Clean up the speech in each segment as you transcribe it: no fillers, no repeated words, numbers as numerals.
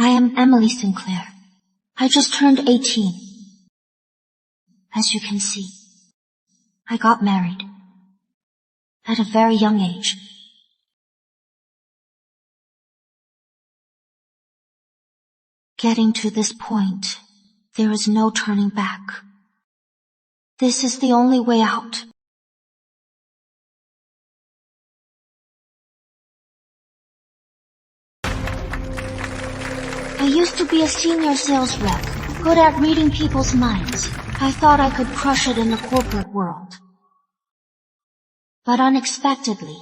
I am Emily Sinclair. I just turned 18. As you can see, I got married at a very young age. Getting to this point, there is no turning back. This is the only way out. I used to be a senior sales rep, good at reading people's minds. I thought I could crush it in the corporate world. But unexpectedly,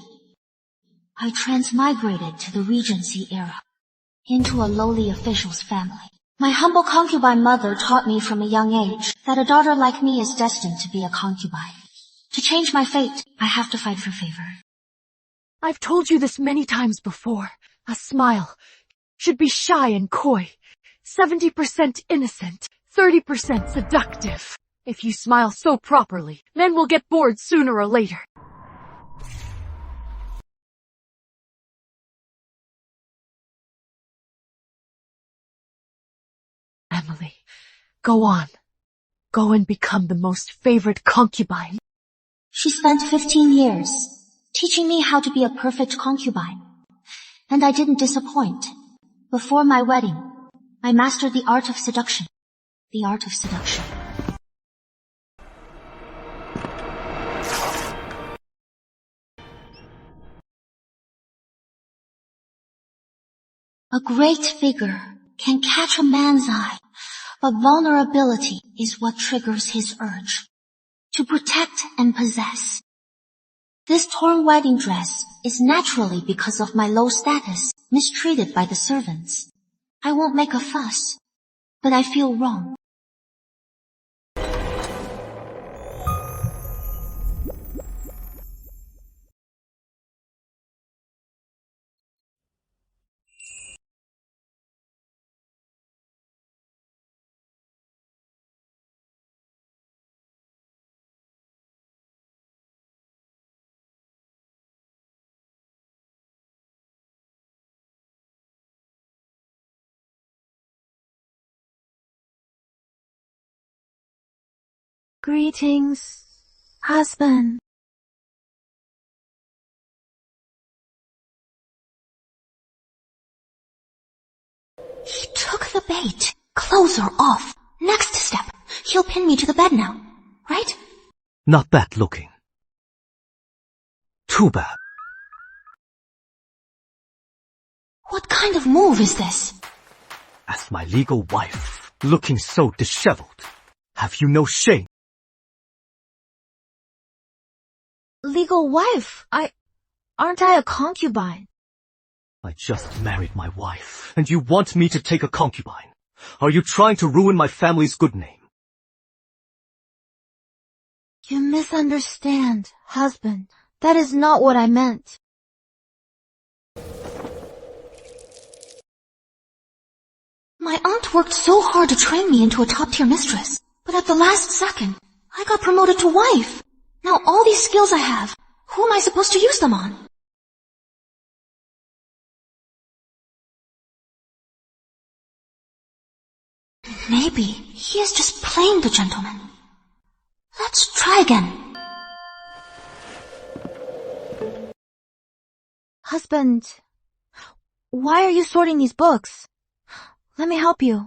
I transmigrated to the Regency era, into a lowly official's family. My humble concubine mother taught me from a young age that a daughter like me is destined to be a concubine. To change my fate, I have to fight for favor. I've told you this many times before. A smile should be shy and coy, 70% innocent, 30% seductive. If you smile so properly, men will get bored sooner or later. Emily, go on. Go and become the most favored concubine. She spent 15 years teaching me how to be a perfect concubine. And I didn't disappoint. Before my wedding, I mastered the art of seduction. The art of seduction. A great figure can catch a man's eye, but vulnerability is what triggers his urge to protect and possess. This torn wedding dress is naturally because of my low status, mistreated by the servants. I won't make a fuss, but I feel wrong. Greetings, husband. He took the bait. Clothes are off. Next step, he'll pin me to the bed now, right? Not bad looking. Too bad. What kind of move is this? As my legal wife, looking so disheveled. Have you no shame? Legal wife, aren't I a concubine? I just married my wife, and you want me to take a concubine? Are you trying to ruin my family's good name? You misunderstand, husband. That is not what I meant. My aunt worked so hard to train me into a top-tier mistress, but at the last second, I got promoted to wife. Now all these skills I have, who am I supposed to use them on? Maybe he is just playing the gentleman. Let's try again. Husband, why are you sorting these books? Let me help you.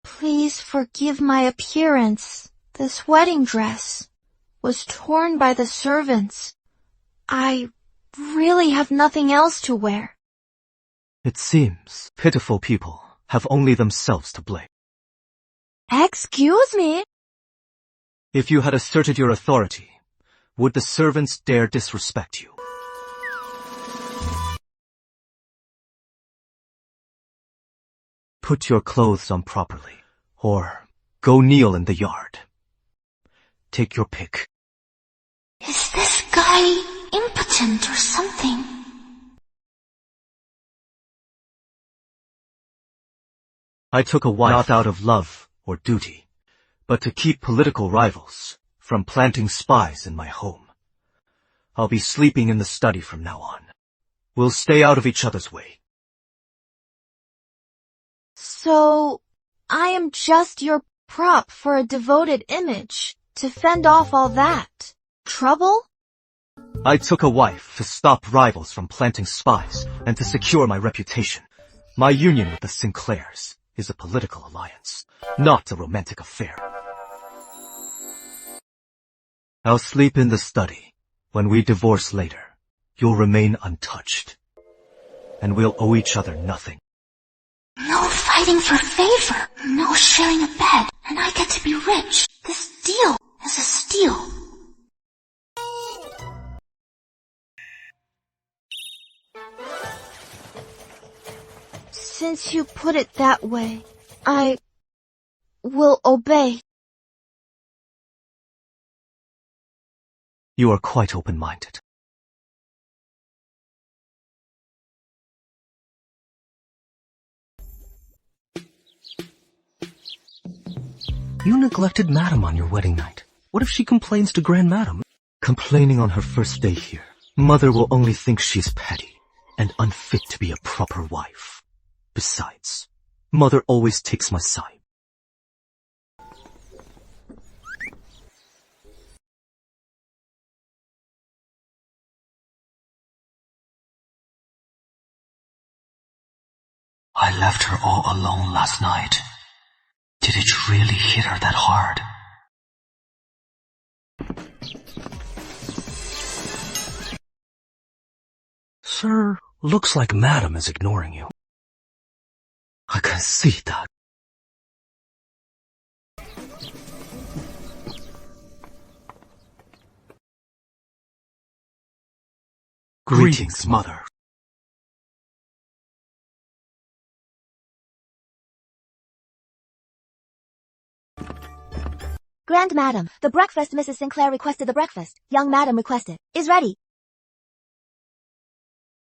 Please forgive my appearance. This wedding dress was torn by the servants. I really have nothing else to wear. It seems pitiful people have only themselves to blame. Excuse me? If you had asserted your authority, would the servants dare disrespect you? Put your clothes on properly, or go kneel in the yard. Take your pick. Is this guy impotent or something? I took a wife not out of love or duty, but to keep political rivals from planting spies in my home. I'll be sleeping in the study from now on. We'll stay out of each other's way. So, I am just your prop for a devoted image to fend off all that trouble? I took a wife to stop rivals from planting spies and to secure my reputation. My union with the Sinclairs is a political alliance, not a romantic affair. I'll sleep in the study. When we divorce later, you'll remain untouched. And we'll owe each other nothing. No fighting for favor, no sharing a bed, and I get to be rich. This deal is a steal. Since you put it that way, I will obey. You are quite open-minded. You neglected Madam on your wedding night. What if she complains to Grand Madam? Complaining on her first day here. Mother will only think she's petty and unfit to be a proper wife. Besides, Mother always takes my side. I left her all alone last night. Did it really hit her that hard? Sir, looks like Madam is ignoring you. I can see that. Greetings, Mother. Grand Madam, the breakfast Mrs. Sinclair requested the breakfast. Young Madam requested. Is ready.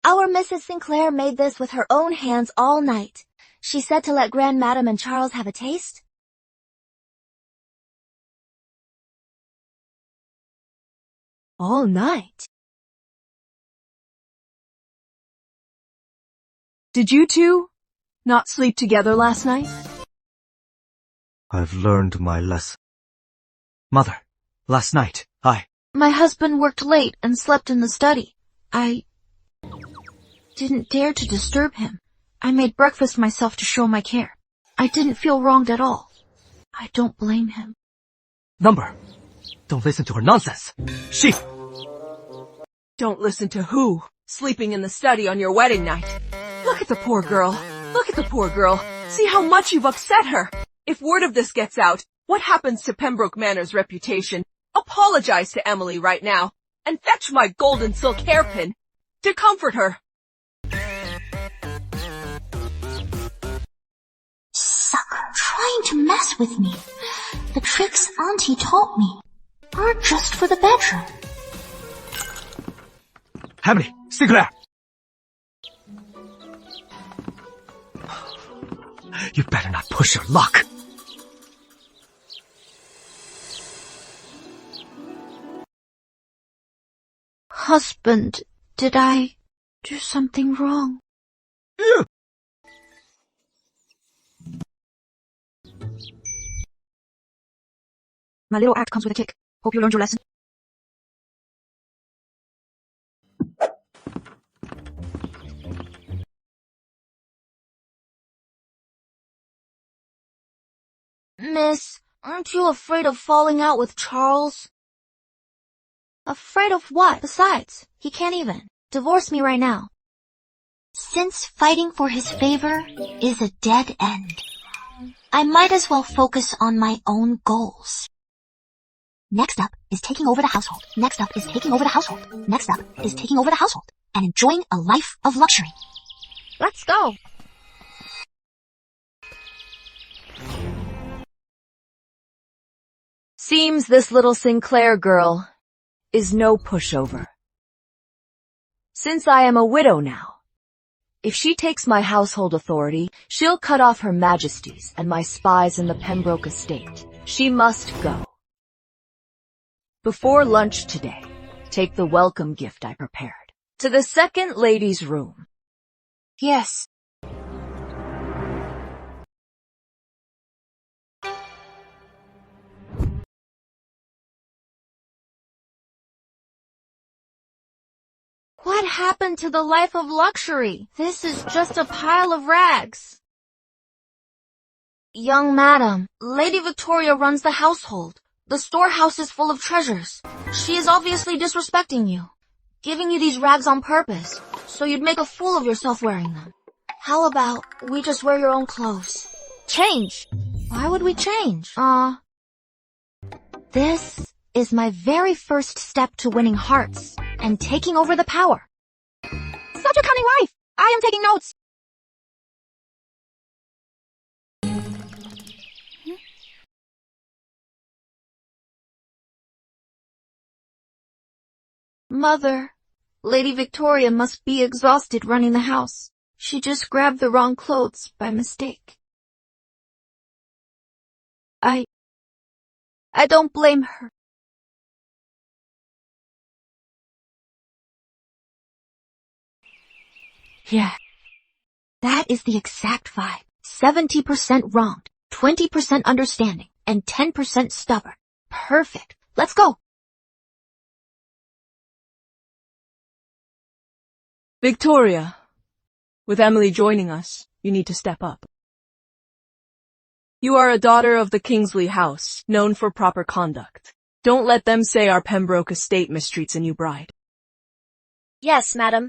Our Mrs. Sinclair made this with her own hands all night. She said to let Grand Madam and Charles have a taste. All night? Did you two not sleep together last night? I've learned my lesson. Mother, last night, My husband worked late and slept in the study. I didn't dare to disturb him. I made breakfast myself to show my care. I didn't feel wronged at all. I don't blame him. Number, don't listen to her nonsense. She... Don't listen to who? Sleeping in the study on your wedding night. Look at the poor girl. Look at the poor girl. See how much you've upset her. If word of this gets out, what happens to Pembroke Manor's reputation? Apologize to Emily right now, and fetch my golden silk hairpin to comfort her. Sucker, trying to mess with me. The tricks Auntie taught me are just for the bedroom. Emily, Sinclair! You better not push your luck. Husband, did I do something wrong? My little act comes with a kick. Hope you learned your lesson. Miss, aren't you afraid of falling out with Charles? Afraid of what? Besides, he can't even divorce me right now. Since fighting for his favor is a dead end, I might as well focus on my own goals. Next up is taking over the household. Next up is taking over the household. Next up is taking over the household and enjoying a life of luxury. Let's go. Seems this little Sinclair girl is no pushover. Since I am a widow now, if she takes my household authority, she'll cut off her majesties and my spies in the Pembroke estate. She must go. Before lunch today, take the welcome gift I prepared to the second lady's room. Yes. What happened to the life of luxury? This is just a pile of rags. Young madam, Lady Victoria runs the household. The storehouse is full of treasures. She is obviously disrespecting you, giving you these rags on purpose, so you'd make a fool of yourself wearing them. How about we just wear your own clothes? Change? Why would we change? This is my very first step to winning hearts and taking over the power. Such a cunning wife! I am taking notes! Mother, Lady Victoria must be exhausted running the house. She just grabbed the wrong clothes by mistake. I don't blame her. Yeah. That is the exact vibe. 70% wronged, 20% understanding, and 10% stubborn. Perfect. Let's go. Victoria, with Emily joining us, you need to step up. You are a daughter of the Kingsley house, known for proper conduct. Don't let them say our Pembroke estate mistreats a new bride. Yes, madam.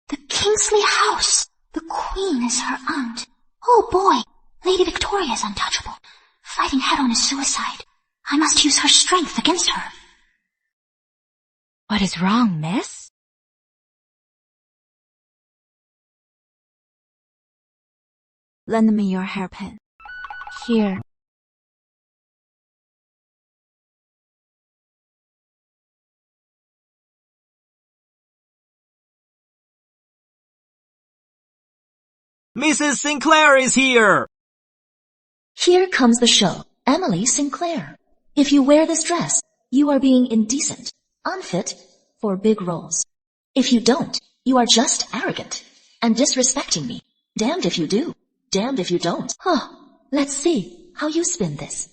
The Kingsley house. The Queen is her aunt. Oh boy, Lady Victoria is untouchable. Fighting head-on is suicide. I must use her strength against her. What is wrong, miss? Lend me your hairpin. Here. Mrs. Sinclair is here! Here comes the show, Emily Sinclair. If you wear this dress, you are being indecent, unfit for big roles. If you don't, you are just arrogant and disrespecting me. Damned if you do, damned if you don't. Let's see how you spin this.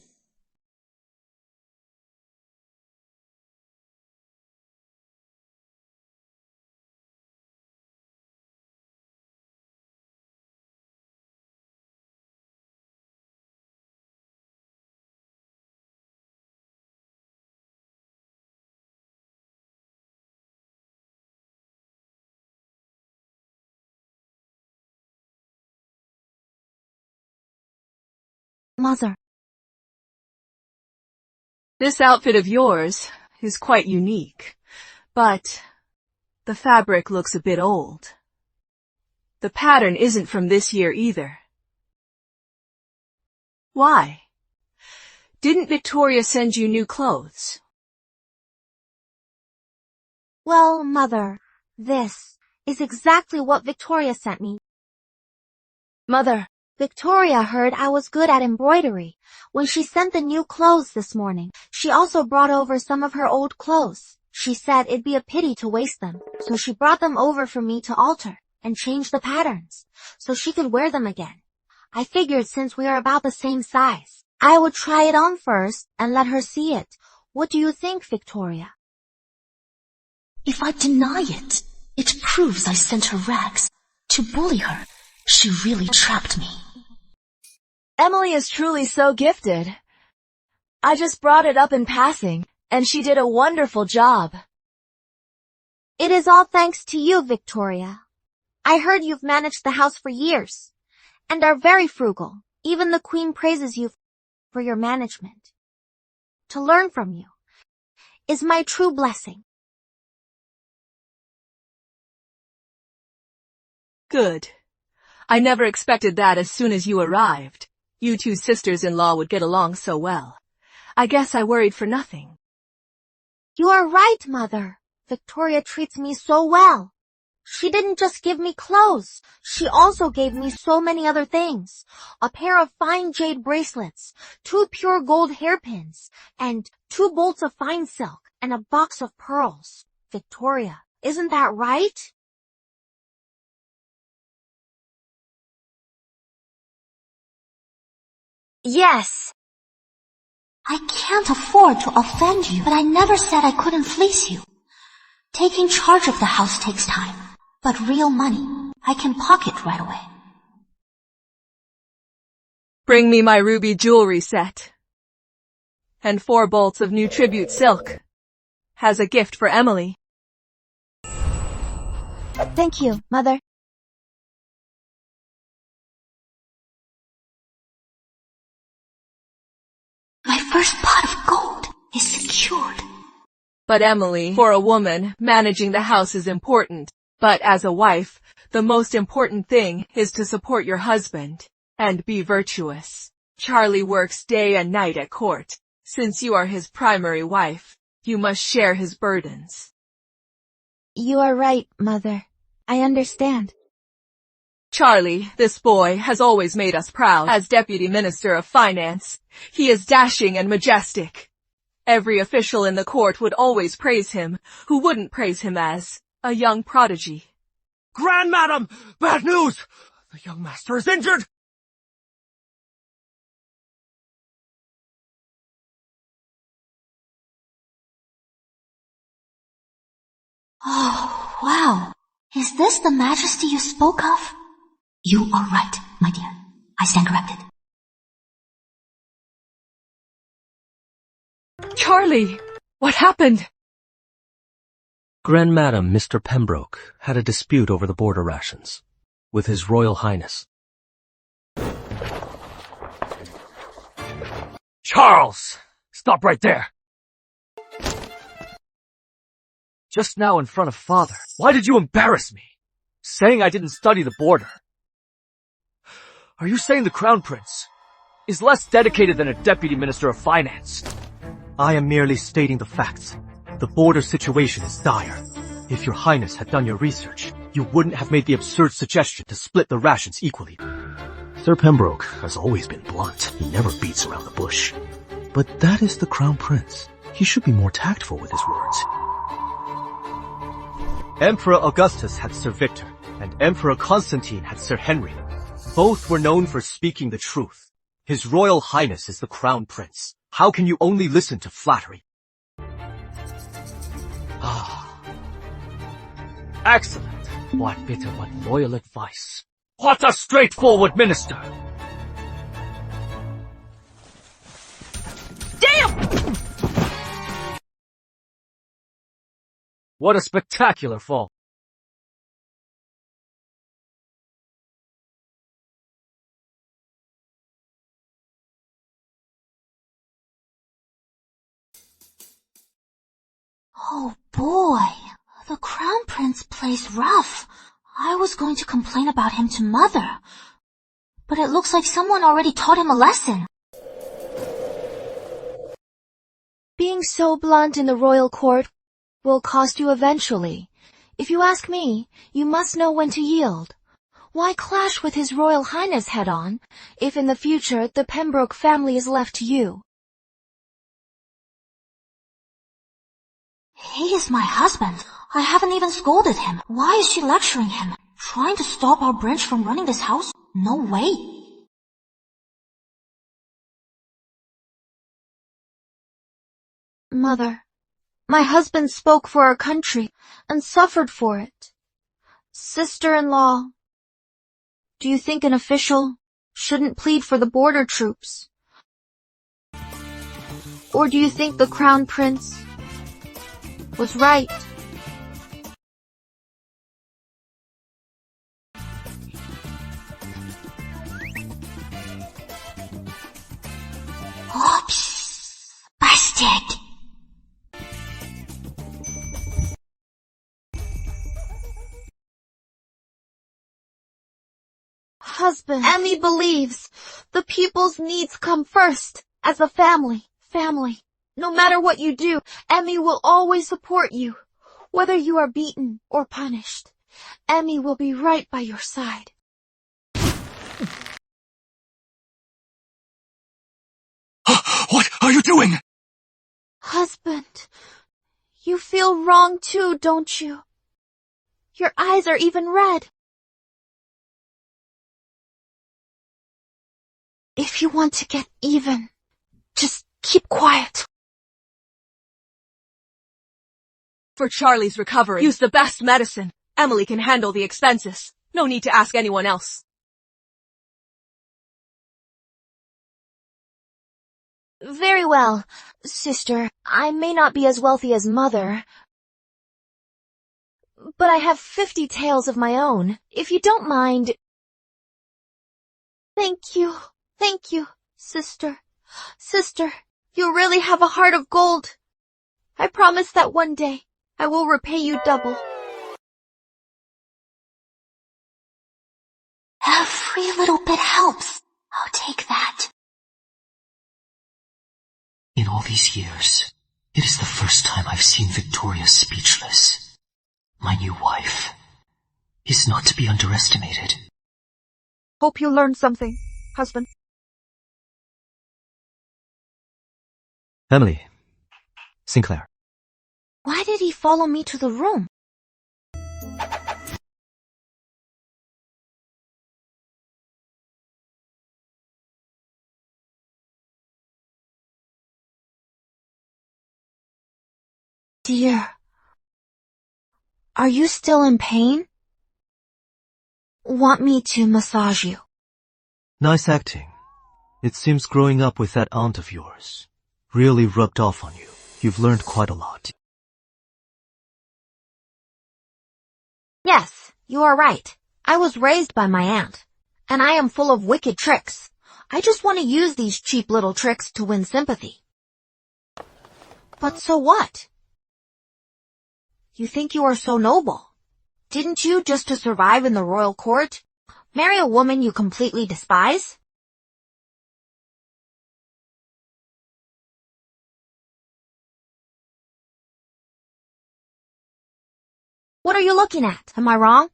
Mother. This outfit of yours is quite unique, but the fabric looks a bit old. The pattern isn't from this year either. Why? Didn't Victoria send you new clothes? Well, Mother, this is exactly what Victoria sent me. Mother, Victoria heard I was good at embroidery. When she sent the new clothes this morning, she also brought over some of her old clothes. She said it'd be a pity to waste them, so she brought them over for me to alter and change the patterns, so she could wear them again. I figured since we are about the same size, I would try it on first and let her see it. What do you think, Victoria? If I deny it, it proves I sent her rags to bully her. She really trapped me. Emily is truly so gifted. I just brought it up in passing, and she did a wonderful job. It is all thanks to you, Victoria. I heard you've managed the house for years, and are very frugal. Even the Queen praises you for your management. To learn from you is my true blessing. Good. I never expected that as soon as you arrived. You two sisters-in-law would get along so well. I guess I worried for nothing. You are right, Mother. Victoria treats me so well. She didn't just give me clothes. She also gave me so many other things. A pair of fine jade bracelets, 2 pure gold hairpins, and 2 bolts of fine silk, and a box of pearls. Victoria, isn't that right? Yes. I can't afford to offend you, but I never said I couldn't fleece you. Taking charge of the house takes time, but real money I can pocket right away. Bring me my ruby jewelry set. And 4 bolts of new tribute silk. As a gift for Emily. Thank you, Mother. My first pot of gold is secured. But Emily, for a woman, managing the house is important. But as a wife, the most important thing is to support your husband and be virtuous. Charlie works day and night at court. Since you are his primary wife, you must share his burdens. You are right, Mother. I understand. Charlie, this boy, has always made us proud as Deputy Minister of Finance. He is dashing and majestic. Every official in the court would always praise him. Who wouldn't praise him as a young prodigy? Grand Madam! Bad news! The young master is injured! Oh, wow. Is this the majesty you spoke of? You are right, my dear. I stand corrected. Charlie! What happened? Grand Madam Mr. Pembroke had a dispute over the border rations with His Royal Highness. Charles! Stop right there! Just now in front of Father. Why did you embarrass me? Saying I didn't study the border. Are you saying the Crown Prince is less dedicated than a Deputy Minister of Finance? I am merely stating the facts. The border situation is dire. If your highness had done your research, you wouldn't have made the absurd suggestion to split the rations equally. Sir Pembroke has always been blunt. He never beats around the bush. But that is the Crown Prince. He should be more tactful with his words. Emperor Augustus had Sir Victor, and Emperor Constantine had Sir Henry. Both were known for speaking the truth. His Royal Highness is the Crown Prince. How can you only listen to flattery? Excellent. What bitter but loyal advice. What a straightforward minister! Damn! What a spectacular fall. Oh boy, the Crown Prince plays rough. I was going to complain about him to Mother, but it looks like someone already taught him a lesson. Being so blunt in the royal court will cost you eventually. If you ask me, you must know when to yield. Why clash with His Royal Highness head-on, if in the future the Pembroke family is left to you? He is my husband. I haven't even scolded him. Why is she lecturing him? Trying to stop our branch from running this house? No way. Mother, my husband spoke for our country and suffered for it. Sister-in-law, do you think an official shouldn't plead for the border troops? Or do you think the Crown Prince was right? Oops, busted. Husband, Emmy believes the people's needs come first as a family. family. No matter what you do, Emmy will always support you. Whether you are beaten or punished, Emmy will be right by your side. What are you doing? Husband, you feel wrong too, don't you? Your eyes are even red. If you want to get even, just keep quiet. For Charlie's recovery, use the best medicine. Emily can handle the expenses. No need to ask anyone else. Very well, sister. I may not be as wealthy as Mother, but I have 50 taels of my own, if you don't mind. Thank you, sister. Sister, you really have a heart of gold. I promise that one day I will repay you double. Every little bit helps. I'll take that. In all these years, it is the first time I've seen Victoria speechless. My new wife is not to be underestimated. Hope you learned something, husband. Emily. Sinclair. Why did he follow me to the room? Dear, are you still in pain? Want me to massage you? Nice acting. It seems growing up with that aunt of yours really rubbed off on you. You've learned quite a lot. Yes, you are right. I was raised by my aunt, and I am full of wicked tricks. I just want to use these cheap little tricks to win sympathy. But so what? You think you are so noble. Didn't you, just to survive in the royal court, marry a woman you completely despise? What are you looking at? Am I wrong?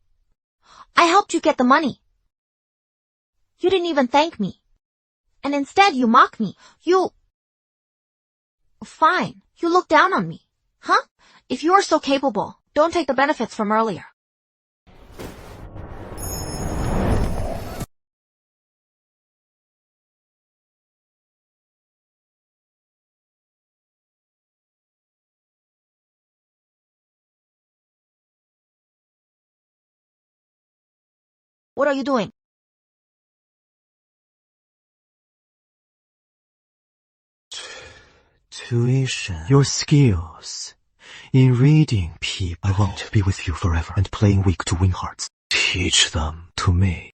I helped you get the money. You didn't even thank me. And instead you mock me. Fine, you look down on me. Huh? If you are so capable, don't take the benefits from earlier. What are you doing? Tuition. Your skills in reading people. I won't be with you forever and playing weak to win hearts. Teach them to me.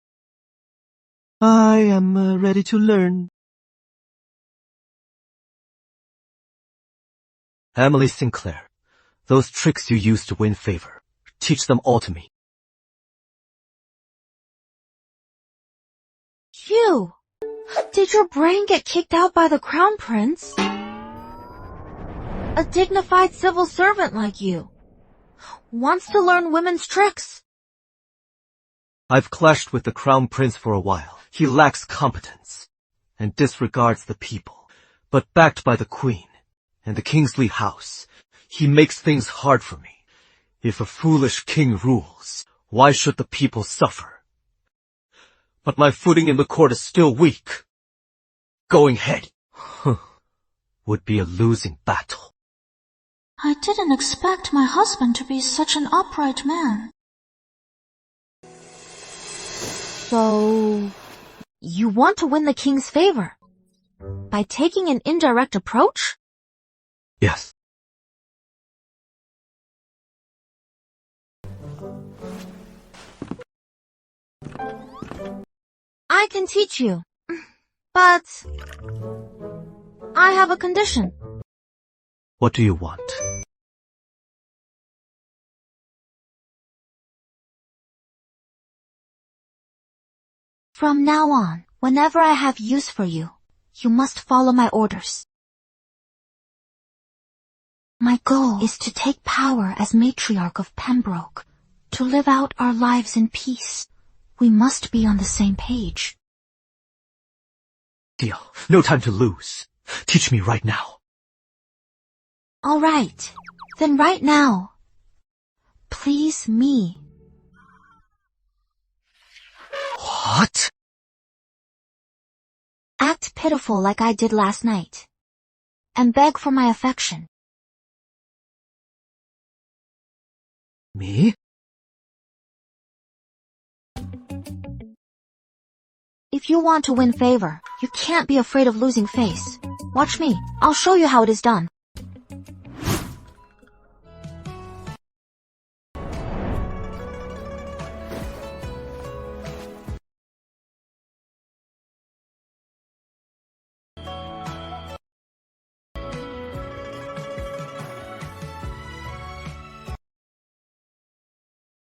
I am ready to learn. Emily Sinclair, those tricks you use to win favor, teach them all to me. You! Did your brain get kicked out by the Crown Prince? A dignified civil servant like you wants to learn women's tricks. I've clashed with the Crown Prince for a while. He lacks competence and disregards the people. But backed by the Queen and the Kingsley House, he makes things hard for me. If a foolish king rules, why should the people suffer? But my footing in the court is still weak. Going head would be a losing battle. I didn't expect my husband to be such an upright man. So, you want to win the king's favor by taking an indirect approach? Yes. I can teach you, but I have a condition. What do you want? From now on, whenever I have use for you, you must follow my orders. My goal is to take power as matriarch of Pembroke, to live out our lives in peace. We must be on the same page. Deal. No time to lose. Teach me right now. All right. Then right now, please me. What? Act pitiful like I did last night. And beg for my affection. Me? If you want to win favor, you can't be afraid of losing face. Watch me. I'll show you how it is done.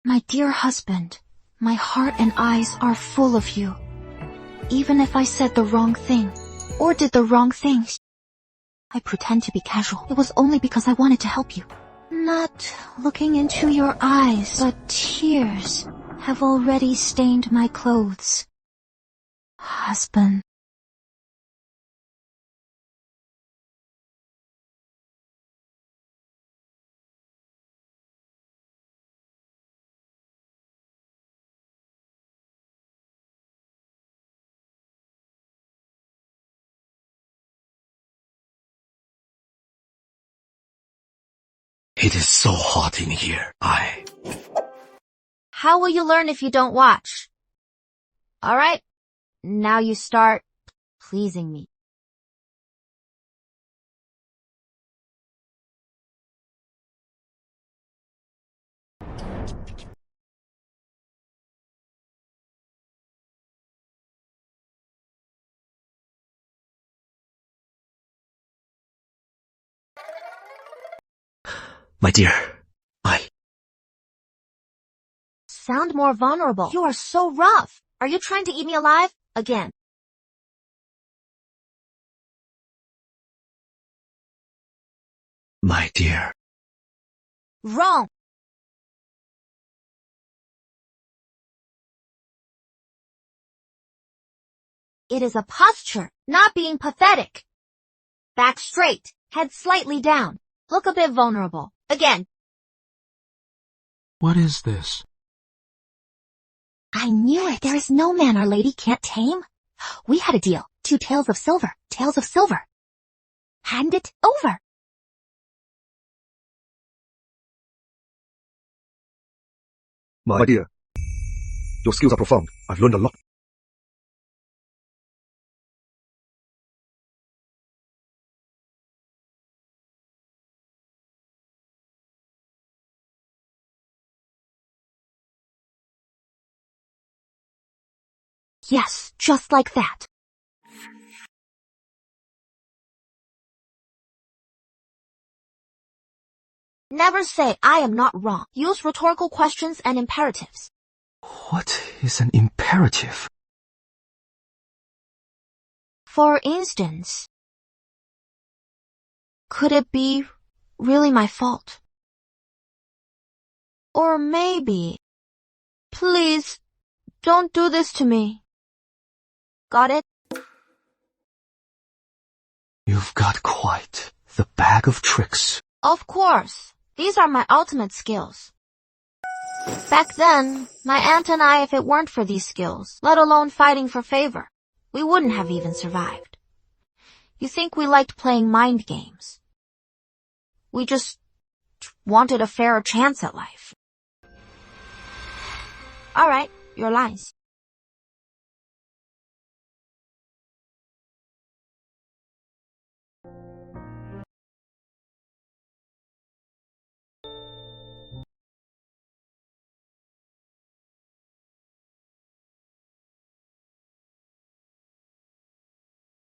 My dear husband, my heart and eyes are full of you. Even if I said the wrong thing, or did the wrong things, I pretend to be casual. It was only because I wanted to help you. Not looking into your eyes, but tears have already stained my clothes. Husband. It is so hot in here. How will you learn if you don't watch? Alright, now you start pleasing me. My dear, Sound more vulnerable. You are so rough. Are you trying to eat me alive? Again. my dear. Wrong. It is a posture, not being pathetic. Back straight, head slightly down. Look a bit vulnerable. Again. What is this? I knew it. There is no man our lady can't tame. We had a deal. 2 tails of silver. Tails of silver. Hand it over. My dear, your skills are profound. I've learned a lot. Yes, just like that. Never say I am not wrong. Use rhetorical questions and imperatives. What is an imperative? For instance, could it be really my fault? Or maybe, please, don't do this to me. Got it? You've got quite the bag of tricks. Of course. These are my ultimate skills. Back then, my aunt and I, if it weren't for these skills, let alone fighting for favor, we wouldn't have even survived. You think we liked playing mind games? We just wanted a fairer chance at life. Alright, your lines.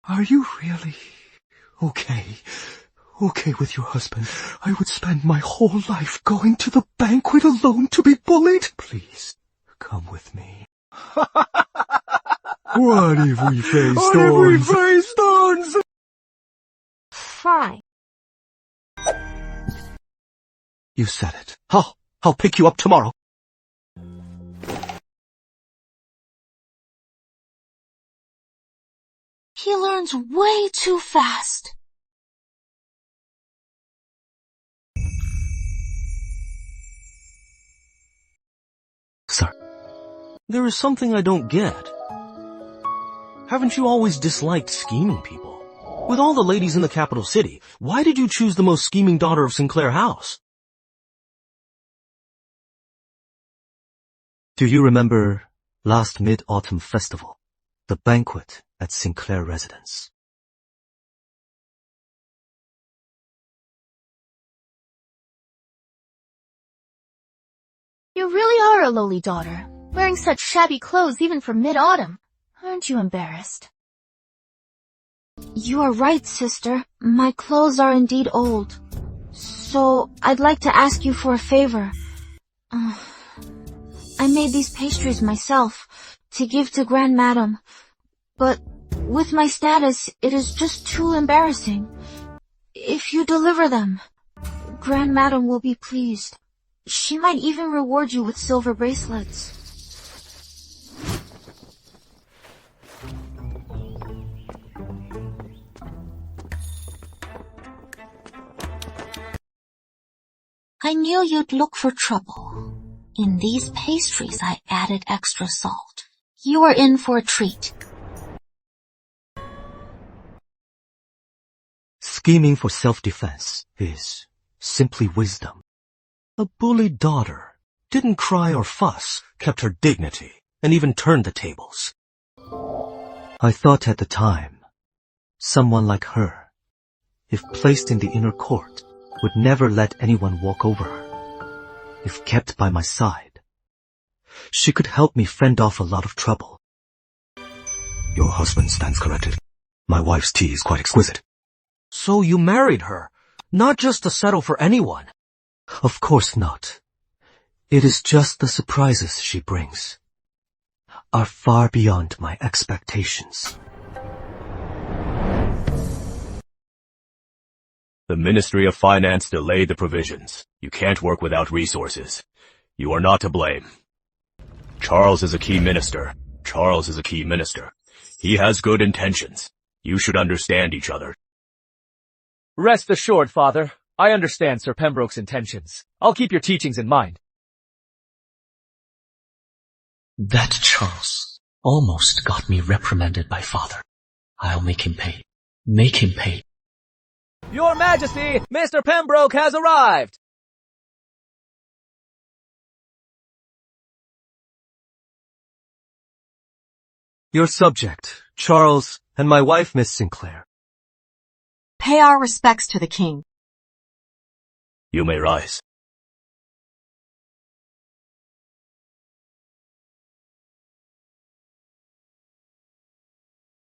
Are you really okay with your husband? I would spend my whole life going to the banquet alone to be bullied. Please, come with me. What if we face thorns? Fine. You said it. I'll pick you up tomorrow. He learns way too fast. Sir, there is something I don't get. Haven't you always disliked scheming people? With all the ladies in the capital city, why did you choose the most scheming daughter of Sinclair House? Do you remember last Mid-Autumn Festival, the banquet at Sinclair Residence? You really are a lowly daughter, wearing such shabby clothes even for mid-autumn. Aren't you embarrassed? You are right, sister. My clothes are indeed old. So, I'd like to ask you for a favor. I made these pastries myself, to give to Grand Madam. But, with my status, it is just too embarrassing. If you deliver them, Grand Madam will be pleased. She might even reward you with silver bracelets. I knew you'd look for trouble. In these pastries I added extra salt. You are in for a treat. Scheming for self-defense is simply wisdom. A bullied daughter didn't cry or fuss, kept her dignity, and even turned the tables. I thought at the time, someone like her, if placed in the inner court, would never let anyone walk over her. If kept by my side, she could help me fend off a lot of trouble. Your husband stands corrected. My wife's tea is quite exquisite. So you married her, not just to settle for anyone. Of course not. It is just the surprises she brings are far beyond my expectations. The Ministry of Finance delayed the provisions. You can't work without resources. You are not to blame. Charles is a key minister. He has good intentions. You should understand each other. Rest assured, Father. I understand Sir Pembroke's intentions. I'll keep your teachings in mind. That Charles almost got me reprimanded by Father. I'll make him pay. Make him pay. Your Majesty, Mr. Pembroke has arrived! Your subject, Charles, and my wife, Miss Sinclair. Pay our respects to the king. You may rise.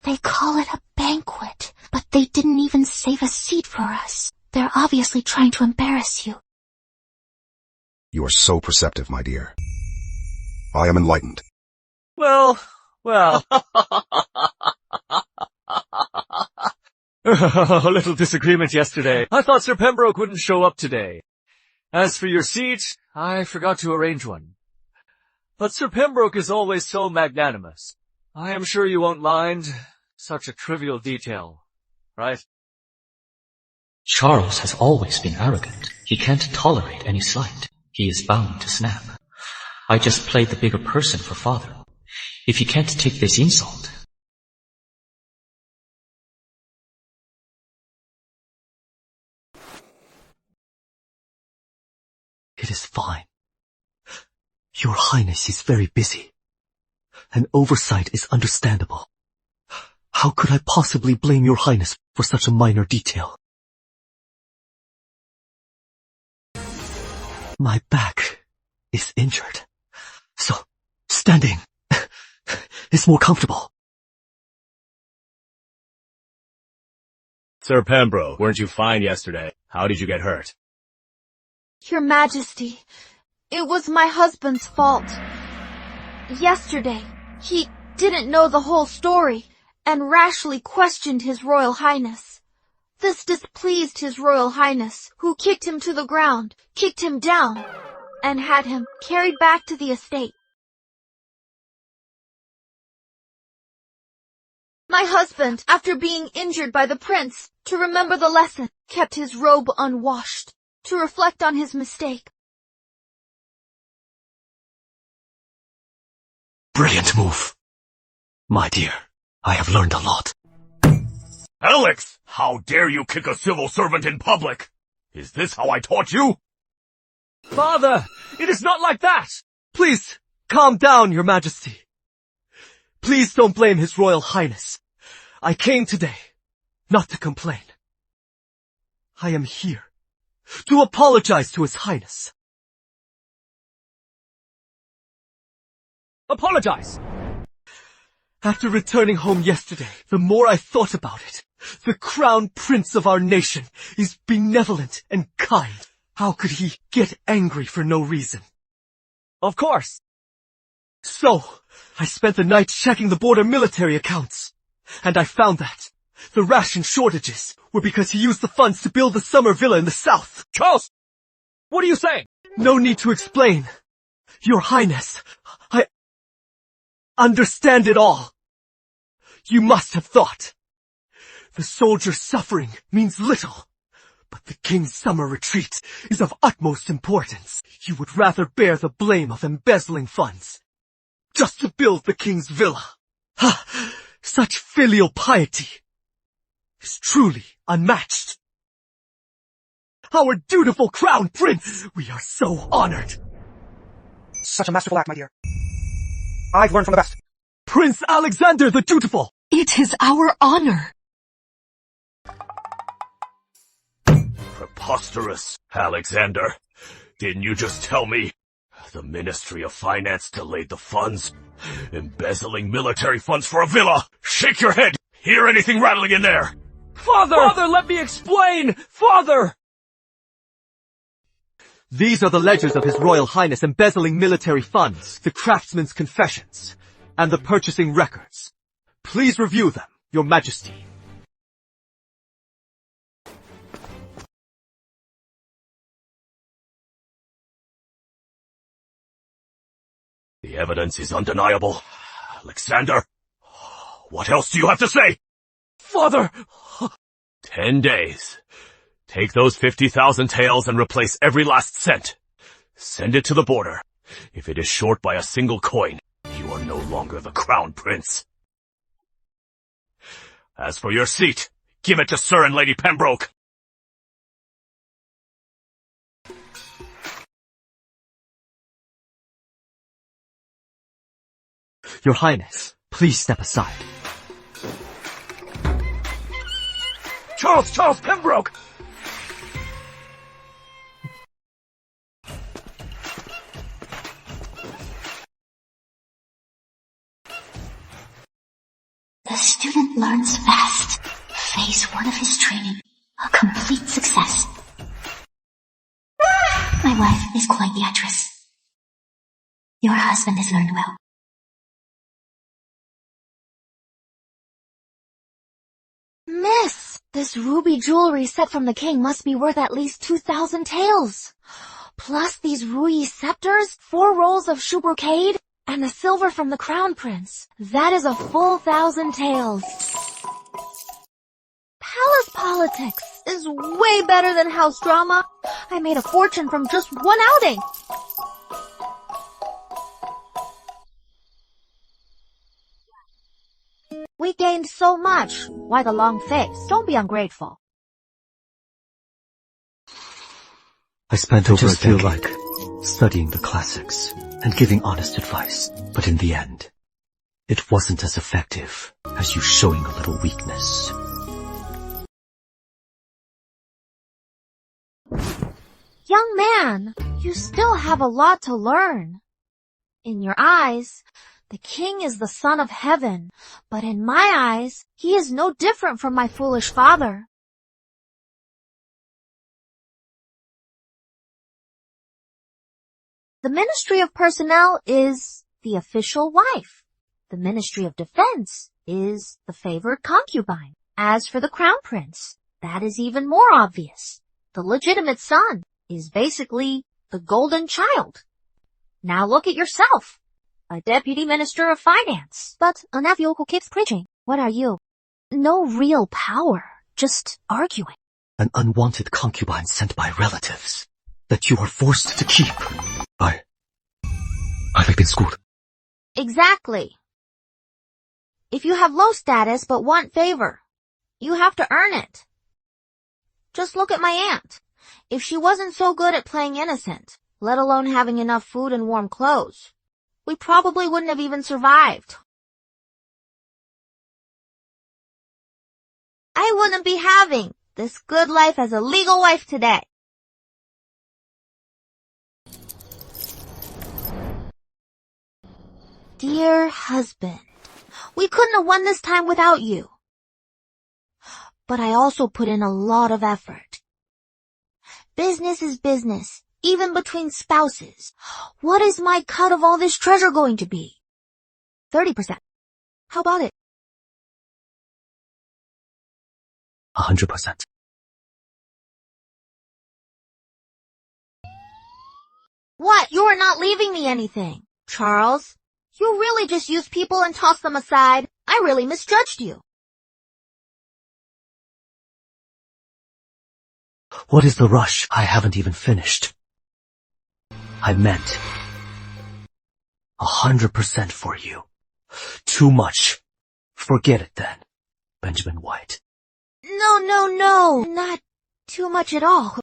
They call it a banquet, but they didn't even save a seat for us. They're obviously trying to embarrass you. You are so perceptive, my dear. I am enlightened. Well. A little disagreement yesterday. I thought Sir Pembroke wouldn't show up today. As for your seat, I forgot to arrange one. But Sir Pembroke is always so magnanimous. I am sure you won't mind such a trivial detail, right? Charles has always been arrogant. He can't tolerate any slight. He is bound to snap. I just played the bigger person for Father. If he can't take this insult... It is fine. Your Highness is very busy. An oversight is understandable. How could I possibly blame your Highness for such a minor detail? My back is injured, so standing is more comfortable. Sir Pembroke, weren't you fine yesterday? How did you get hurt? Your Majesty, it was my husband's fault. Yesterday, he didn't know the whole story and rashly questioned His Royal Highness. This displeased His Royal Highness, who kicked him to the ground, kicked him down, and had him carried back to the estate. My husband, after being injured by the prince, to remember the lesson, kept his robe unwashed, to reflect on his mistake. Brilliant move. My dear, I have learned a lot. Alex! How dare you kick a civil servant in public? Is this how I taught you? Father, it is not like that! Please, calm down, Your Majesty. Please don't blame His Royal Highness. I came today, not to complain. I am here to apologize to His Highness. Apologize! After returning home yesterday, the more I thought about it, the Crown Prince of our nation is benevolent and kind. How could he get angry for no reason? Of course. So, I spent the night checking the border military accounts, and I found that the ration shortages were because he used the funds to build the summer villa in the south. Charles! What are you saying? No need to explain. Your Highness, I understand it all. You must have thought. The soldiers' suffering means little, but the king's summer retreat is of utmost importance. You would rather bear the blame of embezzling funds, just to build the king's villa. Ha! Such filial piety is truly unmatched. Our dutiful crown prince, we are so honored. Such a masterful act, my dear. I've learned from the best. Prince Alexander the Dutiful. It is our honor. Preposterous, Alexander. Didn't you just tell me the Ministry of Finance delayed the funds? Embezzling military funds for a villa! Shake your head! Hear anything rattling in there? Father! Father, let me explain! Father! These are the ledgers of His Royal Highness embezzling military funds, the craftsman's confessions, and the purchasing records. Please review them, Your Majesty. The evidence is undeniable. Alexander, what else do you have to say? Father! 10 days. Take those 50,000 taels and replace every last cent. Send it to the border. If it is short by a single coin, you are no longer the crown prince. As for your seat, give it to Sir and Lady Pembroke. Your Highness, please step aside. Charles Pembroke! The student learns fast. Phase 1 of his training, a complete success. My wife is quite the actress. Your husband has learned well. Miss, this ruby jewelry set from the king must be worth at least 2,000 taels. Plus these ruyi scepters, 4 rolls of shoe brocade, and the silver from the crown prince. That is a full 1,000 taels. Palace politics is way better than house drama. I made a fortune from just one outing. We gained so much. Why the long face? Don't be ungrateful. I spent over a decade feel like studying the classics and giving honest advice, but in the end, it wasn't as effective as you showing a little weakness. Young man, you still have a lot to learn. In your eyes, the king is the son of heaven, but in my eyes, he is no different from my foolish father. The Ministry of Personnel is the official wife. The Ministry of Defense is the favored concubine. As for the crown prince, That is even more obvious. The legitimate son is basically the golden child. Now look at yourself. A deputy minister of finance. But a nephew who keeps preaching. What are you? No real power, just arguing. An unwanted concubine sent by relatives that you are forced to keep. I've been schooled. Exactly. If you have low status but want favor, you have to earn it. Just look at my aunt. If she wasn't so good at playing innocent, let alone having enough food and warm clothes, we probably wouldn't have even survived. I wouldn't be having this good life as a legal wife today. Dear husband, we couldn't have won this time without you. But I also put in a lot of effort. Business is business, even between spouses. What is my cut of all this treasure going to be? 30%. How about it? 100%. What? You are not leaving me anything. Charles, you really just use people and toss them aside. I really misjudged you. What is the rush? I haven't even finished. I meant 100% for you. Too much. Forget it then, Benjamin White. No. Not too much at all.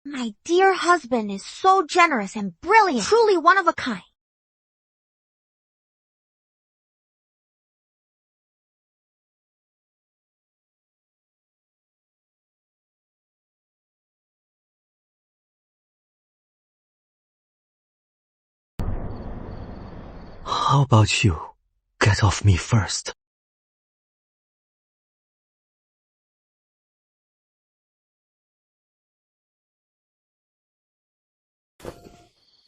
My dear husband is so generous and brilliant, truly one of a kind. How about you? Get off me first.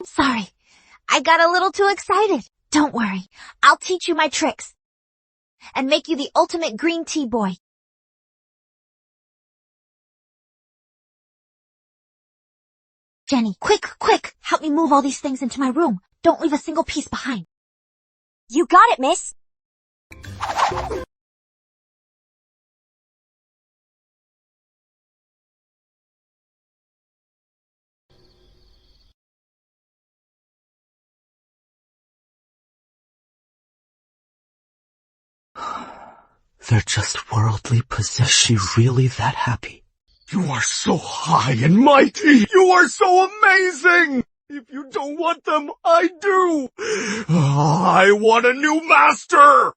Sorry, I got a little too excited. Don't worry, I'll teach you my tricks and make you the ultimate green tea boy. Jenny, quick, help me move all these things into my room. Don't leave a single piece behind. You got it, miss. They're just worldly possessed. Is she really that happy? You are so high and mighty! You are so amazing! If you don't want them, I do! I want a new master!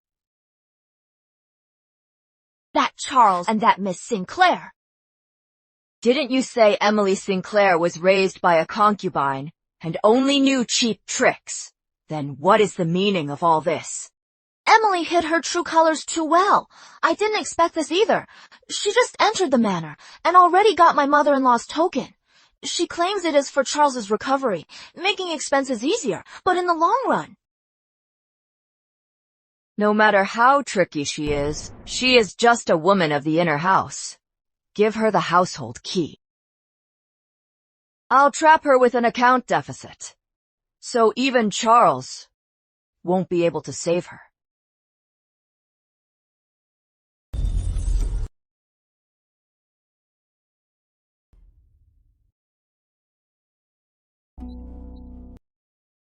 That Charles and that Miss Sinclair. Didn't you say Emily Sinclair was raised by a concubine and only knew cheap tricks? Then what is the meaning of all this? Emily hid her true colors too well. I didn't expect this either. She just entered the manor and already got my mother-in-law's token. She claims it is for Charles's recovery, making expenses easier, but in the long run. No matter how tricky she is just a woman of the inner house. Give her the household key. I'll trap her with an account deficit, so even Charles won't be able to save her.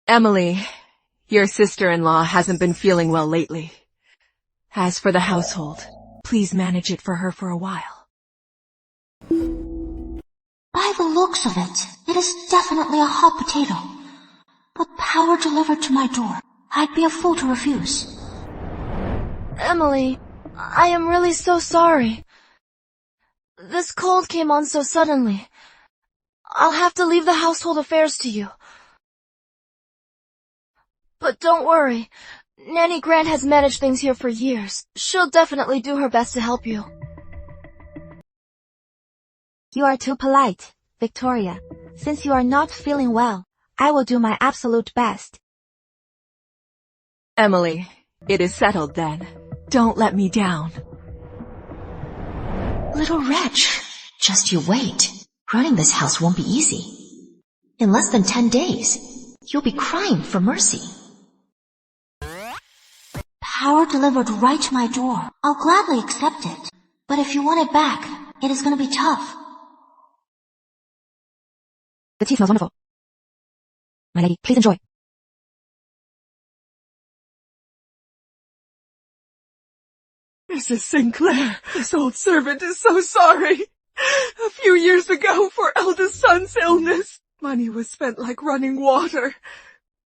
Emily, your sister-in-law hasn't been feeling well lately. As for the household, please manage it for her for a while. By the looks of it, it is definitely a hot potato. But power delivered to my door. I'd be a fool to refuse. Emily, I am really so sorry. This cold came on so suddenly. I'll have to leave the household affairs to you. But don't worry. Nanny Grant has managed things here for years. She'll definitely do her best to help you. You are too polite, Victoria. Since you are not feeling well, I will do my absolute best. Emily, it is settled then. Don't let me down. Little wretch, just you wait. Running this house won't be easy. In less than 10 days, you'll be crying for mercy. Power delivered right to my door. I'll gladly accept it. But if you want it back, it is going to be tough. The tea smells wonderful. My lady, please enjoy. Mrs. Sinclair, this old servant is so sorry. A few years ago, for eldest son's illness, money was spent like running water.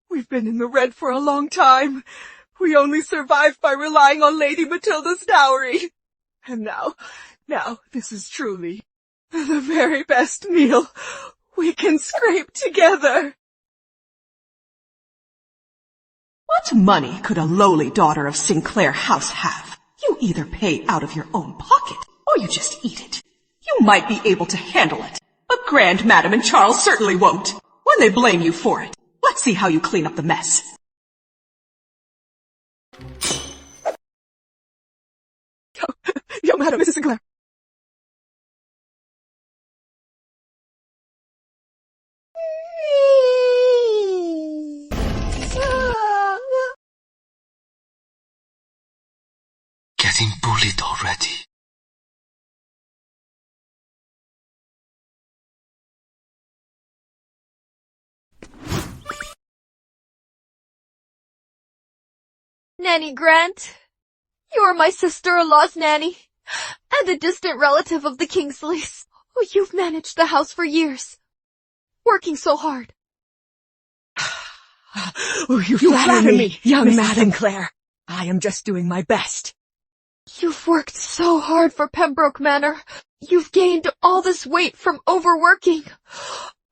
We've been in the red for a long time. We only survived by relying on Lady Matilda's dowry. And now, this is truly the very best meal we can scrape together. What money could a lowly daughter of Sinclair House have? You either pay out of your own pocket, or you just eat it. You might be able to handle it, but Grand Madam and Charles certainly won't. When they blame you for it, let's see how you clean up the mess. Yo, Madam, Mrs. Sinclair. Getting bullied already. Nanny Grant, you are my sister-in-law's nanny, and a distant relative of the Kingsleys. Oh, you've managed the house for years, working so hard. Oh, you flatter me, young Madam Sinclair. I am just doing my best. You've worked so hard for Pembroke Manor. You've gained all this weight from overworking.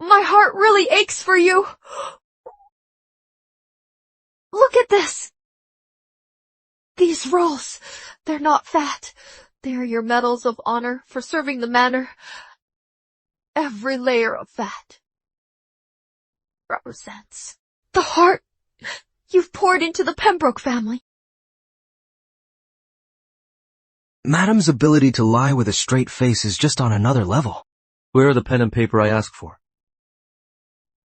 My heart really aches for you. Look at this. These rolls, they're not fat. They're your medals of honor for serving the manor. Every layer of fat represents the heart you've poured into the Pembroke family. Madam's ability to lie with a straight face is just on another level. Where are the pen and paper I asked for?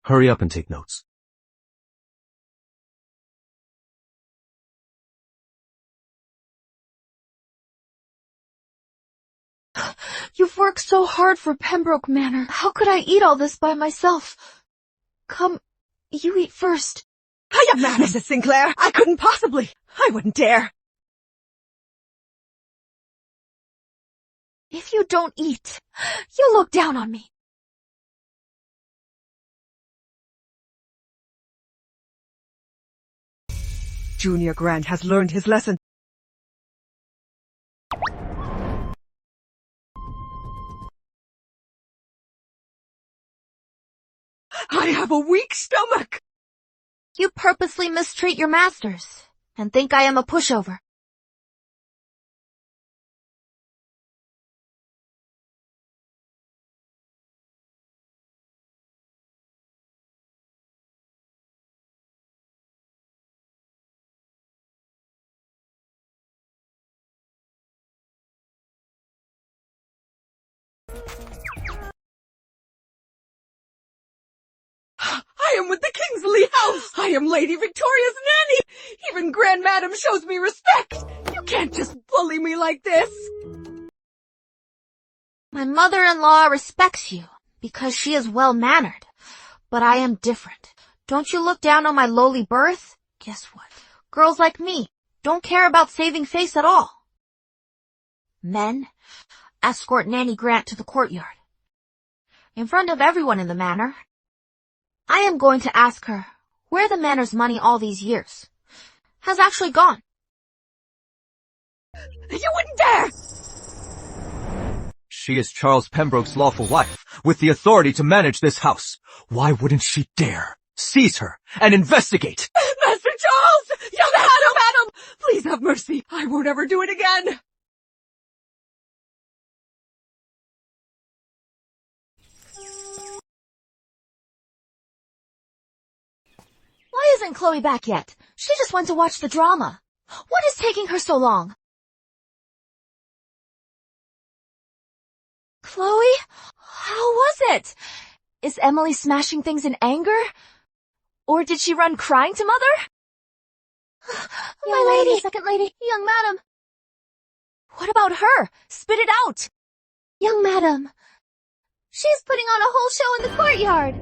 Hurry up and take notes. You've worked so hard for Pembroke Manor. How could I eat all this by myself? Come, you eat first. Hiya, Mrs. Sinclair. I couldn't possibly. I wouldn't dare. If you don't eat, you'll look down on me. Junior Grant has learned his lesson. I have a weak stomach. You purposely mistreat your masters and think I am a pushover. I am with the Kingsley house. I am Lady Victoria's nanny. Even Grand Madam shows me respect. You can't just bully me like this. My mother-in-law respects you because she is well-mannered, but I am different. Don't you look down on my lowly birth? Guess what? Girls like me don't care about saving face at all. Men escort Nanny Grant to the courtyard. In front of everyone in the manor, I am going to ask her where the manor's money all these years has actually gone. You wouldn't dare! She is Charles Pembroke's lawful wife, with the authority to manage this house. Why wouldn't she dare seize her and investigate? Master Charles! Young Madam! Please have mercy. I won't ever do it again. isn't Chloe back yet? She just went to watch the drama. What is taking her so long? Chloe? How was it? Is Emily smashing things in anger? Or did she run crying to Mother? My lady, second lady, young madam. What about her? Spit it out. young madam. She's putting on a whole show in the courtyard.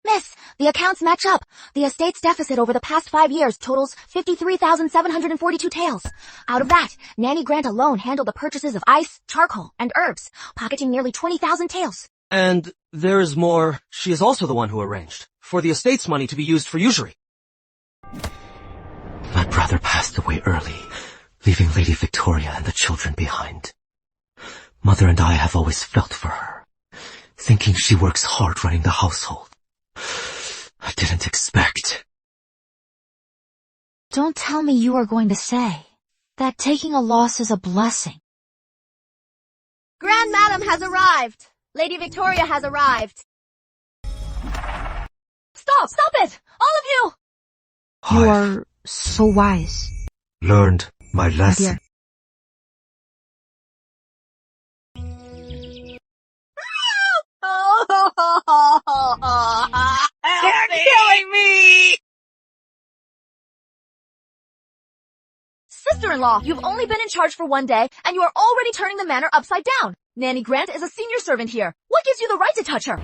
Miss, the accounts match up. The estate's deficit over the past 5 years totals 53,742 taels. Out of that, Nanny Grant alone handled the purchases of ice, charcoal, and herbs, pocketing nearly 20,000 taels. And there's more. She is also the one who arranged for the estate's money to be used for usury. My brother passed away early, leaving Lady Victoria and the children behind. Mother and I have always felt for her, thinking she works hard running the household. I didn't expect. Don't tell me you are going to say that taking a loss is a blessing. Grand Madam has arrived. Lady Victoria has arrived. Stop it! All of you! You are so wise. Learned my lesson. They're killing me! Sister-in-law, you've only been in charge for 1 day, and you are already turning the manor upside down. Nanny Grant is a senior servant here. What gives you the right to touch her?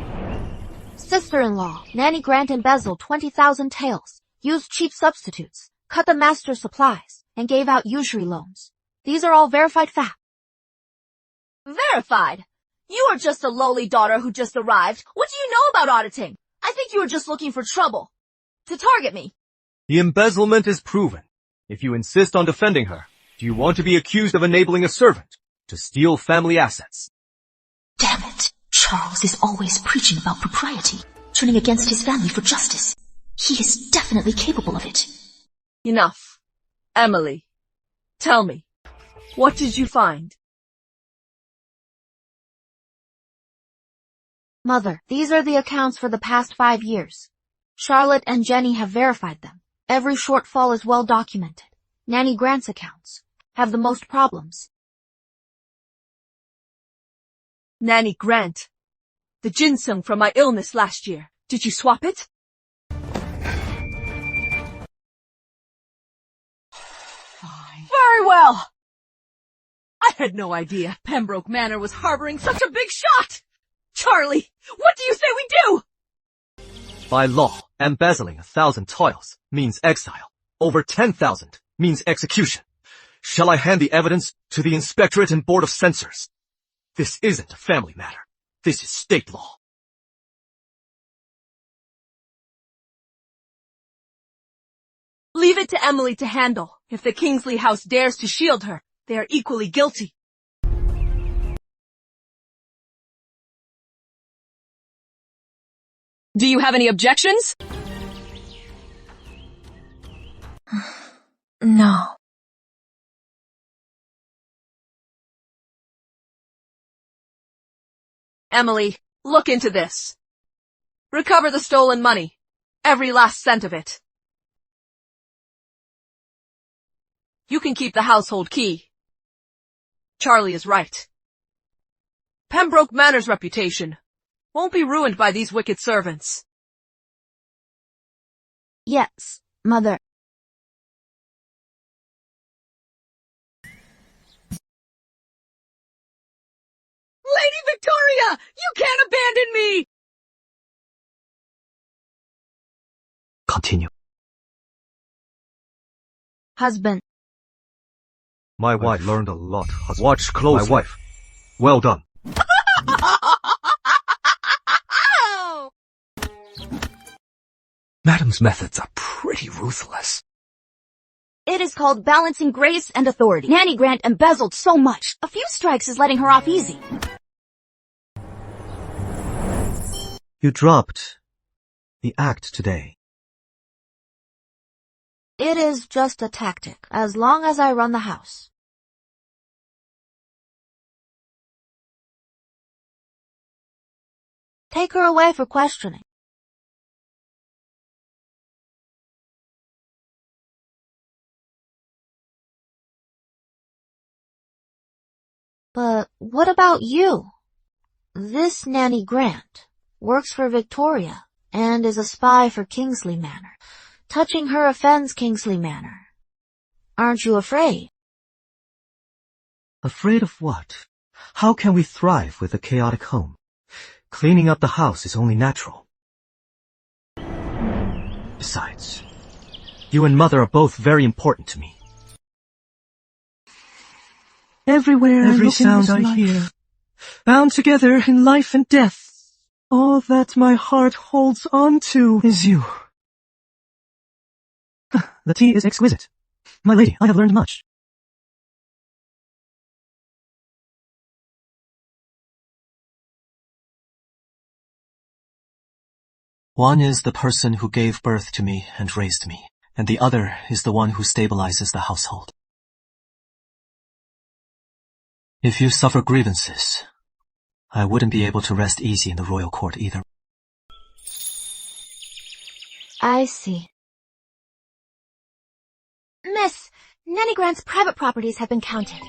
Sister-in-law, Nanny Grant embezzled 20,000 taels, used cheap substitutes, cut the master's supplies, and gave out usury loans. These are all verified facts. Verified? You are just a lowly daughter who just arrived. What do you know about auditing? I think you are just looking for trouble. To target me. The embezzlement is proven. If you insist on defending her, do you want to be accused of enabling a servant to steal family assets? Damn it. Charles is always preaching about propriety, turning against his family for justice. He is definitely capable of it. Enough. Emily, tell me, what did you find? Mother, these are the accounts for the past 5 years. Charlotte and Jenny have verified them. Every shortfall is well documented. Nanny Grant's accounts have the most problems. Nanny Grant, the ginseng from my illness last year. Did you swap it? Fine. Very well. I had no idea Pembroke Manor was harboring such a big shot. Charlie, what do you say we do? By law, embezzling 1,000 taels means exile. Over 10,000 means execution. Shall I hand the evidence to the Inspectorate and Board of Censors? This isn't a family matter. This is state law. Leave it to Emily to handle. If the Kingsley house dares to shield her, they are equally guilty. Do you have any objections? No. Emily, look into this. Recover the stolen money. Every last cent of it. You can keep the household key. Charlie is right. Pembroke Manor's reputation won't be ruined by these wicked servants. Yes, Mother. Lady Victoria, you can't abandon me! Continue. Husband. My wife learned a lot, husband. Watch closely. My wife. Well done. Madam's methods are pretty ruthless. It is called balancing grace and authority. Nanny Grant embezzled so much. A few strikes is letting her off easy. You dropped the act today. It is just a tactic, as long as I run the house. Take her away for questioning. But what about you? This Nanny Grant works for Victoria and is a spy for Kingsley Manor. Touching her offends Kingsley Manor. Aren't you afraid? Afraid of what? How can we thrive with a chaotic home? Cleaning up the house is only natural. Besides, you and Mother are both very important to me. Everywhere every sound I hear, bound together in life and death, all that my heart holds on to is you. The tea is exquisite. My lady, I have learned much. One is the person who gave birth to me and raised me, and the other is the one who stabilizes the household. If you suffer grievances, I wouldn't be able to rest easy in the royal court either. I see. Miss, Nanny Grant's private properties have been counted.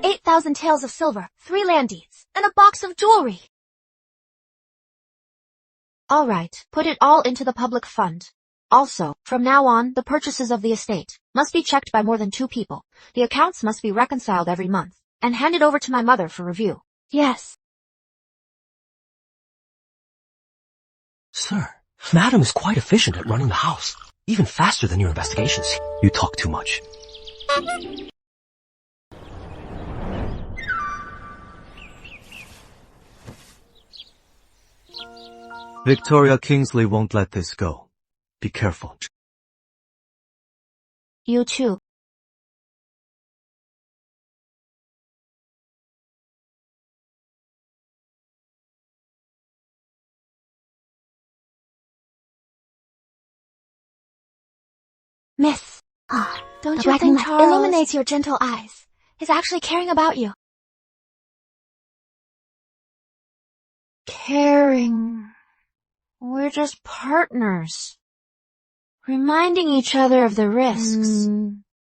8,000 taels of silver, 3 land deeds, and a box of jewelry. All right, put it all into the public fund. Also, from now on, the purchases of the estate must be checked by more than 2 people. The accounts must be reconciled every month and handed over to my mother for review. Yes. Sir, Madam is quite efficient at running the house, even faster than your investigations. You talk too much. Victoria Kingsley won't let this go. Be careful. You too. Miss, don't you think Charles illuminates your gentle eyes? He's actually caring about you. Caring. We're just partners. Reminding each other of the risks.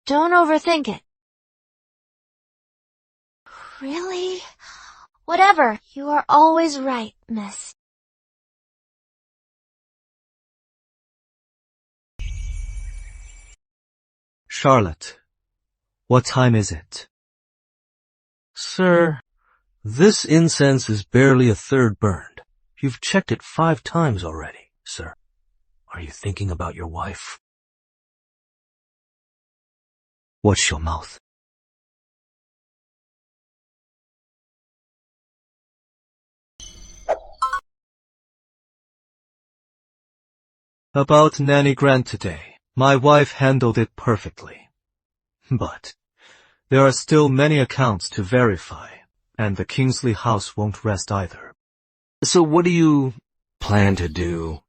Don't overthink it. Really? Whatever. You are always right, miss. Charlotte, what time is it? Sir, this incense is barely a third burned. You've checked it 5 times already, sir. Are you thinking about your wife? Watch your mouth. About Nanny Grant today, my wife handled it perfectly. But there are still many accounts to verify, and the Kingsley house won't rest either. So what do you plan to do?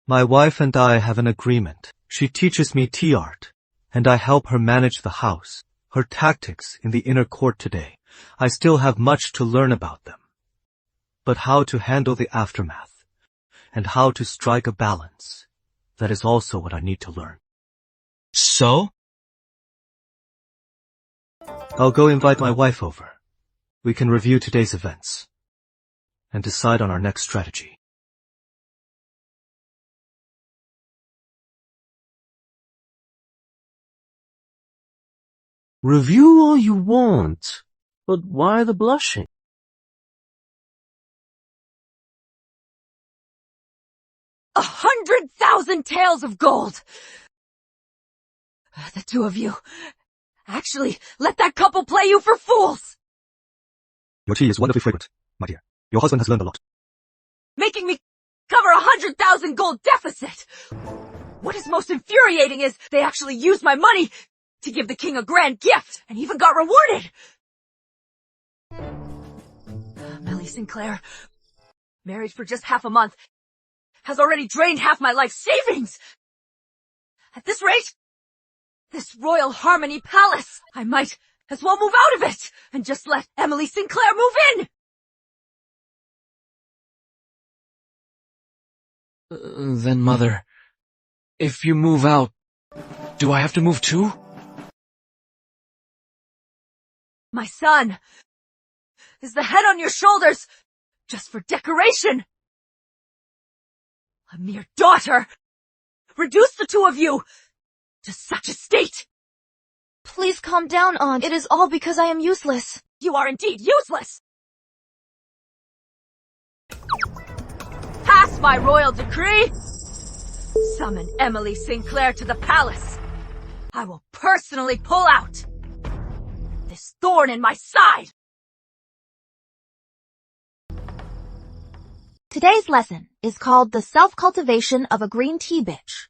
My wife and I have an agreement. She teaches me tea art, and I help her manage the house. Her tactics in the inner court today, I still have much to learn about them. But how to handle the aftermath, and how to strike a balance, that is also what I need to learn. So? I'll go invite my wife over. We can review today's events and decide on our next strategy. Review all you want, but why the blushing? $100,000 taels of gold! The 2 of you actually let that couple play you for fools! Your tea is wonderfully fragrant, my dear. Your husband has learned a lot. Making me cover 100,000 gold deficit! What is most infuriating is they actually used my money to give the king a grand gift, and even got rewarded! Millie Sinclair, married for just half a month, has already drained half my life savings! At this rate, this Royal Harmony Palace, I might as well move out of it and just let Emily Sinclair move in! Then, Mother, if you move out, do I have to move too? My son, is the head on your shoulders just for decoration? A mere daughter! Reduce the two of you to such a state! Please calm down, Aunt. It is all because I am useless. You are indeed useless! Pass my royal decree! Summon Emily Sinclair to the palace! I will personally pull out this thorn in my side! Today's lesson is called The Self-Cultivation of a Green Tea Bitch.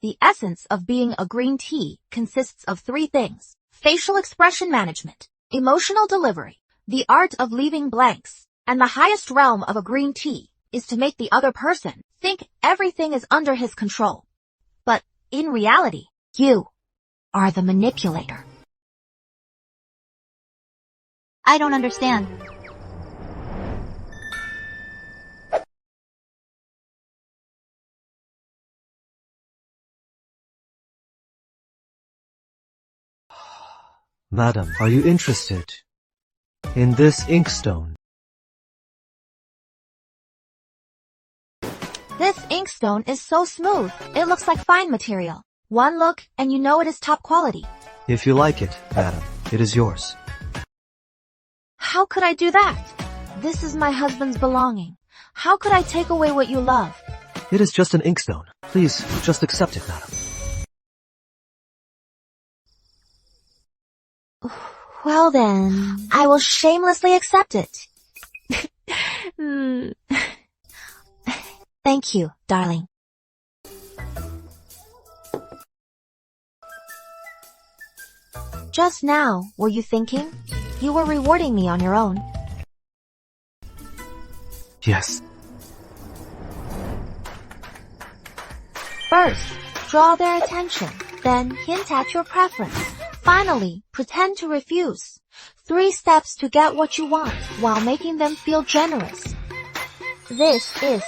The essence of being a green tea consists of 3 things: facial expression management, emotional delivery, the art of leaving blanks, and the highest realm of a green tea is to make the other person think everything is under his control. But in reality, you are the manipulator. I don't understand. Madam, are you interested in this inkstone? This inkstone is so smooth, it looks like fine material. One look and you know it is top quality. If you like it, madam, it is yours. How could I do that? This is my husband's belonging. How could I take away what you love? It is just an inkstone. Please, just accept it, madam. Well then, I will shamelessly accept it. Thank you, darling. Just now, were you thinking? You were rewarding me on your own. Yes. First, draw their attention, then hint at your preference. Finally, pretend to refuse. 3 steps to get what you want while making them feel generous. This is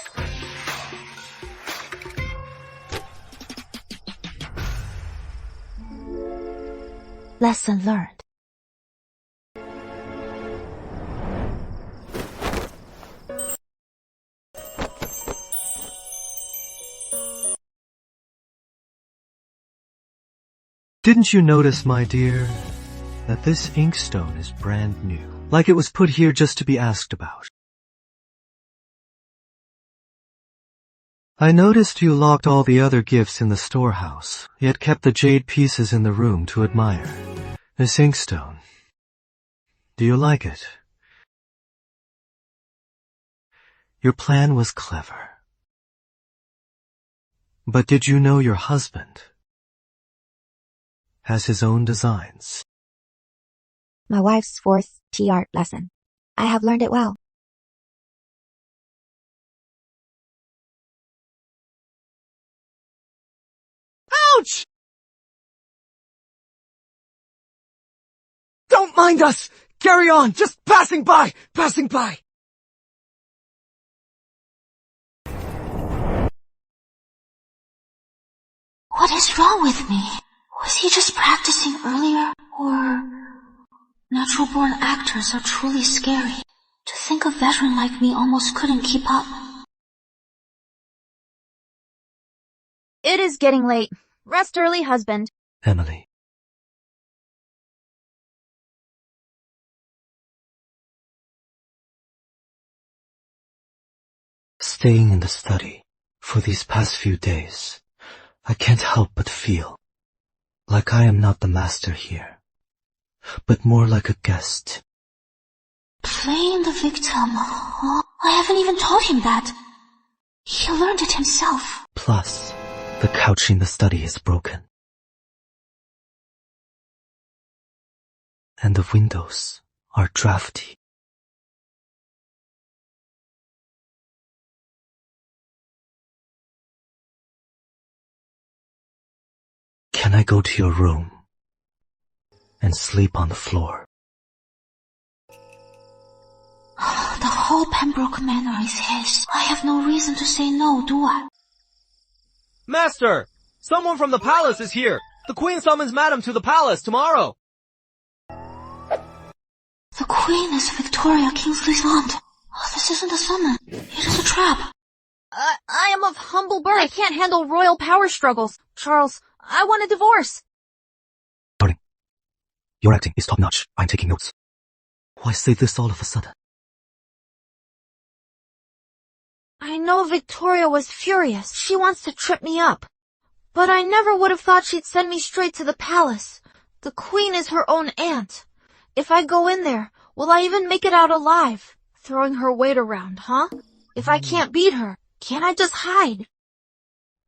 lesson learned. Didn't you notice, my dear, that this inkstone is brand new? Like it was put here just to be asked about. I noticed you locked all the other gifts in the storehouse, yet kept the jade pieces in the room to admire. This inkstone. Do you like it? Your plan was clever. But did you know your husband has his own designs? My wife's 4th tea art lesson. I have learned it well. Ouch! Don't mind us! Carry on! Just passing by! Passing by! What is wrong with me? Was he just practicing earlier? Or natural-born actors are truly scary. To think a veteran like me almost couldn't keep up. It is getting late. Rest early, husband. Emily. Staying in the study for these past few days, I can't help but feel like I am not the master here, but more like a guest. Playing the victim? Oh, I haven't even told him that. He learned it himself. Plus, the couch in the study is broken. And the windows are drafty. Can I go to your room and sleep on the floor? The whole Pembroke Manor is his. I have no reason to say no, do I? Master! Someone from the palace is here! The Queen summons Madam to the palace tomorrow! The Queen is Victoria Kingsley's aunt. Oh, this isn't a summon. It is a trap. I am of humble birth. I can't handle royal power struggles. Charles, I want a divorce. Darling, your acting is top-notch. I'm taking notes. Why say this all of a sudden? I know Victoria was furious. She wants to trip me up. But I never would have thought she'd send me straight to the palace. The Queen is her own aunt. If I go in there, will I even make it out alive? Throwing her weight around, huh? If I can't beat her, can't I just hide?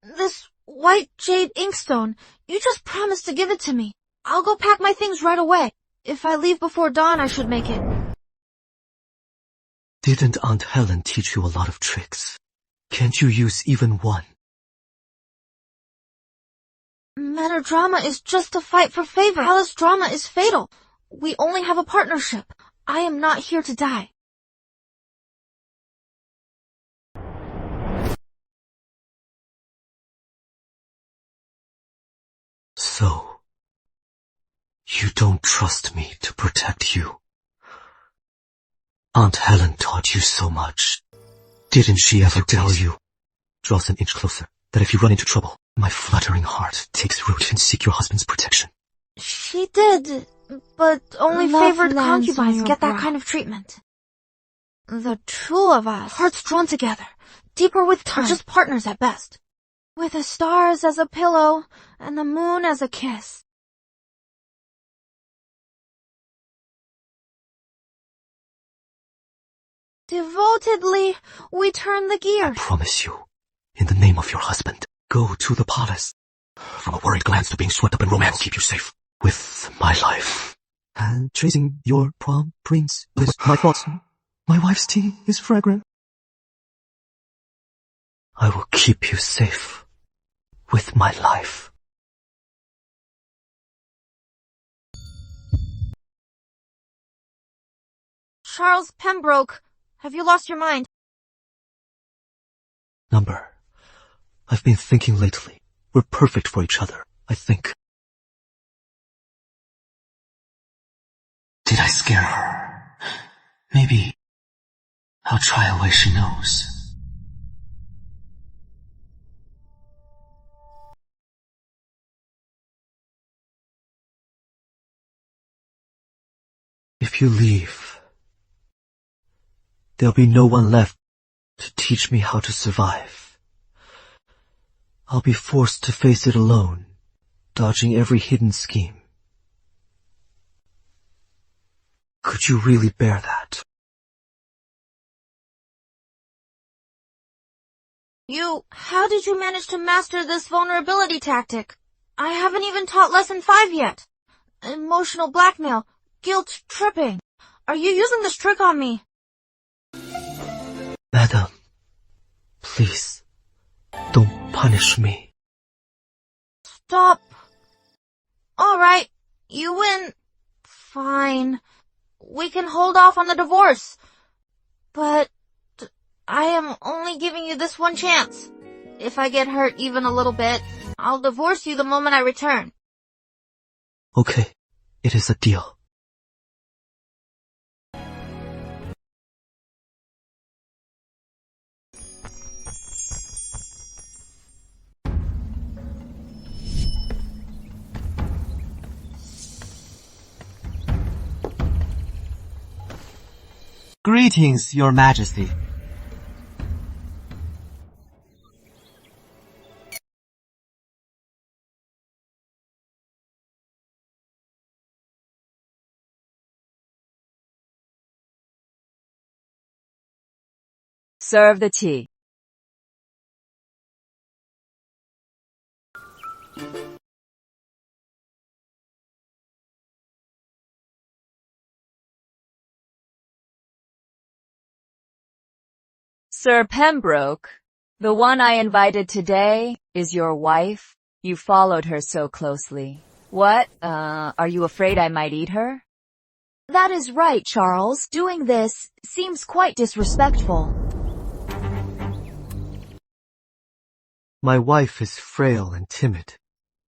This white jade inkstone, you just promised to give it to me. I'll go pack my things right away. If I leave before dawn, I should make it. Didn't Aunt Helen teach you a lot of tricks? Can't you use even one? Melodrama is just a fight for favor. Palace drama is fatal. We only have a partnership. I am not here to die. So, you don't trust me to protect you? Aunt Helen taught you so much. Didn't she ever tell you? Draw an inch closer, that if you run into trouble, my fluttering heart takes root and seek your husband's protection. She did, but only favored concubines get that kind of treatment. The two of us, hearts drawn together, deeper with time, are just partners at best. With the stars as a pillow, and the moon as a kiss. Devotedly, we turn the gears. I promise you, in the name of your husband, go to the palace. From a worried glance to being swept up in romance, will keep you safe. With my life. And chasing your prom prince is my thoughts. My wife's tea is fragrant. I will keep you safe. With my life. Charles Pembroke, have you lost your mind? Number. I've been thinking lately. We're perfect for each other, I think. Did I scare her? Maybe I'll try a way she knows. If you leave, there'll be no one left to teach me how to survive. I'll be forced to face it alone, dodging every hidden scheme. Could you really bear that? How did you manage to master this vulnerability tactic? I haven't even taught lesson 5 yet. Emotional blackmail, guilt tripping. Are you using this trick on me? Madam, please, don't punish me. Stop. Alright, you win. Fine. We can hold off on the divorce. But I am only giving you this one chance. If I get hurt even a little bit, I'll divorce you the moment I return. Okay, it is a deal. Greetings, Your Majesty. Serve the tea. Sir Pembroke, the one I invited today is your wife You followed her so closely. What? Are you afraid I might eat her? That is right, Charles. Doing this seems quite disrespectful. My wife is frail and timid.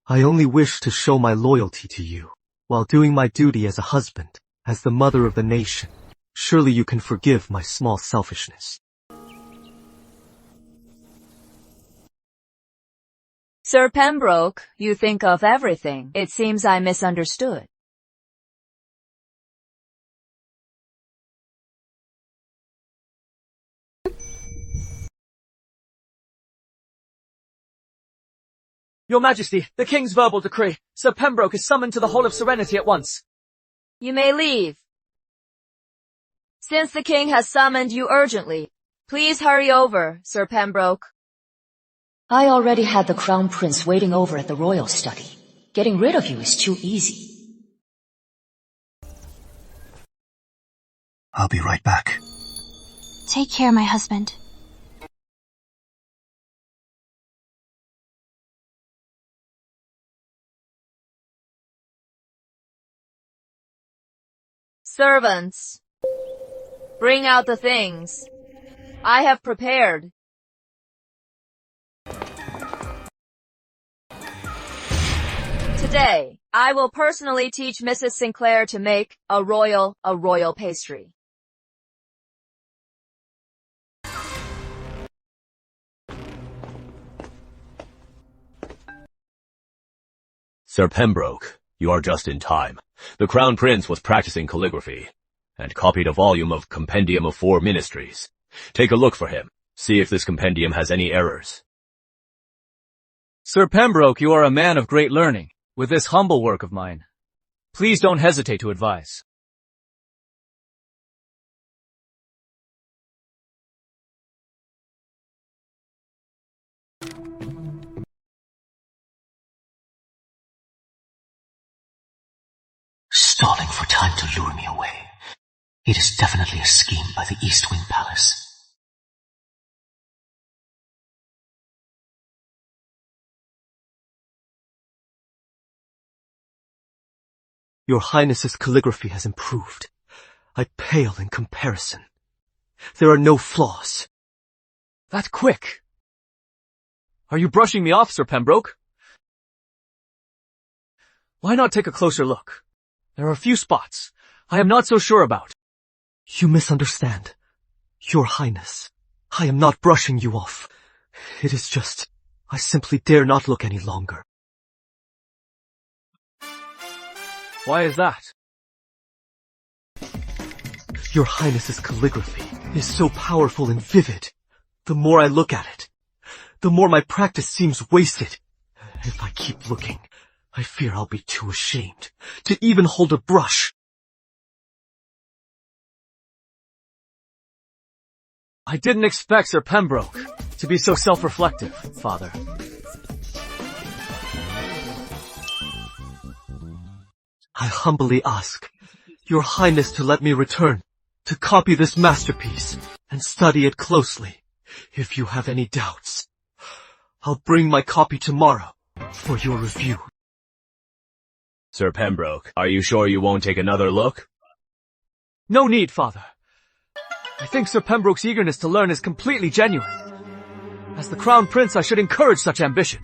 I only wish to show my loyalty to you, while doing my duty as a husband, as the mother of the nation. Surely you can forgive my small selfishness. Sir Pembroke, you think of everything. It seems I misunderstood. Your Majesty, the King's verbal decree. Sir Pembroke is summoned to the Hall of Serenity at once. You may leave. Since the King has summoned you urgently, please hurry over, Sir Pembroke. I already had the Crown Prince waiting over at the royal study. Getting rid of you is too easy. I'll be right back. Take care, my husband. Servants, bring out the things I have prepared. Today, I will personally teach Mrs. Sinclair to make a royal pastry. Sir Pembroke, you are just in time. The Crown Prince was practicing calligraphy, and copied a volume of Compendium of 4 Ministries. Take a look for him. See if this compendium has any errors. Sir Pembroke, you are a man of great learning. With this humble work of mine, please don't hesitate to advise. Stalling for time to lure me away. It is definitely a scheme by the East Wing Palace. Your Highness's calligraphy has improved. I pale in comparison. There are no flaws. That quick! Are you brushing me off, Sir Pembroke? Why not take a closer look? There are a few spots I am not so sure about. You misunderstand. Your Highness, I am not brushing you off. It is just, I simply dare not look any longer. Why is that? Your Highness's calligraphy is so powerful and vivid. The more I look at it, the more my practice seems wasted. If I keep looking, I fear I'll be too ashamed to even hold a brush. I didn't expect Sir Pembroke to be so self-reflective, Father. I humbly ask Your Highness to let me return, to copy this masterpiece, and study it closely. If you have any doubts, I'll bring my copy tomorrow for your review. Sir Pembroke, are you sure you won't take another look? No need, Father. I think Sir Pembroke's eagerness to learn is completely genuine. As the Crown Prince, I should encourage such ambition.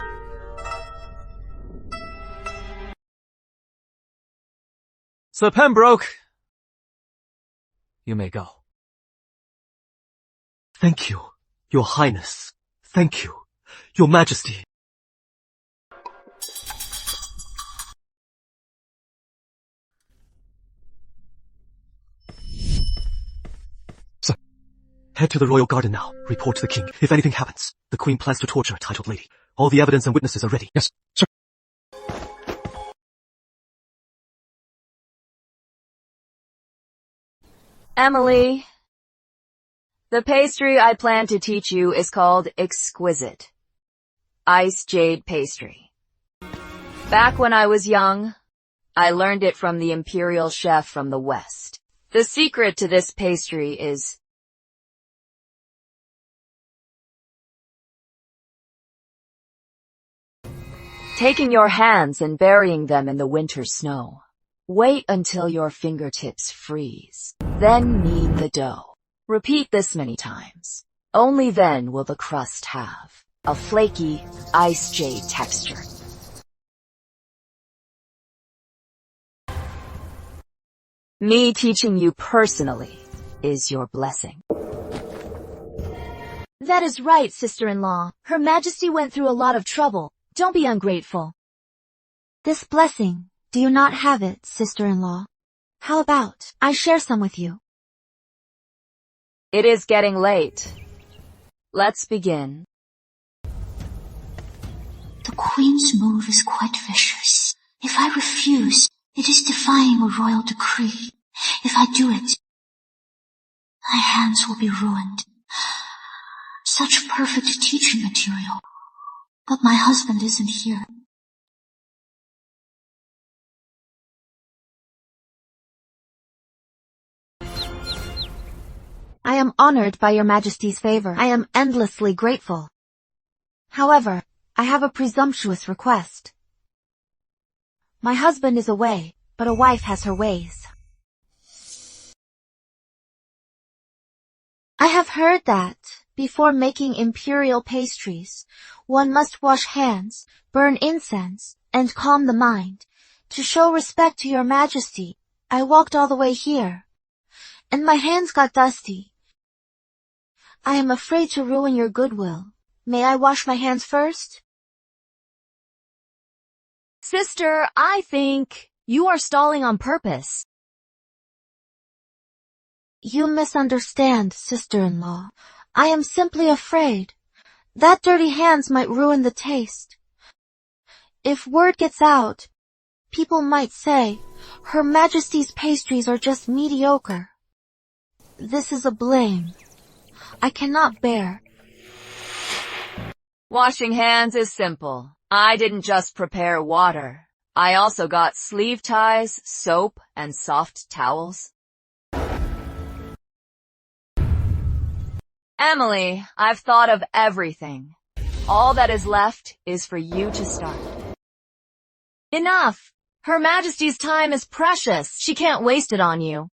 Sir Pembroke, you may go. Thank you, Your Highness. Thank you, Your Majesty. Sir, head to the royal garden now. Report to the king. If anything happens, the queen plans to torture a titled lady. All the evidence and witnesses are ready. Yes, sir. Emily, the pastry I plan to teach you is called Exquisite Ice Jade Pastry. Back when I was young, I learned it from the imperial chef from the West. The secret to this pastry is Taking your hands and burying them in the winter snow. Wait until your fingertips freeze. Then knead the dough. Repeat this many times. Only then will the crust have a flaky, ice jade texture. Me teaching you personally is your blessing. That is right, sister-in-law. Her Majesty went through a lot of trouble. Don't be ungrateful. This blessing, do you not have it, sister-in-law? How about I share some with you? It is getting late. Let's begin. The Queen's move is quite vicious. If I refuse, it is defying a royal decree. If I do it, my hands will be ruined. Such perfect teaching material. But my husband isn't here. I am honored by your Majesty's favor. I am endlessly grateful. However, I have a presumptuous request. My husband is away, but a wife has her ways. I have heard that, before making imperial pastries, one must wash hands, burn incense, and calm the mind. To show respect to your Majesty, I walked all the way here, and my hands got dusty. I am afraid to ruin your goodwill. May I wash my hands first? Sister, I think you are stalling on purpose. You misunderstand, sister-in-law. I am simply afraid. That dirty hands might ruin the taste. If word gets out, people might say, Her Majesty's pastries are just mediocre. This is a blame I cannot bear. Washing hands is simple. I didn't just prepare water. I also got sleeve ties, soap, and soft towels. Emily, I've thought of everything. All that is left is for you to start. Enough! Her Majesty's time is precious. She can't waste it on you.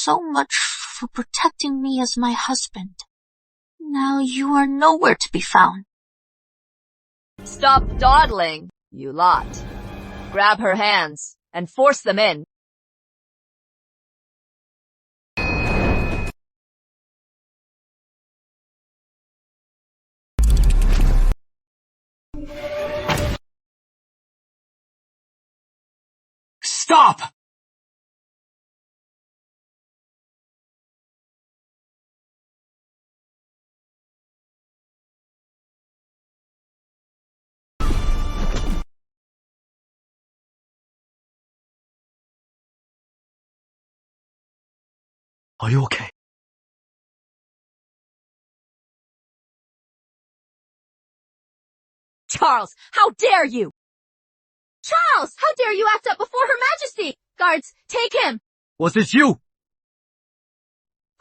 So much for protecting me as my husband. Now you are nowhere to be found. Stop dawdling, you lot. Grab her hands and force them in. Stop! Are you okay? Charles, how dare you! Charles, how dare you act up before Her Majesty! Guards, take him! Was it you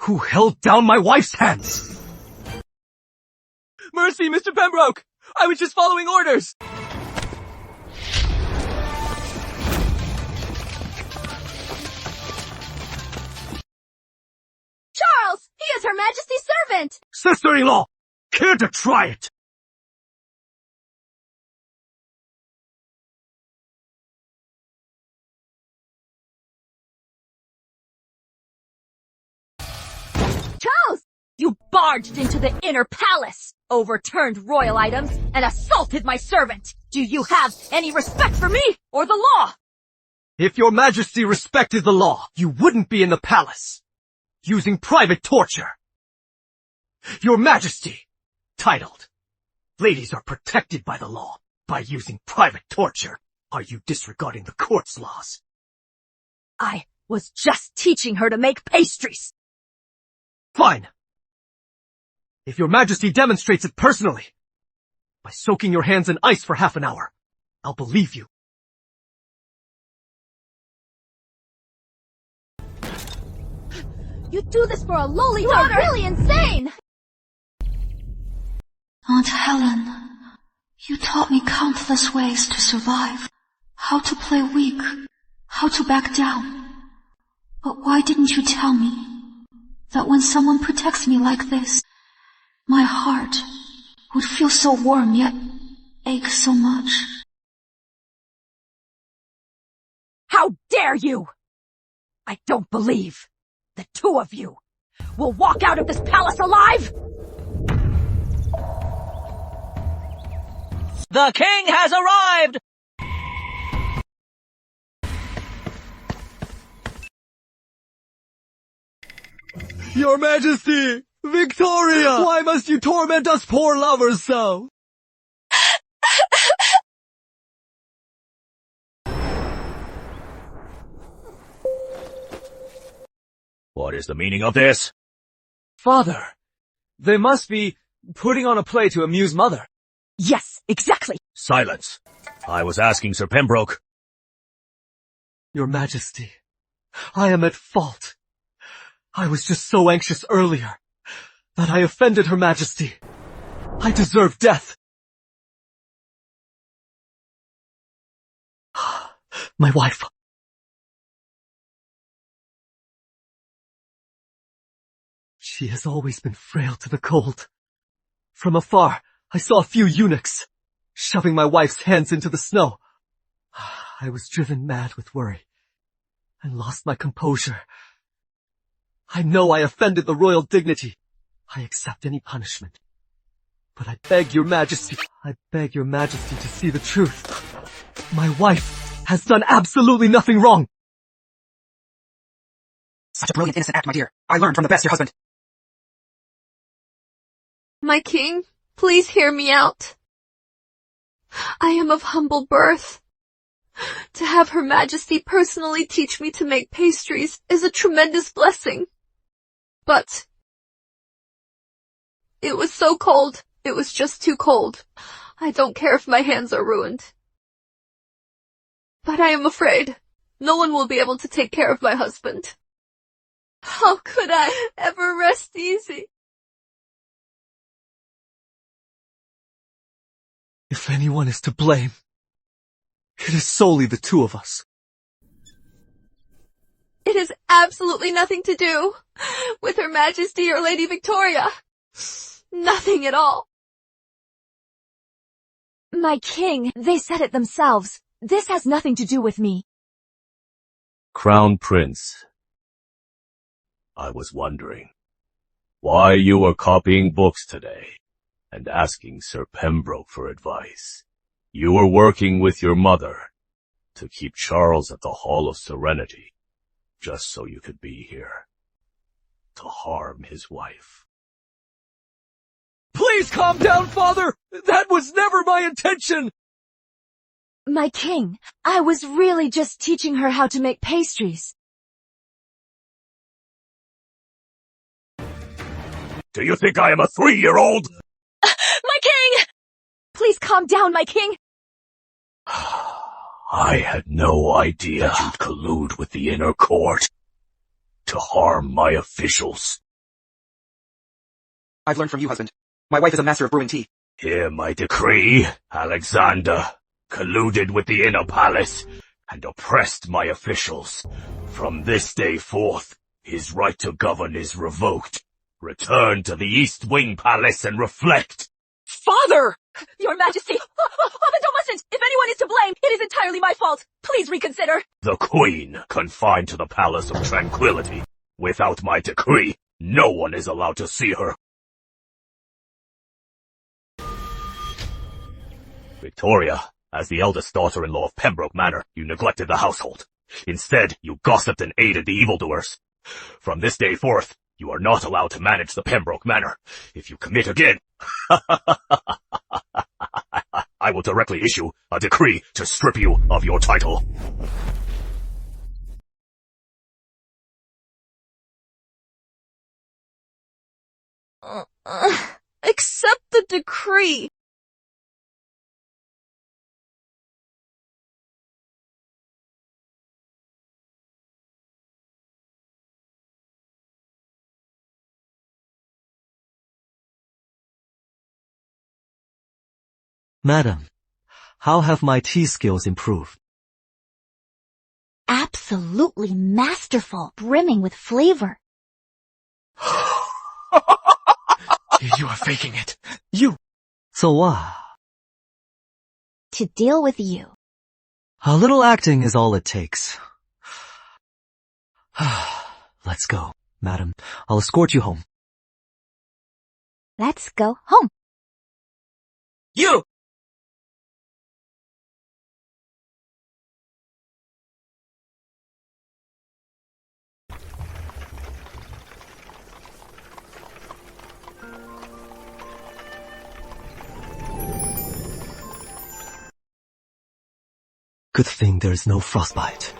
who held down my wife's hands? Mercy, Mr. Pembroke! I was just following orders! Charles, he is Her Majesty's servant! Sister-in-law, care to try it? Charles! You barged into the inner palace, overturned royal items, and assaulted my servant! Do you have any respect for me or the law? If your Majesty respected the law, you wouldn't be in the palace, using private torture. Your Majesty, titled, Ladies are protected by the law by using private torture. Are you disregarding the court's laws? I was just teaching her to make pastries. Fine. If your Majesty demonstrates it personally, by soaking your hands in ice for half an hour, I'll believe you. You do this for a lowly daughter! You're really insane! Aunt Helen, you taught me countless ways to survive. How to play weak, how to back down. But why didn't you tell me that when someone protects me like this, my heart would feel so warm yet ache so much? How dare you! I don't believe the two of you will walk out of this palace alive! The king has arrived! Your Majesty! Victoria! Why must you torment us poor lovers so? What is the meaning of this? Father, they must be putting on a play to amuse Mother. Yes, exactly! Silence. I was asking Sir Pembroke. Your Majesty, I am at fault. I was just so anxious earlier that I offended Her Majesty. I deserve death. My wife. She has always been frail to the cold. From afar, I saw a few eunuchs shoving my wife's hands into the snow. I was driven mad with worry and lost my composure. I know I offended the royal dignity. I accept any punishment. But I beg your Majesty to see the truth. My wife has done absolutely nothing wrong. Such a brilliant innocent act, my dear. I learned from the best, your husband. My king, please hear me out. I am of humble birth. To have Her Majesty personally teach me to make pastries is a tremendous blessing. But it was so cold. It was just too cold. I don't care if my hands are ruined. But I am afraid no one will be able to take care of my husband. How could I ever rest easy? If anyone is to blame, it is solely the two of us. It has absolutely nothing to do with Her Majesty or Lady Victoria. Nothing at all. My king, they said it themselves. This has nothing to do with me. Crown Prince, I was wondering why you were copying books today and asking Sir Pembroke for advice. You were working with your mother to keep Charles at the Hall of Serenity, just so you could be here to harm his wife. Please calm down, Father! That was never my intention! My king, I was really just teaching her how to make pastries. Do you think I am a 3-year-old? My king! Please calm down, my king! I had no idea you'd collude with the inner court to harm my officials. I've learned from you, husband. My wife is a master of brewing tea. Hear my decree. Alexander colluded with the inner palace and oppressed my officials. From this day forth, his right to govern is revoked. Return to the East Wing Palace and reflect. Father! Your Majesty! Father, don't listen! If anyone is to blame, it is entirely my fault. Please reconsider. The Queen confined to the Palace of Tranquility. Without my decree, no one is allowed to see her. Victoria, as the eldest daughter-in-law of Pembroke Manor, you neglected the household. Instead, you gossiped and aided the evildoers. From this day forth, you are not allowed to manage the Pembroke Manor. If you commit again, I will directly issue a decree to strip you of your title. Accept the decree. Madam, how have my tea skills improved? Absolutely masterful, brimming with flavor. You are faking it. You! So what? To deal with you. A little acting is all it takes. Let's go, madam. I'll escort you home. Let's go home. You! Good thing there's no frostbite.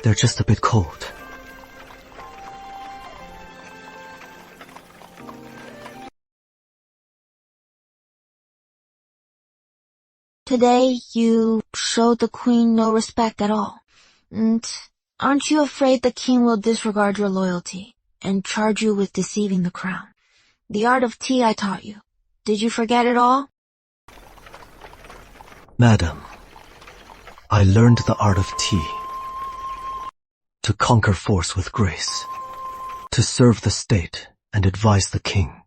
They're just a bit cold. Today, you showed the queen no respect at all. And aren't you afraid the king will disregard your loyalty and charge you with deceiving the crown? The art of tea I taught you. Did you forget it all? Madam, I learned the art of tea. To conquer force with grace. To serve the state and advise the king.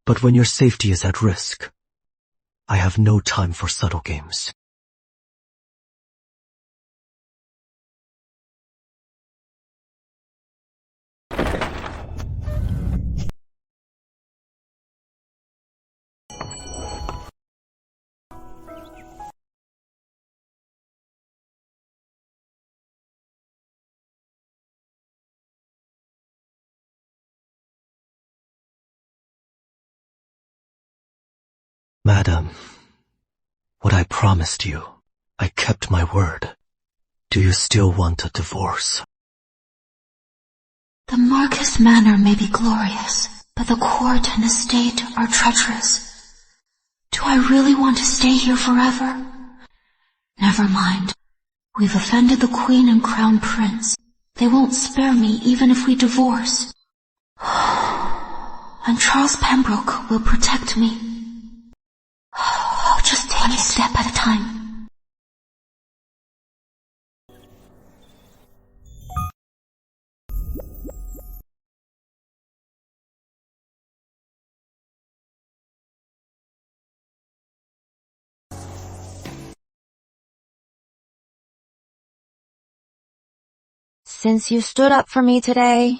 But when your safety is at risk, I have no time for subtle games. Madam, what I promised you, I kept my word. Do you still want a divorce? The Marcus Manor may be glorious, but the court and estate are treacherous. Do I really want to stay here forever? Never mind. We've offended the Queen and Crown Prince. They won't spare me even if we divorce. And Charles Pembroke will protect me. I'll just take it step at a time. Since you stood up for me today,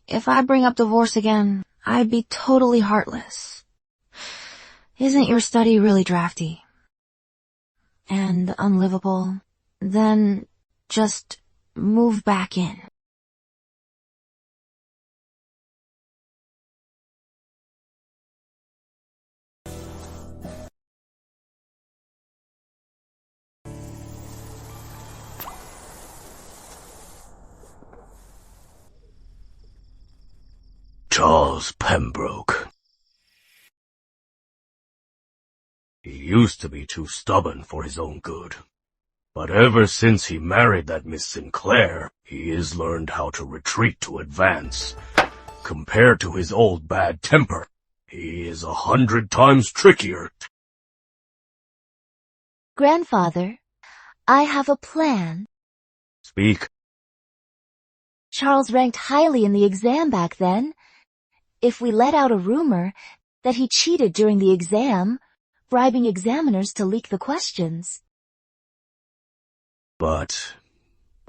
if I bring up divorce again, I'd be totally heartless. Isn't your study really drafty and unlivable? Then just move back in. Charles Pembroke. He used to be too stubborn for his own good. But ever since he married that Miss Sinclair, he has learned how to retreat to advance. Compared to his old bad temper, he is 100 times trickier. Grandfather, I have a plan. Speak. Charles ranked highly in the exam back then. If we let out a rumor that he cheated during the exam, bribing examiners to leak the questions. But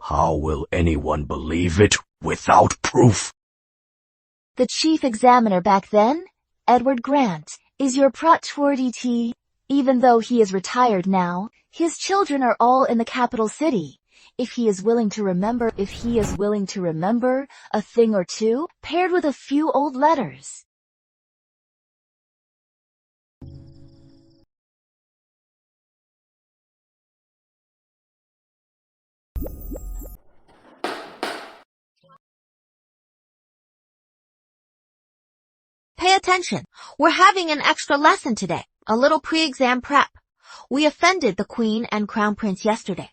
how will anyone believe it without proof? The chief examiner back then, Edward Grant, is your protégé. Even though he is retired now, his children are all in the capital city. If he is willing to remember a thing or two, paired with a few old letters. Pay attention. We're having an extra lesson today, a little pre-exam prep. We offended the Queen and Crown Prince yesterday.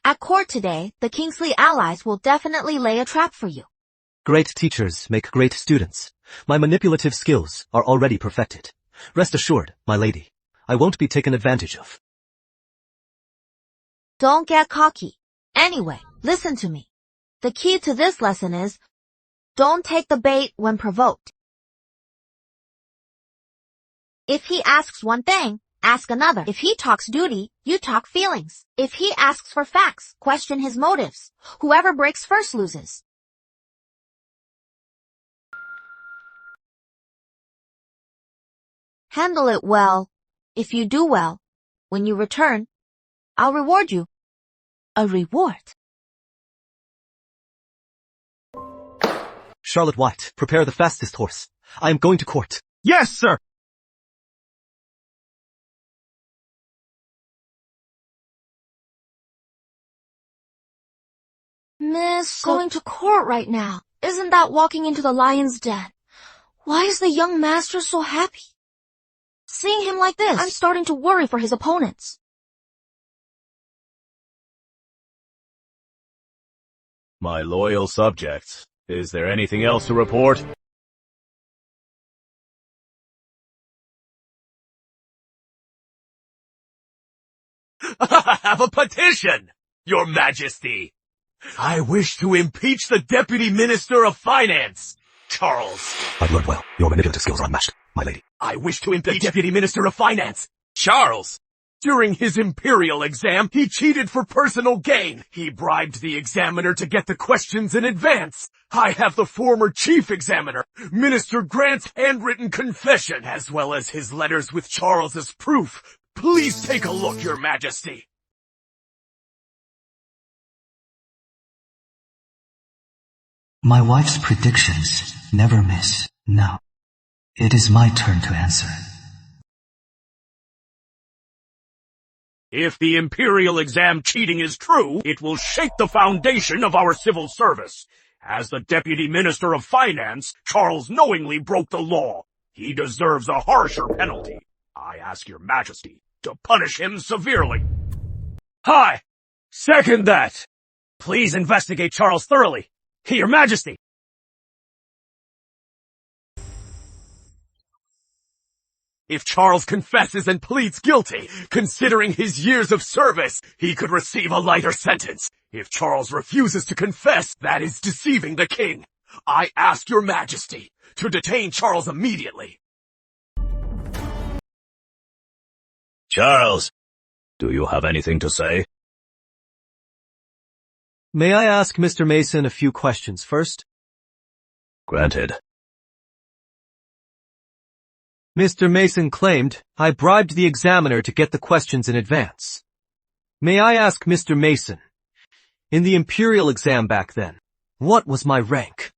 At court today, the Kingsley allies will definitely lay a trap for you. Great teachers make great students. My manipulative skills are already perfected. Rest assured, my lady, I won't be taken advantage of. Don't get cocky. Anyway, listen to me. The key to this lesson is, don't take the bait when provoked. If he asks one thing, ask another. If he talks duty, you talk feelings. If he asks for facts, question his motives. Whoever breaks first loses. Handle it well. If you do well, when you return, I'll reward you. A reward. Charlotte White, prepare the fastest horse. I am going to court. Yes, sir! Miss, going to court right now. Isn't that walking into the lion's den? Why is the young master so happy? Seeing him like this, I'm starting to worry for his opponents. My loyal subjects, is there anything else to report? I have a petition, Your Majesty. I wish to impeach the Deputy Minister of Finance, Charles. I've learned well. Your manipulative skills are unmatched, my lady. I wish to impeach the Deputy Minister of Finance, Charles. During his imperial exam, he cheated for personal gain. He bribed the examiner to get the questions in advance. I have the former chief examiner, Minister Grant's handwritten confession, as well as his letters with Charles as proof. Please take a look, Your Majesty. My wife's predictions never miss. Now, it is my turn to answer. If the imperial exam cheating is true, it will shake the foundation of our civil service. As the Deputy Minister of Finance, Charles knowingly broke the law. He deserves a harsher penalty. I ask Your Majesty to punish him severely. Hi! Second that! Please investigate Charles thoroughly. Your Majesty! If Charles confesses and pleads guilty, considering his years of service, he could receive a lighter sentence. If Charles refuses to confess, that is deceiving the king. I ask Your Majesty to detain Charles immediately. Charles, do you have anything to say? May I ask Mr. Mason a few questions first? Granted. Mr. Mason claimed I bribed the examiner to get the questions in advance. May I ask Mr. Mason, in the imperial exam back then, what was my rank?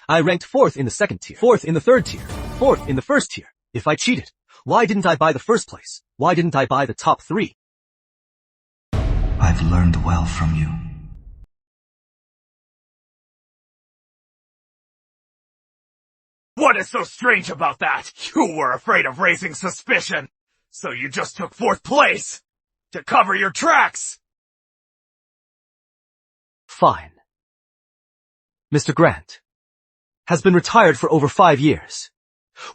I ranked 4th in the 2nd tier, 4th in the 3rd tier, 4th in the 1st tier. If I cheated, why didn't I buy the first place? Why didn't I buy the top 3? I've learned well from you. What is so strange about that? You were afraid of raising suspicion, so you just took 4th place to cover your tracks. Fine. Mr. Grant has been retired for over 5 years.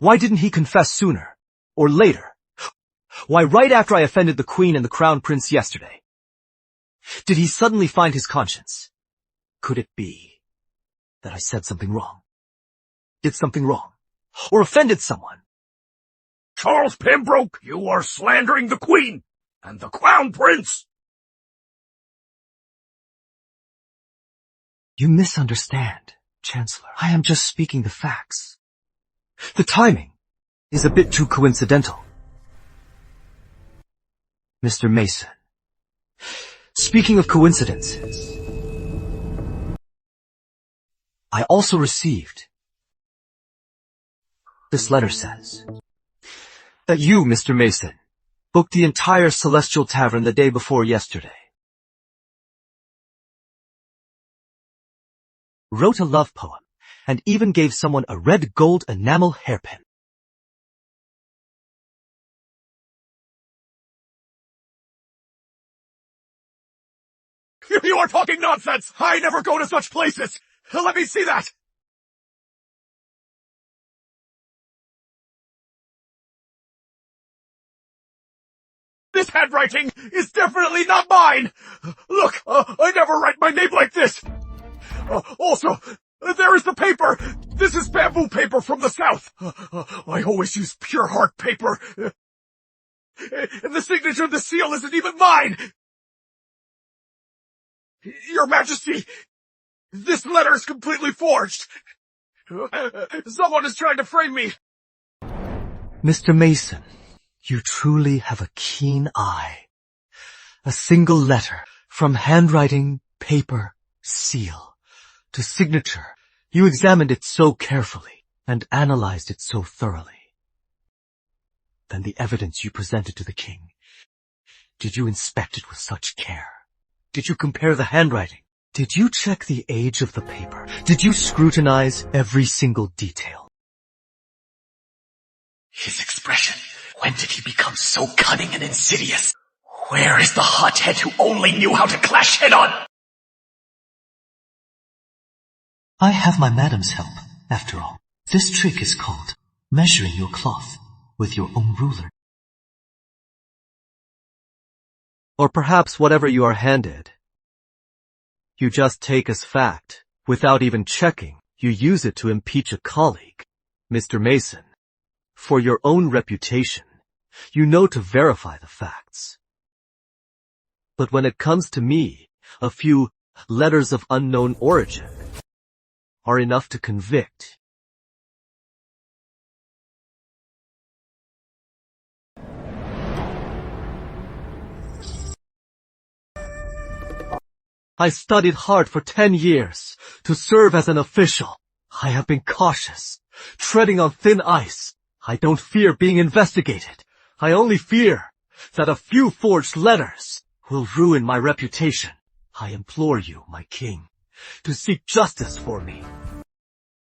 Why didn't he confess sooner? Or later? Why right after I offended the Queen and the Crown Prince yesterday? Did he suddenly find his conscience? Could it be that I said something wrong? Did something wrong? Or offended someone? Charles Pembroke, you are slandering the Queen and the Crown Prince. You misunderstand, Chancellor. I am just speaking the facts. The timing is a bit too coincidental. Mr. Mason, speaking of coincidences, I also received. This letter says that you, Mr. Mason, booked the entire Celestial Tavern the day before yesterday. Wrote a love poem, and even gave someone a red gold enamel hairpin. You are talking nonsense! I never go to such places! Let me see that! This handwriting is definitely not mine! Look, I never write my name like this! Also, there is the paper! This is bamboo paper from the south! I always use pure heart paper! And the signature of the seal isn't even mine! Your Majesty, this letter is completely forged! Someone is trying to frame me! Mr. Mason, you truly have a keen eye. A single letter, from handwriting, paper, seal, to signature. You examined it so carefully and analyzed it so thoroughly. Then the evidence you presented to the king. Did you inspect it with such care? Did you compare the handwriting? Did you check the age of the paper? Did you scrutinize every single detail? His expression. When did he become so cunning and insidious? Where is the hothead who only knew how to clash head-on? I have my madam's help, after all. This trick is called measuring your cloth with your own ruler. Or perhaps whatever you are handed, you just take as fact. Without even checking, you use it to impeach a colleague. Mr. Mason, for your own reputation, you know to verify the facts. But when it comes to me, a few letters of unknown origin are enough to convict. I studied hard for 10 years to serve as an official. I have been cautious, treading on thin ice. I don't fear being investigated. I only fear that a few forged letters will ruin my reputation. I implore you, my king, to seek justice for me.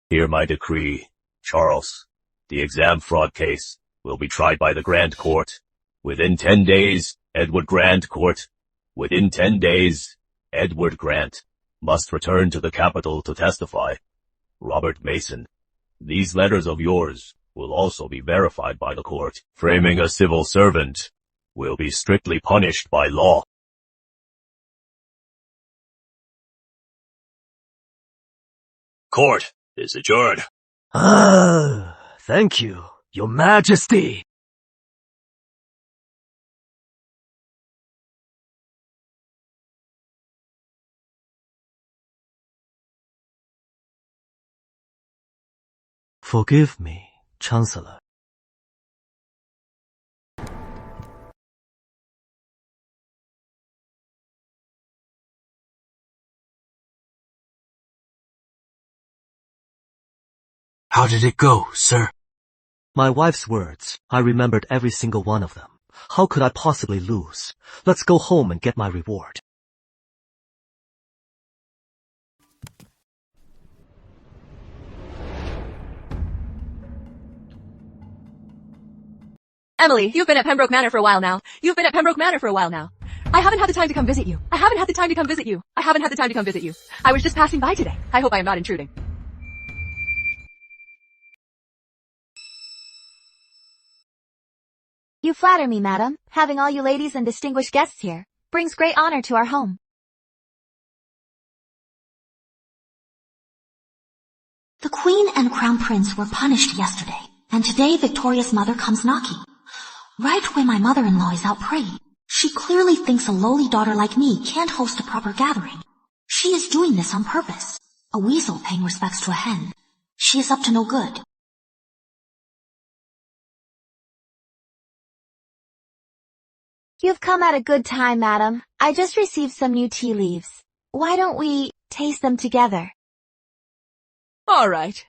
Hear my decree, Charles. The exam fraud case will be tried by the Grand Court. Within 10 days, Edward Grand Court. Within 10 days, Edward Grant must return to the capital to testify. Robert Mason, these letters of yours will also be verified by the court. Framing a civil servant will be strictly punished by law. Court is adjourned. Thank you, Your Majesty. Forgive me, Chancellor. How did it go, sir? My wife's words. I remembered every single one of them. How could I possibly lose? Let's go home and get my reward. Emily, you've been at Pembroke Manor for a while now. I haven't had the time to come visit you. I was just passing by today. I hope I am not intruding. You flatter me, madam. Having all you ladies and distinguished guests here brings great honor to our home. The Queen and Crown Prince were punished yesterday, and today Victoria's mother comes knocking. Right when my mother-in-law is out praying. She clearly thinks a lowly daughter like me can't host a proper gathering. She is doing this on purpose. A weasel paying respects to a hen. She is up to no good. You've come at a good time, madam. I just received some new tea leaves. Why don't we taste them together? All right.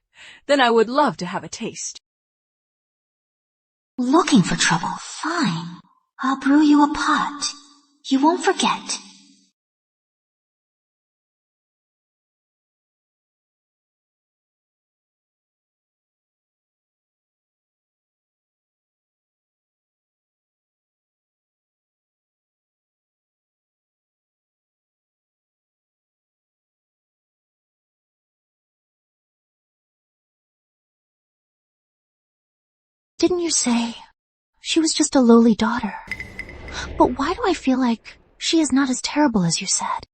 Then I would love to have a taste. Looking for trouble? Fine. I'll brew you a pot. You won't forget. Didn't you say she was just a lowly daughter? But why do I feel like she is not as terrible as you said?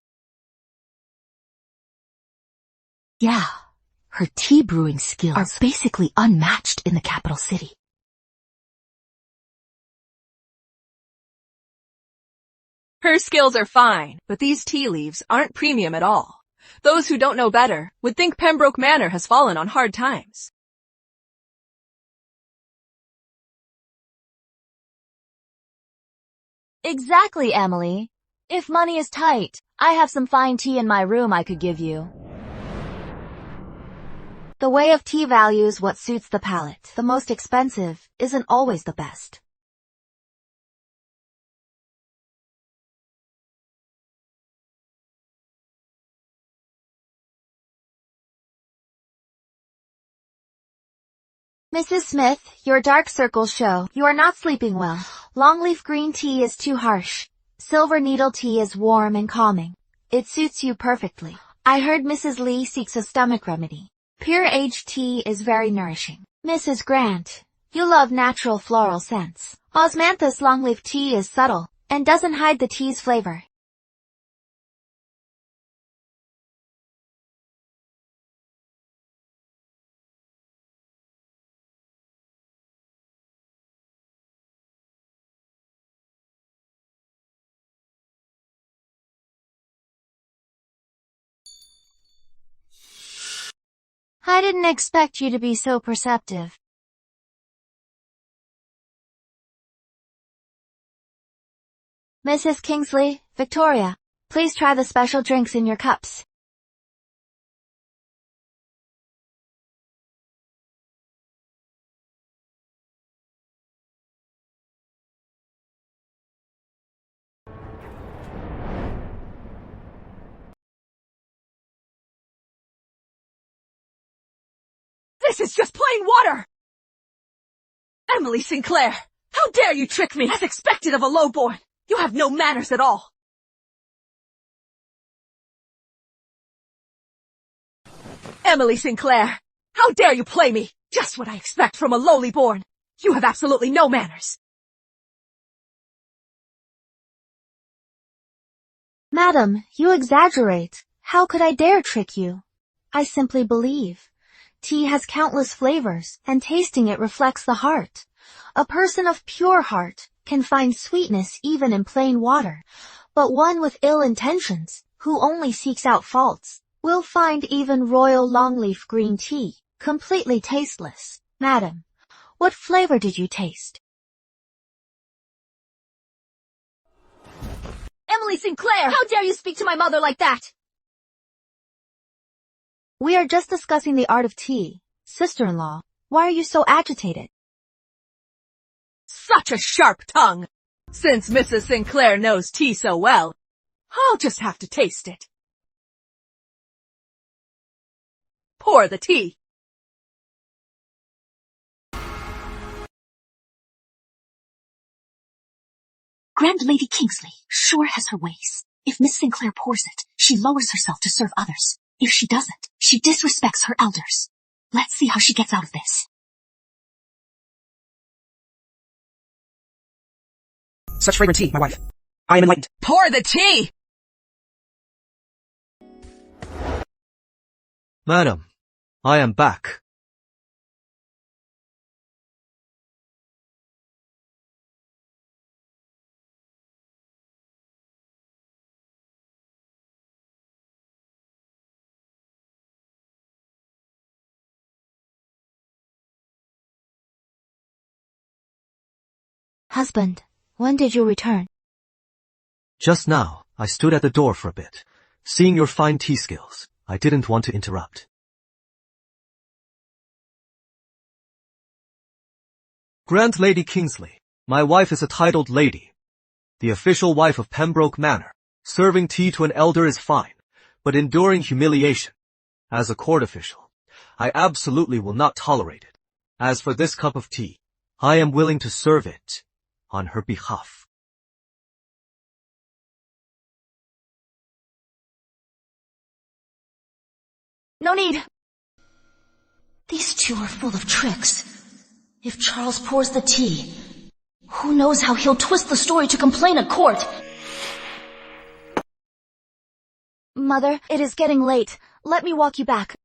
Yeah, her tea brewing skills are basically unmatched in the capital city. Her skills are fine, but these tea leaves aren't premium at all. Those who don't know better would think Pembroke Manor has fallen on hard times. Exactly, Emily. If money is tight, I have some fine tea in my room I could give you. The way of tea values what suits the palate. The most expensive isn't always the best. Mrs. Smith, your dark circles show you are not sleeping well. Longleaf green tea is too harsh. Silver needle tea is warm and calming. It suits you perfectly. I heard Mrs. Lee seeks a stomach remedy. Pure aged tea is very nourishing. Mrs. Grant, you love natural floral scents. Osmanthus longleaf tea is subtle and doesn't hide the tea's flavor. I didn't expect you to be so perceptive. Mrs. Kingsley, Victoria, please try the special drinks in your cups. This is just plain water! Emily Sinclair, how dare you trick me as expected of a lowborn! You have no manners at all! Emily Sinclair, how dare you play me! Just what I expect from a lowly born! You have absolutely no manners! Madam, you exaggerate. How could I dare trick you? I simply believe. Tea has countless flavors, and tasting it reflects the heart. A person of pure heart can find sweetness even in plain water, but one with ill intentions, who only seeks out faults, will find even royal longleaf green tea completely tasteless. Madam, what flavor did you taste? Emily Sinclair, how dare you speak to my mother like that? We are just discussing the art of tea. Sister-in-law, why are you so agitated? Such a sharp tongue! Since Mrs. Sinclair knows tea so well, I'll just have to taste it. Pour the tea. Grand Lady Kingsley sure has her ways. If Miss Sinclair pours it, she lowers herself to serve others. If she doesn't, she disrespects her elders. Let's see how she gets out of this. Such fragrant tea, my wife. I am enlightened. Pour the tea! Madam, I am back. Husband, when did you return? Just now, I stood at the door for a bit. Seeing your fine tea skills, I didn't want to interrupt. Grand Lady Kingsley, my wife is a titled lady. The official wife of Pembroke Manor. Serving tea to an elder is fine, but enduring humiliation. As a court official, I absolutely will not tolerate it. As for this cup of tea, I am willing to serve it on her behalf. No need. These two are full of tricks. If Charles pours the tea, Who knows how he'll twist the story to complain at court? Mother, it is getting late. Let me walk you back.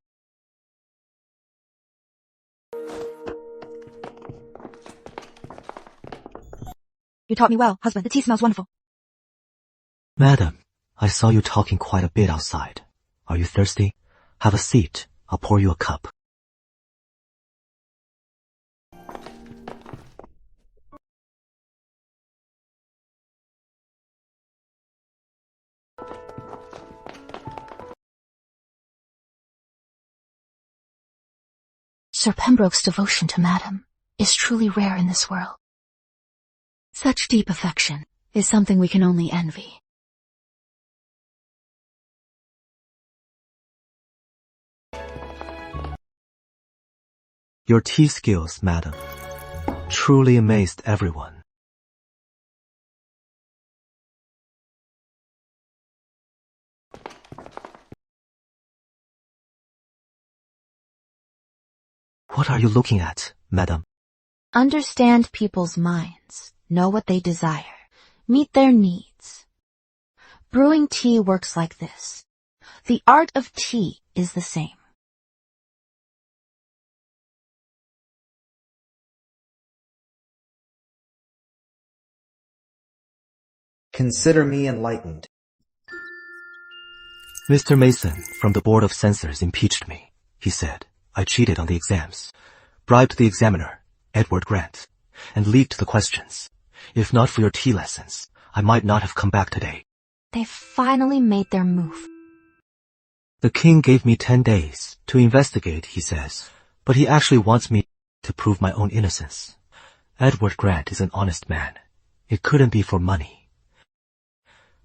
You taught me well, husband. The tea smells wonderful. Madam, I saw you talking quite a bit outside. Are you thirsty? Have a seat. I'll pour you a cup. Sir Pembroke's devotion to Madam is truly rare in this world. Such deep affection is something we can only envy. Your tea skills, madam, truly amazed everyone. What are you looking at, madam? Understand people's minds, know what they desire, meet their needs. Brewing tea works like this. The art of tea is the same. Consider me enlightened. Mr. Mason from the Board of Censors impeached me. He said I cheated on the exams, bribed the examiner, Edward Grant, and leaked the questions. If not for your tea lessons, I might not have come back today. They finally made their move. The king gave me 10 days to investigate, he says, but he actually wants me to prove my own innocence. Edward Grant is an honest man. It couldn't be for money.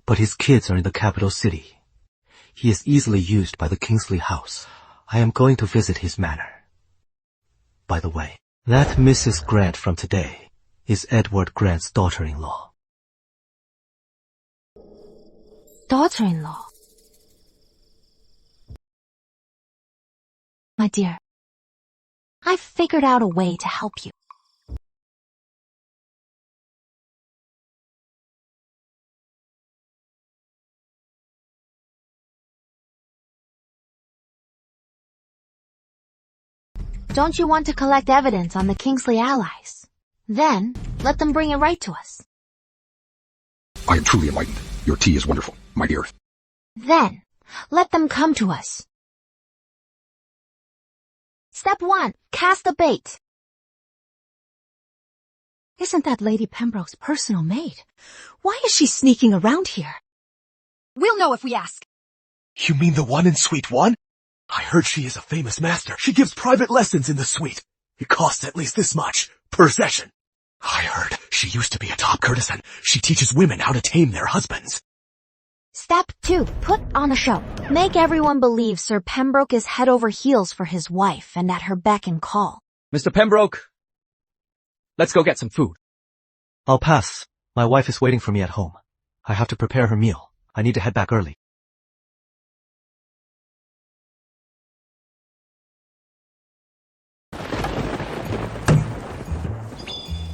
But his kids are in the capital city. He is easily used by the Kingsley house. I am going to visit his manor. By the way, that Mrs. Grant from today is Edward Grant's daughter-in-law. Daughter-in-law? My dear, I've figured out a way to help you. Don't you want to collect evidence on the Kingsley allies? Then, let them bring it right to us. I am truly enlightened. Your tea is wonderful, my dear. Then, let them come to us. Step 1. Cast a bait. Isn't that Lady Pembroke's personal maid? Why is she sneaking around here? We'll know if we ask. You mean the one in Suite 1? I heard she is a famous master. She gives private lessons in the suite. It costs at least this much per session. I heard she used to be a top courtesan. She teaches women how to tame their husbands. Step 2. Put on a show. Make everyone believe Sir Pembroke is head over heels for his wife and at her beck and call. Mr. Pembroke, let's go get some food. I'll pass. My wife is waiting for me at home. I have to prepare her meal. I need to head back early.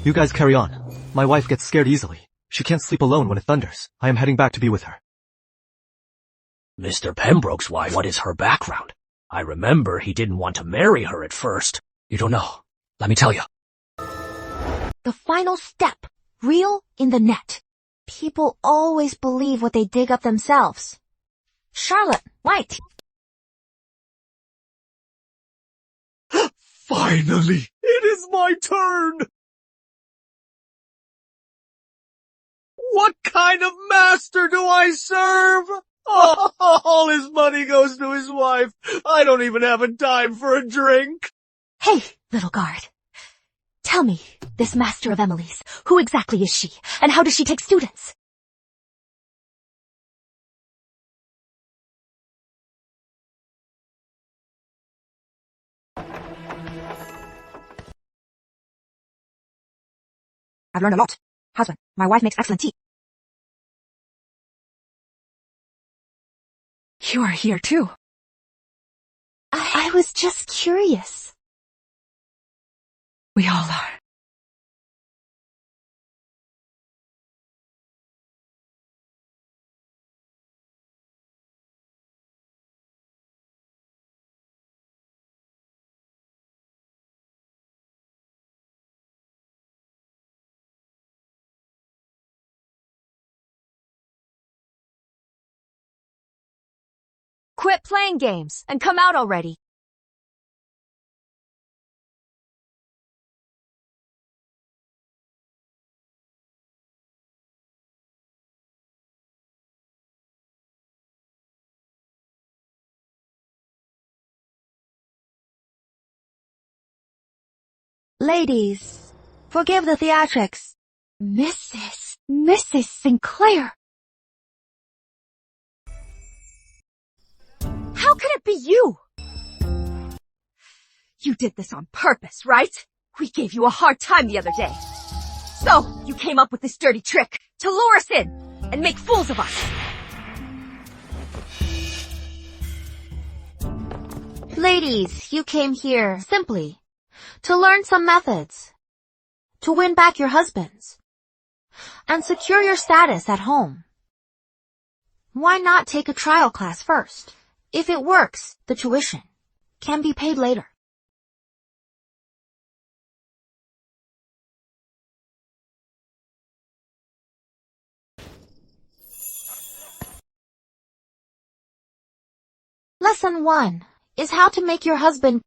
You guys carry on. My wife gets scared easily. She can't sleep alone when it thunders. I am heading back to be with her. Mr. Pembroke's wife, what is her background? I remember he didn't want to marry her at first. You don't know. Let me tell you. The final step. Reel in the net. People always believe what they dig up themselves. Charlotte, White. Finally, it is my turn! What kind of master do I serve? Oh, all his money goes to his wife. I don't even have a dime for a drink. Hey, little guard. Tell me, this master of Emily's, who exactly is she, and how does she take students? I've learned a lot. Husband, my wife makes excellent tea. You are here too. I was just curious. We all are. Quit playing games and come out already. Ladies, forgive the theatrics. Mrs. Sinclair! How can it be you? You did this on purpose, right? We gave you a hard time the other day. So, you came up with this dirty trick to lure us in and make fools of us. Ladies, you came here simply to learn some methods, to win back your husbands, and secure your status at home. Why not take a trial class first? If it works, the tuition can be paid later. Lesson 1 is how to make your husband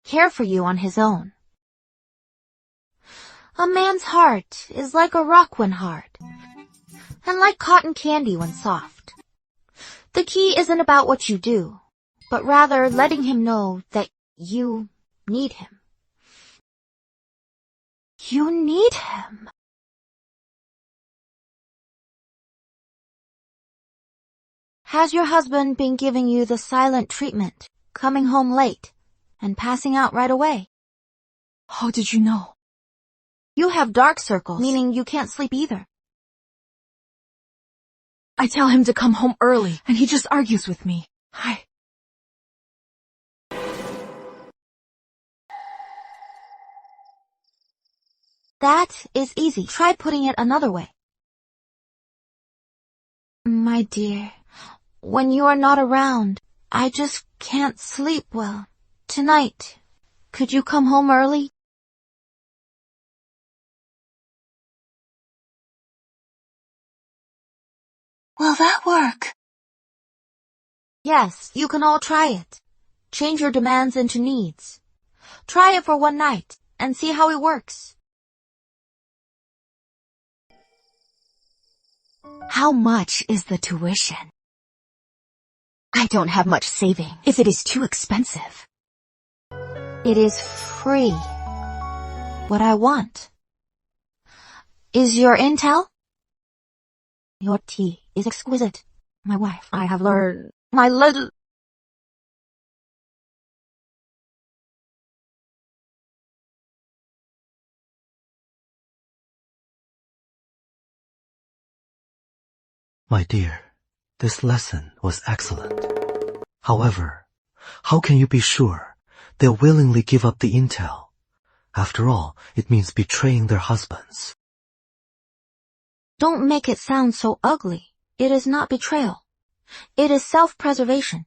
care for you on his own. A man's heart is like a rock when hard, and like cotton candy when soft. The key isn't about what you do, but rather letting him know that you need him. You need him. Has your husband been giving you the silent treatment, coming home late, and passing out right away? How did you know? You have dark circles, meaning you can't sleep either. I tell him to come home early, and he just argues with me. That is easy. Try putting it another way. My dear, when you are not around, I just can't sleep well. Tonight, could you come home early? Will that work? Yes, you can all try it. Change your demands into needs. Try it for one night and see how it works. How much is the tuition? I don't have much saving if it is too expensive. It is free. What I want. Is your intel? Your tea is exquisite. My wife, I have learned my little... My dear, this lesson was excellent. However, how can you be sure they'll willingly give up the intel? After all, it means betraying their husbands. Don't make it sound so ugly. It is not betrayal. It is self-preservation.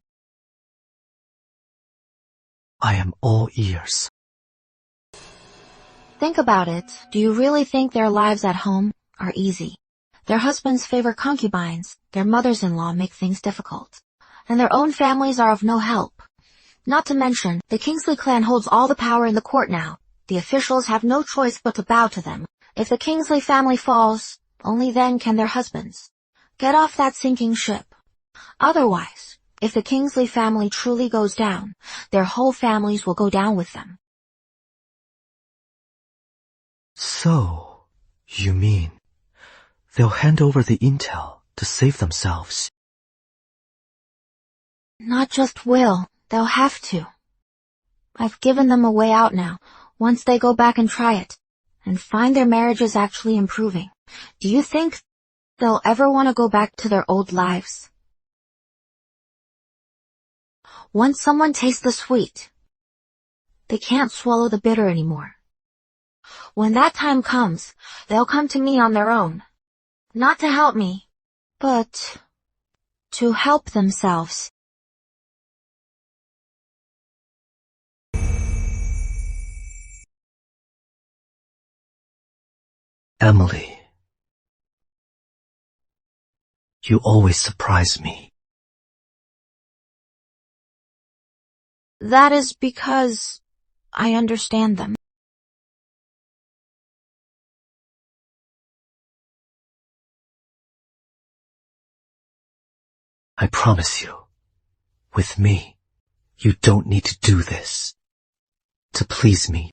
I am all ears. Think about it. Do you really think their lives at home are easy? Their husbands favor concubines, their mothers-in-law make things difficult, and their own families are of no help. Not to mention, the Kingsley clan holds all the power in the court now. The officials have no choice but to bow to them. If the Kingsley family falls, only then can their husbands get off that sinking ship. Otherwise, if the Kingsley family truly goes down, their whole families will go down with them. So, you mean they'll hand over the intel to save themselves? Not just will, they'll have to. I've given them a way out now, once they go back and try it, and find their marriage is actually improving. Do you think they'll ever want to go back to their old lives? Once someone tastes the sweet, they can't swallow the bitter anymore. When that time comes, they'll come to me on their own. Not to help me, but to help themselves. Emily, you always surprise me. That is because I understand them. I promise you, with me, you don't need to do this to please me.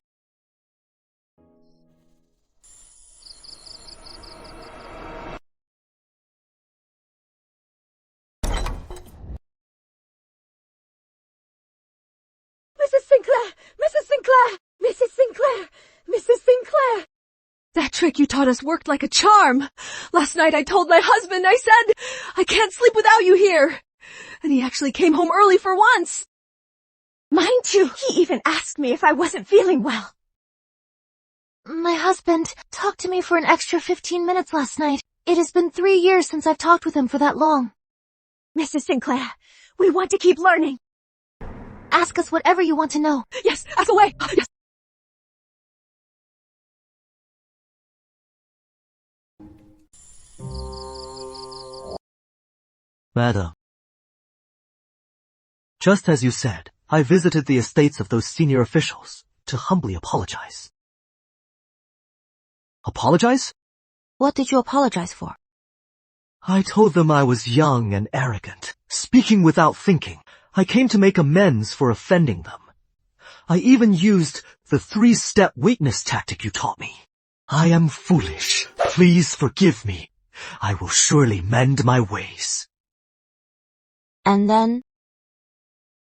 Mrs. Sinclair! Mrs. Sinclair! Mrs. Sinclair! Mrs. Sinclair! That trick you taught us worked like a charm. Last night I told my husband, I said, I can't sleep without you here. And he actually came home early for once. Mind you, he even asked me if I wasn't feeling well. My husband talked to me for an extra 15 minutes last night. It has been 3 years since I've talked with him for that long. Mrs. Sinclair, we want to keep learning. Ask us whatever you want to know. Yes, ask away. Yes. Madam, just as you said, I visited the estates of those senior officials to humbly apologize. Apologize? What did you apologize for? I told them I was young and arrogant, speaking without thinking. I came to make amends for offending them. I even used the 3-step weakness tactic you taught me. I am foolish. Please forgive me. I will surely mend my ways. And then?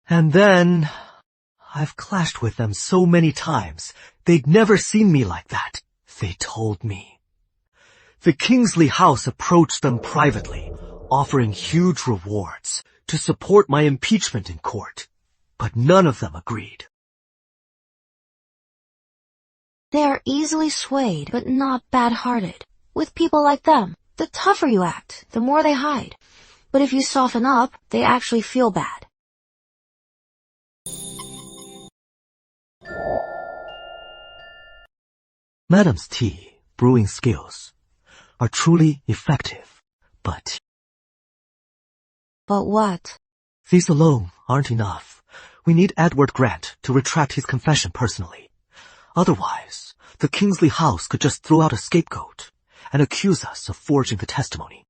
And then, I've clashed with them so many times, they'd never seen me like that. They told me. The Kingsley house approached them privately, offering huge rewards to support my impeachment in court, but none of them agreed. They are easily swayed, but not bad-hearted. With people like them, the tougher you act, the more they hide. But if you soften up, they actually feel bad. Madam's tea, brewing skills, are truly effective, but... But what? These alone aren't enough. We need Edward Grant to retract his confession personally. Otherwise, the Kingsley house could just throw out a scapegoat and accuse us of forging the testimony.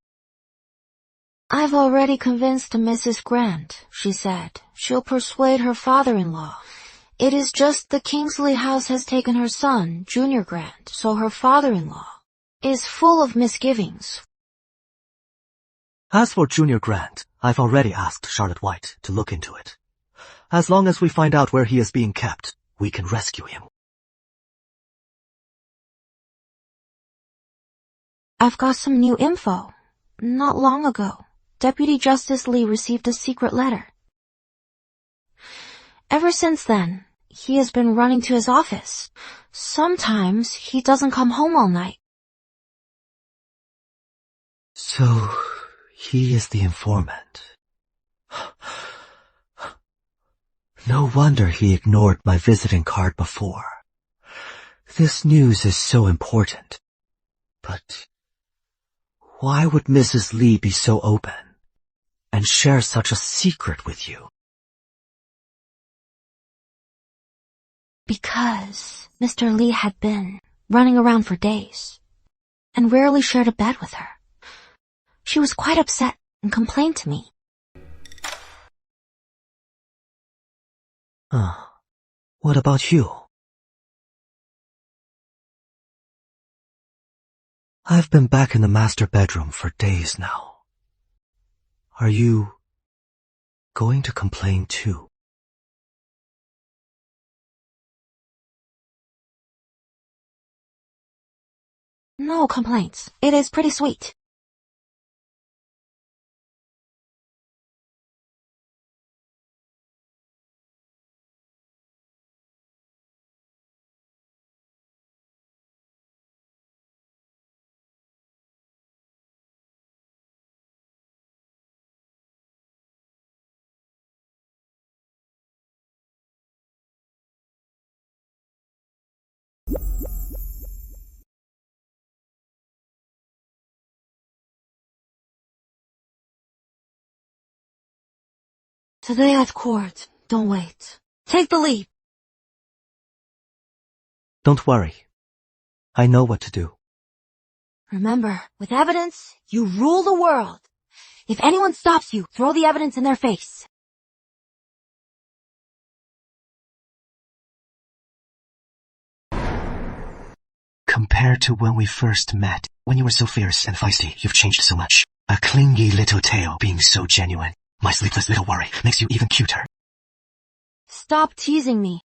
I've already convinced Mrs. Grant, she said. She'll persuade her father-in-law. It is just the Kingsley house has taken her son, Junior Grant, so her father-in-law is full of misgivings. As for Junior Grant, I've already asked Charlotte White to look into it. As long as we find out where he is being kept, we can rescue him. I've got some new info. Not long ago, Deputy Justice Lee received a secret letter. Ever since then, he has been running to his office. Sometimes he doesn't come home all night. So, he is the informant. No wonder he ignored my visiting card before. This news is so important. But why would Mrs. Lee be so open and share such a secret with you? Because Mr. Lee had been running around for days and rarely shared a bed with her. She was quite upset and complained to me. What about you? I've been back in the master bedroom for days now. Are you going to complain too? No complaints. It is pretty sweet. Today at court, don't wait. Take the lead. Don't worry. I know what to do. Remember, with evidence, you rule the world. If anyone stops you, throw the evidence in their face. Compared to when we first met, when you were so fierce and feisty, you've changed so much. A clingy little tale being so genuine. My sleepless little worry makes you even cuter. Stop teasing me.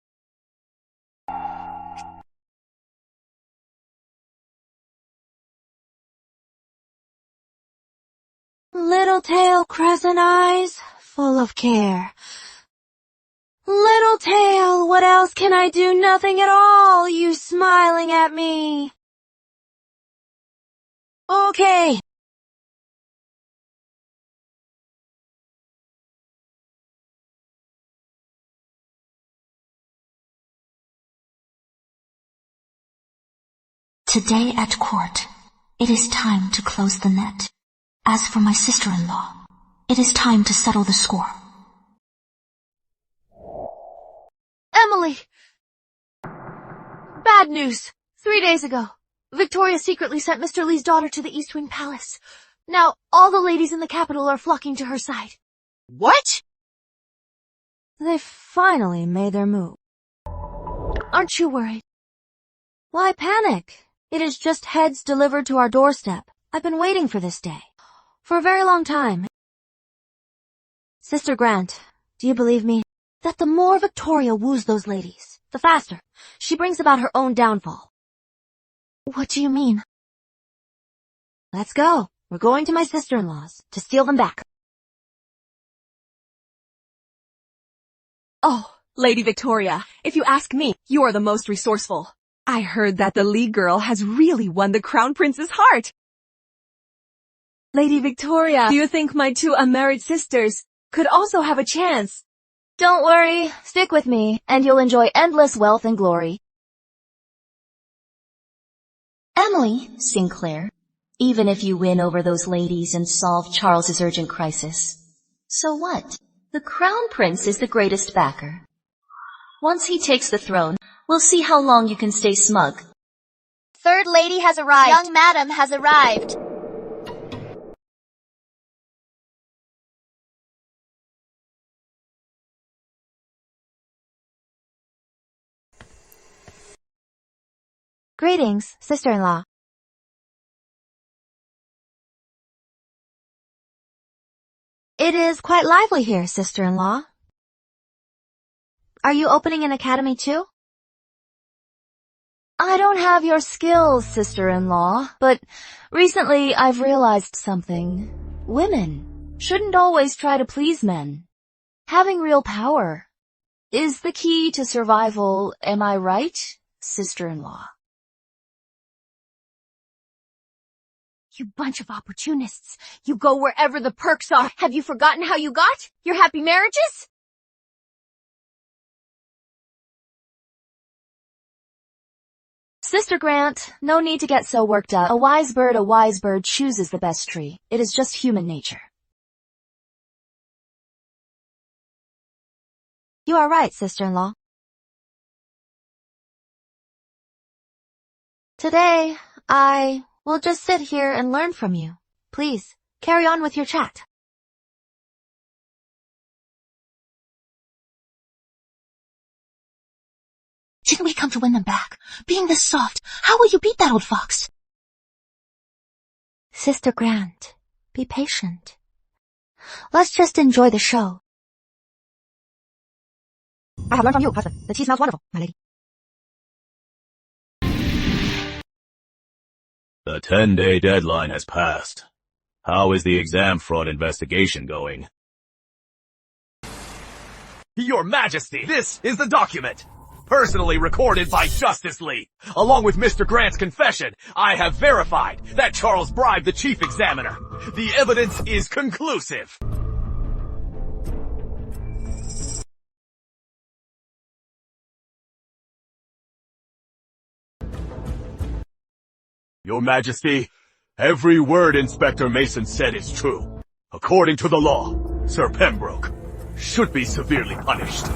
Little tail, crescent eyes, full of care. Little tail, what else can I do? Nothing at all, you smiling at me. Okay. Today at court, it is time to close the net. As for my sister-in-law, it is time to settle the score. Emily! Bad news. 3 days ago, Victoria secretly sent Mr. Lee's daughter to the East Wing Palace. Now, all the ladies in the capital are flocking to her side. What? They finally made their move. Aren't you worried? Why panic? It is just heads delivered to our doorstep. I've been waiting for this day. For a very long time. Sister Grant, do you believe me? That the more Victoria woos those ladies, the faster she brings about her own downfall. What do you mean? Let's go. We're going to my sister-in-law's to steal them back. Oh, Lady Victoria, if you ask me, you're the most resourceful. I heard that the Lee girl has really won the Crown Prince's heart. Lady Victoria, do you think my two unmarried sisters could also have a chance? Don't worry, stick with me, and you'll enjoy endless wealth and glory. Emily Sinclair, even if you win over those ladies and solve Charles's urgent crisis, so what? The Crown Prince is the greatest backer. Once he takes the throne, we'll see how long you can stay smug. Third lady has arrived. Young madam has arrived. Greetings, sister-in-law. It is quite lively here, sister-in-law. Are you opening an academy too? I don't have your skills, sister-in-law, but recently I've realized something. Women shouldn't always try to please men. Having real power is the key to survival, am I right, sister-in-law? You bunch of opportunists. You go wherever the perks are. Have you forgotten how you got your happy marriages? Sister Grant, no need to get so worked up. A wise bird chooses the best tree. It is just human nature. You are right, sister-in-law. Today, I will just sit here and learn from you. Please, carry on with your chat. Didn't we come to win them back? Being this soft, how will you beat that old fox? Sister Grant, be patient. Let's just enjoy the show. I have learned from you, husband. The tea smells wonderful, my lady. The 10-day deadline has passed. How is the exam fraud investigation going? Your Majesty, this is the document. Personally recorded by Justice Lee. Along with Mr. Grant's confession, I have verified that Charles bribed the chief examiner. The evidence is conclusive. Your Majesty, every word Inspector Mason said is true. According to the law, Sir Pembroke should be severely punished.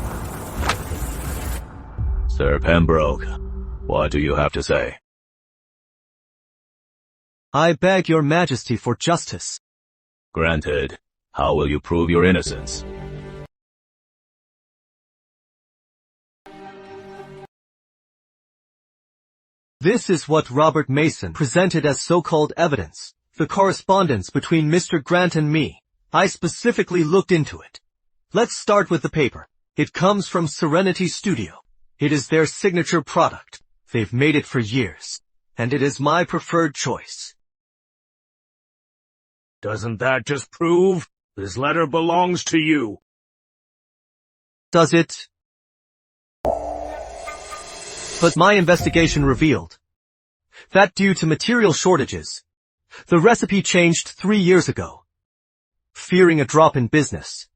Sir Pembroke, what do you have to say? I beg your majesty for justice. Granted. How will you prove your innocence? This is what Robert Mason presented as so-called evidence. The correspondence between Mr. Grant and me. I specifically looked into it. Let's start with the paper. It comes from Serenity Studio. It is their signature product. They've made it for years. And it is my preferred choice. Doesn't that just prove this letter belongs to you? Does it? But my investigation revealed that due to material shortages, the recipe changed 3 years ago. Fearing a drop in business,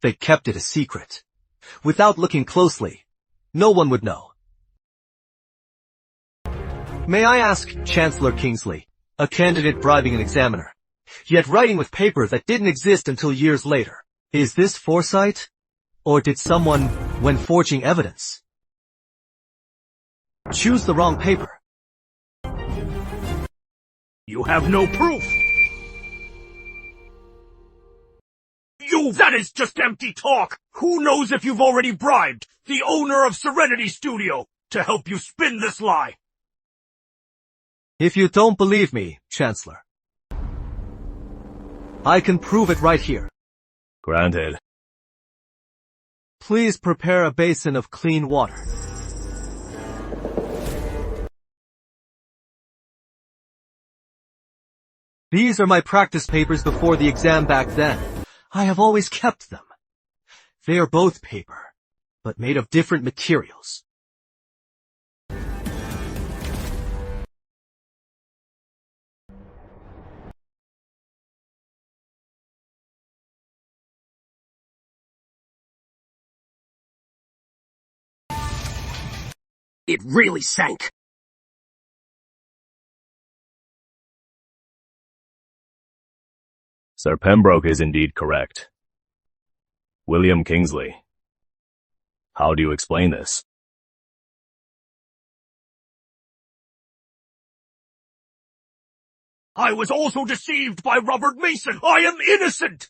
they kept it a secret. Without looking closely, no one would know. May I ask, Chancellor Kingsley, a candidate bribing an examiner, yet writing with paper that didn't exist until years later, is this foresight? Or did someone, when forging evidence, choose the wrong paper? You have no proof! That is just empty talk! Who knows if you've already bribed the owner of Serenity Studio to help you spin this lie? If you don't believe me, Chancellor, I can prove it right here. Granted. Please prepare a basin of clean water. These are my practice papers before the exam back then. I have always kept them. They are both paper, but made of different materials. It really sank. Sir Pembroke is indeed correct. William Kingsley, how do you explain this? I was also deceived by Robert Mason. I am innocent!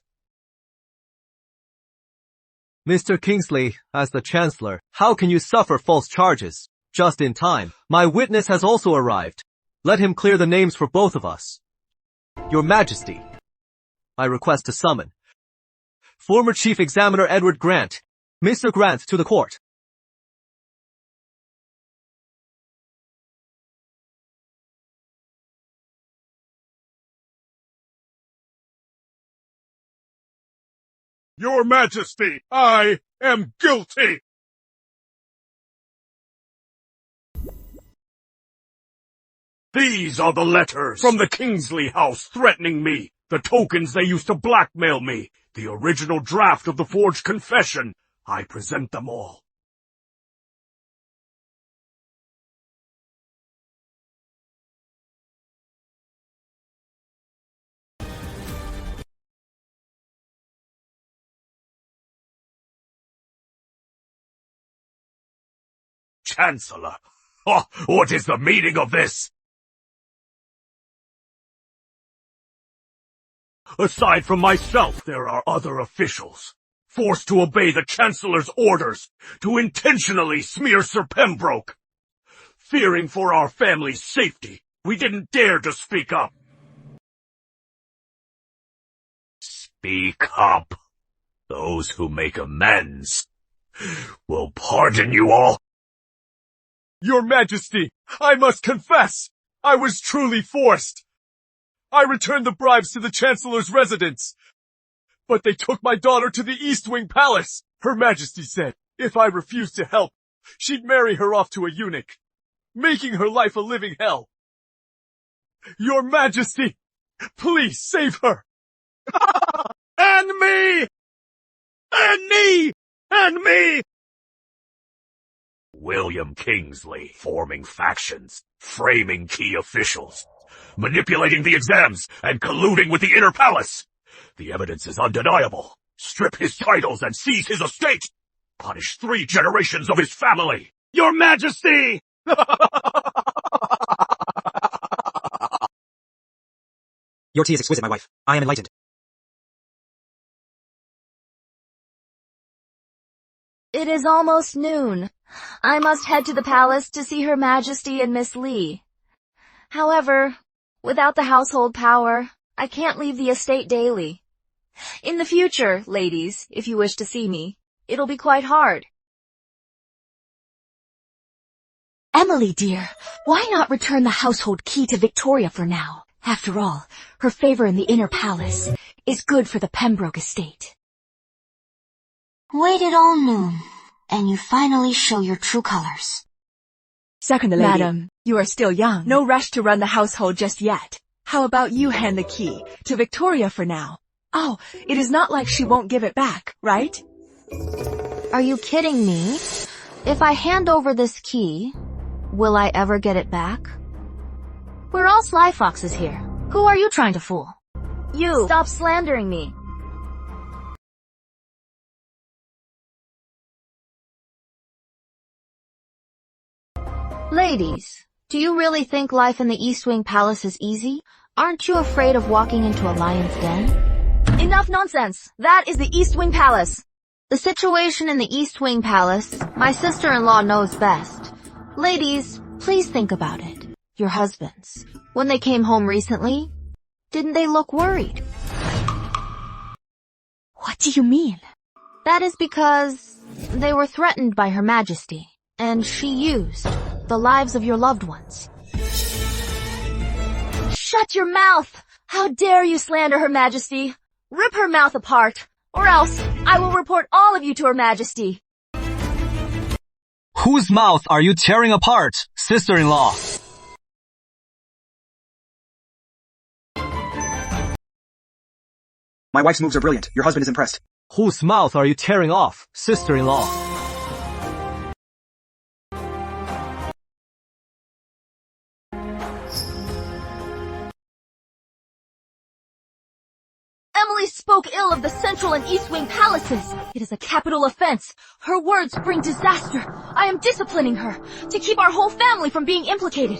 Mr. Kingsley, as the Chancellor, how can you suffer false charges? Just in time. My witness has also arrived. Let him clear the names for both of us. Your Majesty, I request to summon former Chief Examiner Edward Grant. Mr. Grant, to the court. Your Majesty, I am guilty! These are the letters from the Kingsley house threatening me. The tokens they used to blackmail me. The original draft of the forged confession. I present them all. Chancellor, what is the meaning of this? Aside from myself, there are other officials, forced to obey the Chancellor's orders, to intentionally smear Sir Pembroke. Fearing for our family's safety, we didn't dare to speak up. Speak up. Those who make amends will pardon you all. Your Majesty, I must confess, I was truly forced. I returned the bribes to the Chancellor's residence, but they took my daughter to the East Wing Palace. Her Majesty said, if I refused to help, she'd marry her off to a eunuch, making her life a living hell. Your Majesty, please save her. And me! And me! And me! William Kingsley, forming factions, framing key officials, manipulating the exams, and colluding with the inner palace. The evidence is undeniable. Strip his titles and seize his estate. Punish 3 generations of his family! Your Majesty! Your tea is exquisite, my wife. I am enlightened. It is almost noon. I must head to the palace to see Her Majesty and Miss Lee. However, without the household power, I can't leave the estate daily. In the future, ladies, if you wish to see me, it'll be quite hard. Emily, dear, why not return the household key to Victoria for now? After all, her favor in the inner palace is good for the Pembroke estate. Waited all noon, and you finally show your true colors. Second lady. Madam, You are still young. No rush to run the household just yet. How about you hand the key to Victoria for now? Oh, it is not like she won't give it back, right? Are you kidding me? If I hand over this key, will I ever get it back? We're all sly foxes here. Who are you trying to fool? You, stop slandering me. Ladies, do you really think life in the East Wing Palace is easy? Aren't you afraid of walking into a lion's den? Enough nonsense! That is the East Wing Palace! The situation in the East Wing Palace, my sister-in-law knows best. Ladies, please think about it. Your husbands, when they came home recently, didn't they look worried? What do you mean? That is because they were threatened by Her Majesty, and she used the lives of your loved ones. Shut your mouth! How dare you slander Her Majesty? Rip her mouth apart, or else I will report all of you to Her Majesty. Whose mouth are you tearing apart, sister-in-law? My wife's moves are brilliant. Your husband is impressed. Whose mouth are you tearing off, sister-in-law? Emily spoke ill of the Central and East Wing palaces. It is a capital offense. Her words bring disaster. I am disciplining her to keep our whole family from being implicated.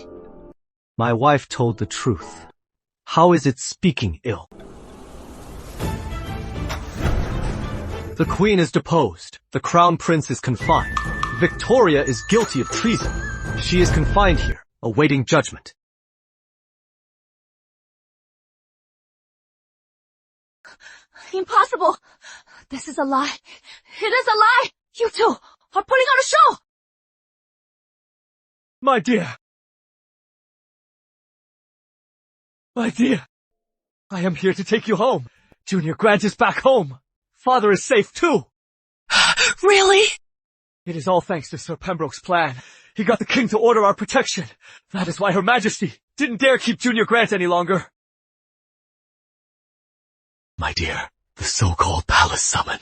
My wife told the truth. How is it speaking ill? The Queen is deposed. The Crown Prince is confined. Victoria is guilty of treason. She is confined here, awaiting judgment. Impossible! This is a lie. It is a lie! You two are putting on a show! My dear! My dear! I am here to take you home. Junior Grant is back home. Father is safe too. Really? It is all thanks to Sir Pembroke's plan. He got the king to order our protection. That is why Her Majesty didn't dare keep Junior Grant any longer. My dear, the so-called palace summon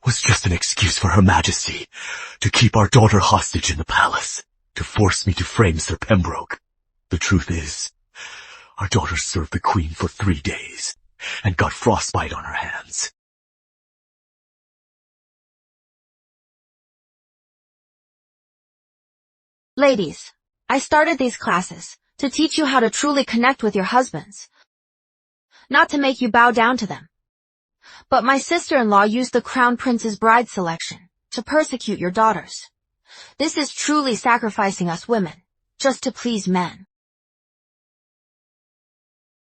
was just an excuse for Her Majesty to keep our daughter hostage in the palace, to force me to frame Sir Pembroke. The truth is, our daughter served the Queen for 3 days and got frostbite on her hands. Ladies, I started these classes to teach you how to truly connect with your husbands, not to make you bow down to them. But my sister-in-law used the Crown Prince's bride selection to persecute your daughters. This is truly sacrificing us women, just to please men.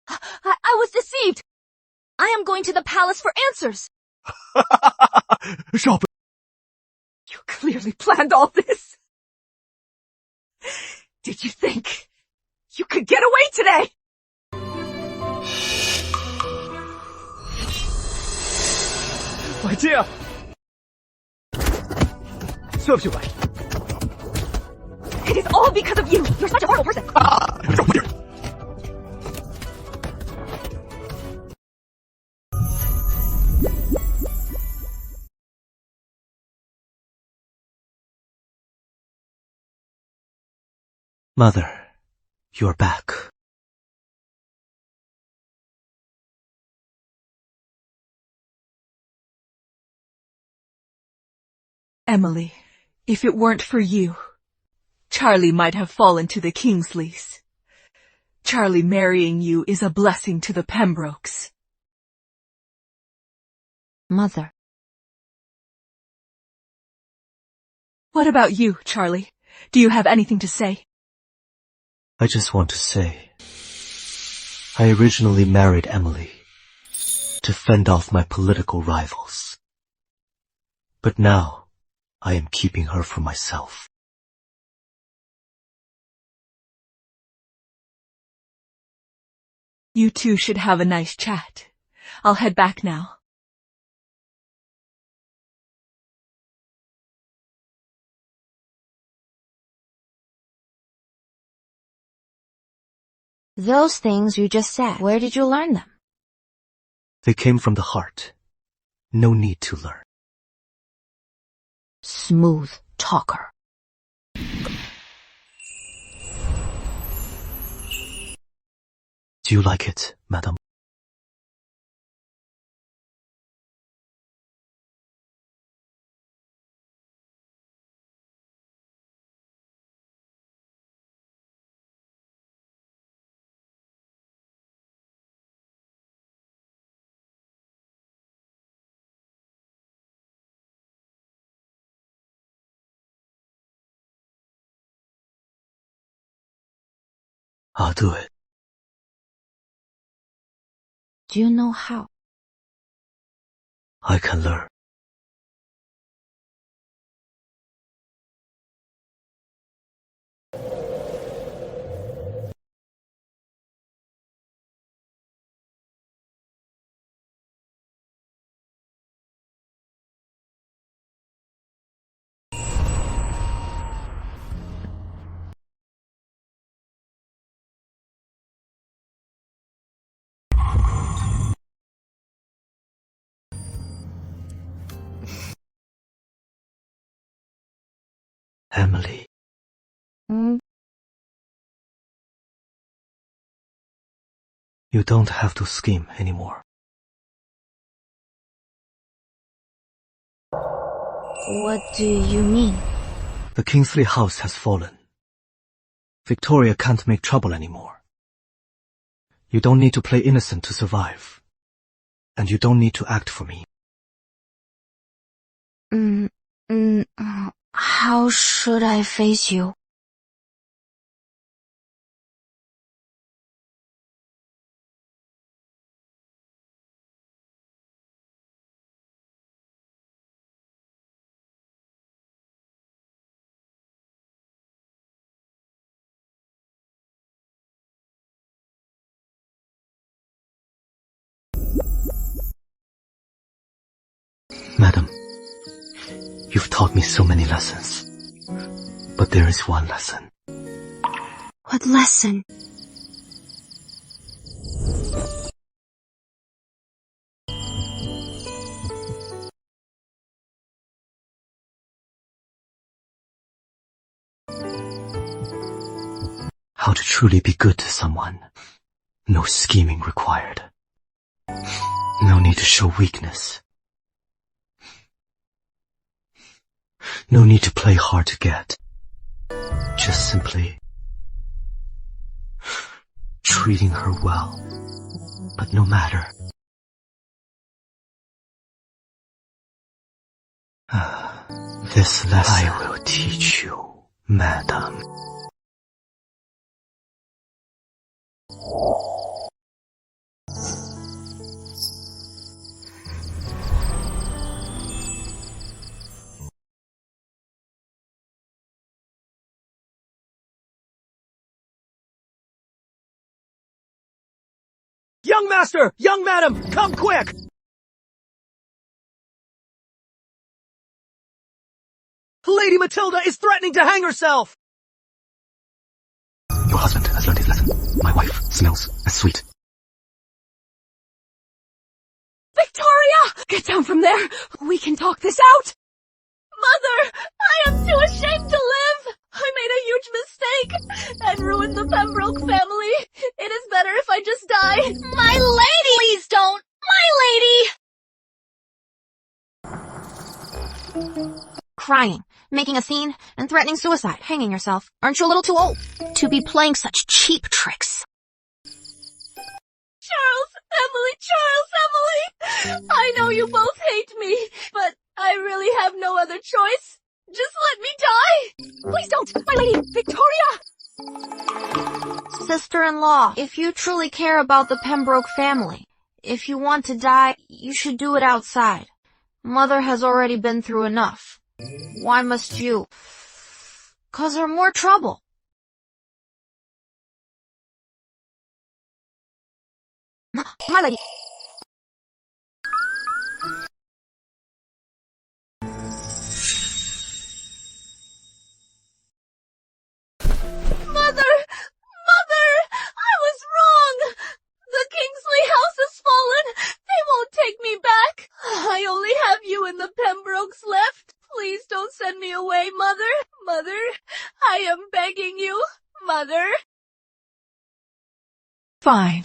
I was deceived! I am going to the palace for answers! Stop it! You clearly planned all this. Did you think you could get away today? My dear! Serves you right. It is all because of you. You're such a horrible person. Mother, you're back. Emily, if it weren't for you, Charlie might have fallen to the Kingsleys. Charlie marrying you is a blessing to the Pembrokes. Mother. What about you, Charlie? Do you have anything to say? I just want to say, I originally married Emily to fend off my political rivals. But now, I am keeping her for myself. You two should have a nice chat. I'll head back now. Those things you just said, where did you learn them? They came from the heart. No need to learn. Smooth talker. Do you like it, madam? I'll do it. Do you know how? I can learn. Emily. You don't have to scheme anymore. What do you mean? The Kingsley house has fallen. Victoria can't make trouble anymore. You don't need to play innocent to survive. And you don't need to act for me. How should I face you? Madam, you've taught me so many lessons. But there is one lesson. What lesson? How to truly be good to someone. No scheming required. No need to show weakness. No need to play hard to get. Just simply treating her well, but no matter. This lesson I will teach you, madam. Young master! Young madam! Come quick! Lady Matilda is threatening to hang herself! Your husband has learned his lesson. My wife smells as sweet. Victoria! Get down from there! We can talk this out! Mother! I am too ashamed to live! I made a huge mistake and ruined the Pembroke family. It is better if I just die. My lady! Please don't! My lady! crying, making a scene, and threatening suicide, hanging yourself. Aren't you a little too old to be playing such cheap tricks? Emily! I know you both hate me, but I really have no other choice. Just let me die! Please don't, my lady Victoria! Sister-in-law, if you truly care about the Pembroke family, if you want to die, you should do it outside. Mother has already been through enough. Why must you cause her more trouble? My lady. Mother! I was wrong! The Kingsley house has fallen! They won't take me back! I only have you and the Pembrokes left. Please don't send me away, Mother! Mother, I am begging you, Mother! Fine.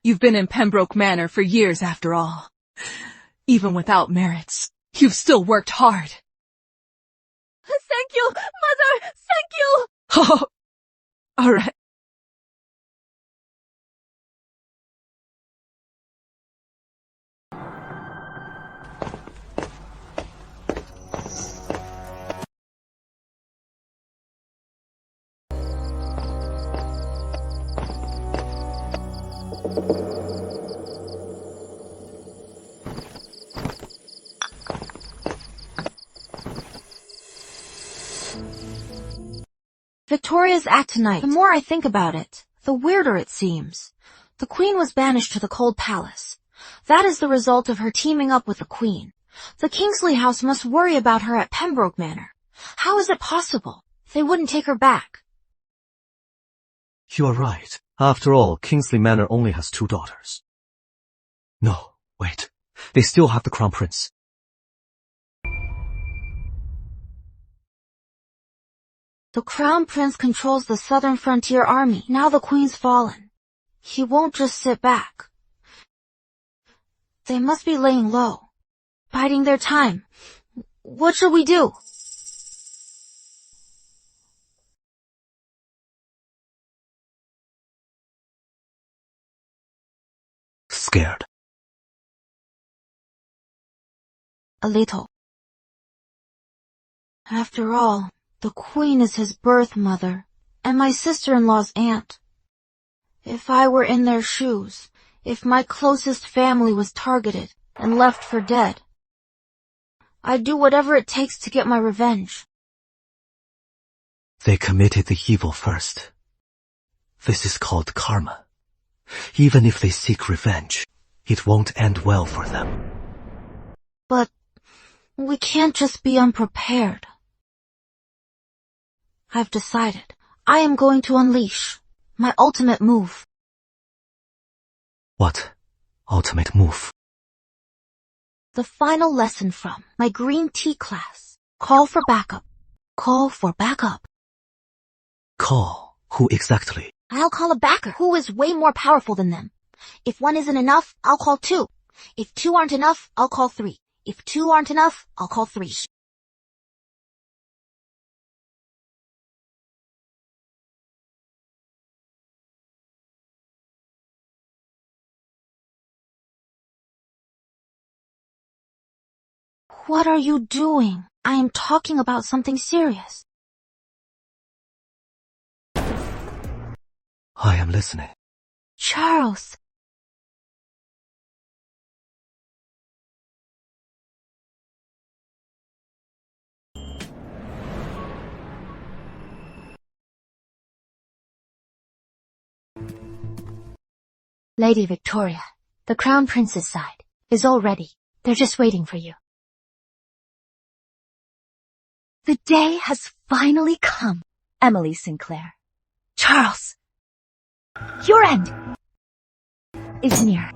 You've been in Pembroke Manor for years after all. Even without merits, you've still worked hard. Thank you, Mother! Thank you! Oh, all right. Victoria's act tonight, the more I think about it, the weirder it seems. The Queen was banished to the Cold Palace. That is the result of her teaming up with the Queen. The Kingsley house must worry about her at Pembroke Manor. How is it possible? They wouldn't take her back. You are right. After all, Kingsley Manor only has 2 daughters. No, wait. They still have the Crown Prince. The Crown Prince controls the Southern Frontier Army. Now the Queen's fallen. He won't just sit back. They must be laying low, biding their time. What shall we do? Scared. A little. After all, the Queen is his birth mother, and my sister-in-law's aunt. If I were in their shoes, if my closest family was targeted and left for dead, I'd do whatever it takes to get my revenge. They committed the evil first. This is called karma. Even if they seek revenge, it won't end well for them. But we can't just be unprepared. I've decided. I am going to unleash my ultimate move. What ultimate move? The final lesson from my green tea class. Call for backup. Call for backup. Call? Who exactly? I'll call a backer who is way more powerful than them. If 1 isn't enough, I'll call 2. If 2 aren't enough, I'll call 3. If 2 aren't enough, I'll call 3. What are you doing? I am talking about something serious. I am listening. Charles. Lady Victoria, the Crown Prince's side is all ready. They're just waiting for you. The day has finally come, Emily Sinclair. Charles, your end is near.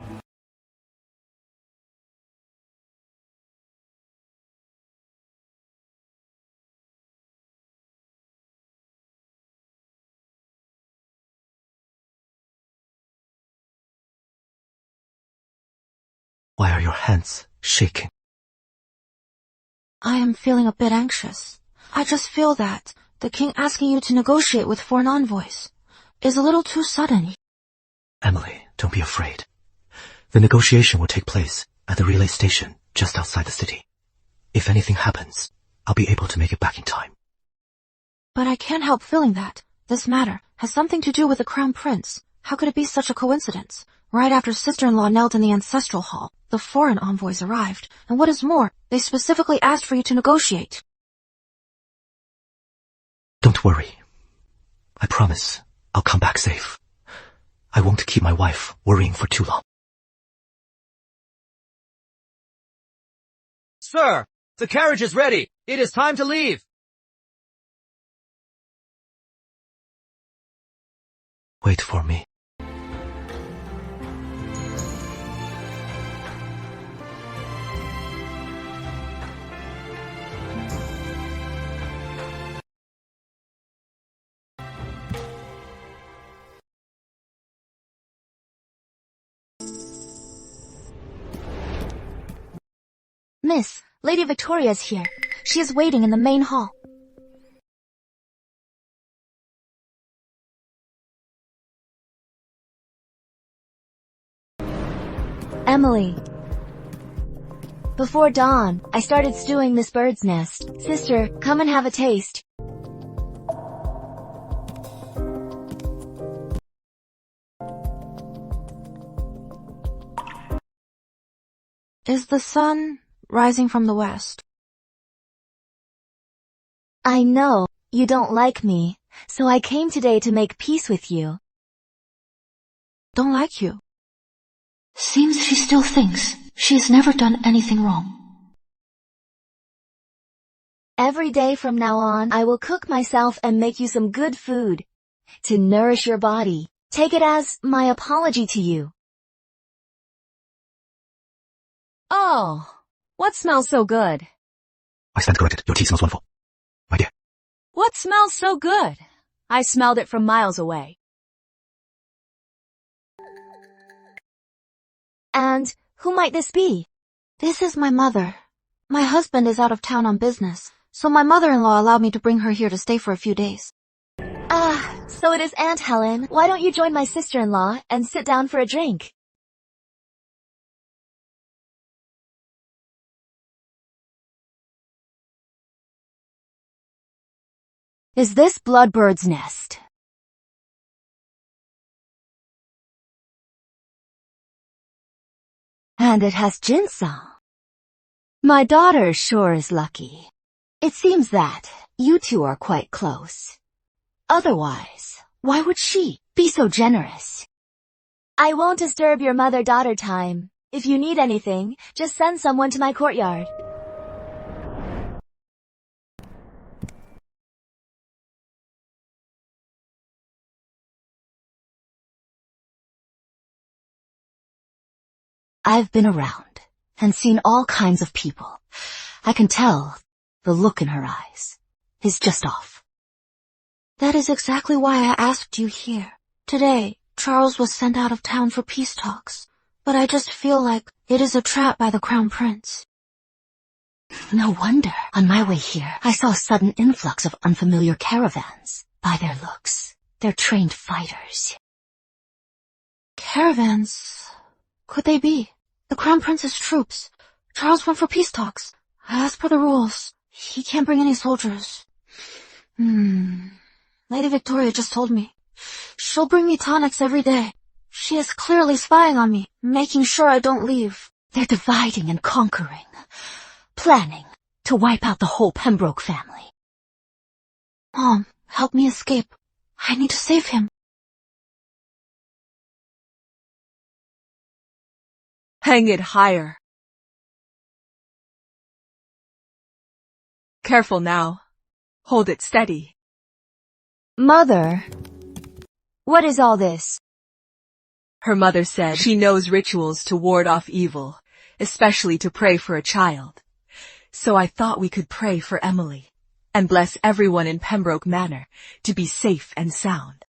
Why are your hands shaking? I am feeling a bit anxious. I just feel that the king asking you to negotiate with foreign envoys is a little too sudden. Emily, don't be afraid. The negotiation will take place at the relay station just outside the city. If anything happens, I'll be able to make it back in time. But I can't help feeling that this matter has something to do with the crown prince. How could it be such a coincidence? Right after sister-in-law knelt in the ancestral hall, the foreign envoys arrived, and what is more, they specifically asked for you to negotiate. Don't worry. I promise I'll come back safe. I won't keep my wife worrying for too long. Sir, the carriage is ready. It is time to leave. Wait for me. Miss, Lady Victoria's here. She is waiting in the main hall. Emily. Before dawn, I started stewing this bird's nest. Sister, come and have a taste. Is the sun rising from the west? I know, you don't like me, so I came today to make peace with you. Don't like you? Seems she still thinks she has never done anything wrong. Every day from now on, I will cook myself and make you some good food to nourish your body. Take it as my apology to you. Oh, what smells so good? I stand corrected. Your tea smells wonderful. My dear. What smells so good? I smelled it from miles away. And who might this be? This is my mother. My husband is out of town on business, so my mother-in-law allowed me to bring her here to stay for a few days. Ah, so it is Aunt Helen. Why don't you join my sister-in-law and sit down for a drink? Is this Bloodbird's nest? And it has ginseng. My daughter sure is lucky. It seems that you two are quite close. Otherwise, why would she be so generous? I won't disturb your mother-daughter time. If you need anything, just send someone to my courtyard. I've been around and seen all kinds of people. I can tell the look in her eyes is just off. That is exactly why I asked you here. Today, Charles was sent out of town for peace talks, but I just feel like it is a trap by the Crown Prince. No wonder. On my way here, I saw a sudden influx of unfamiliar caravans. By their looks, they're trained fighters. Caravans? Could they be? The Crown Prince's troops. Charles went for peace talks. As per the rules, he can't bring any soldiers. Lady Victoria just told me. She'll bring me tonics every day. She is clearly spying on me, making sure I don't leave. They're dividing and conquering, planning to wipe out the whole Pembroke family. Mom, help me escape. I need to save him. Hang it higher. Careful now. Hold it steady. Mother, what is all this? Her mother said she knows rituals to ward off evil, especially to pray for a child. So I thought we could pray for Emily and bless everyone in Pembroke Manor to be safe and sound.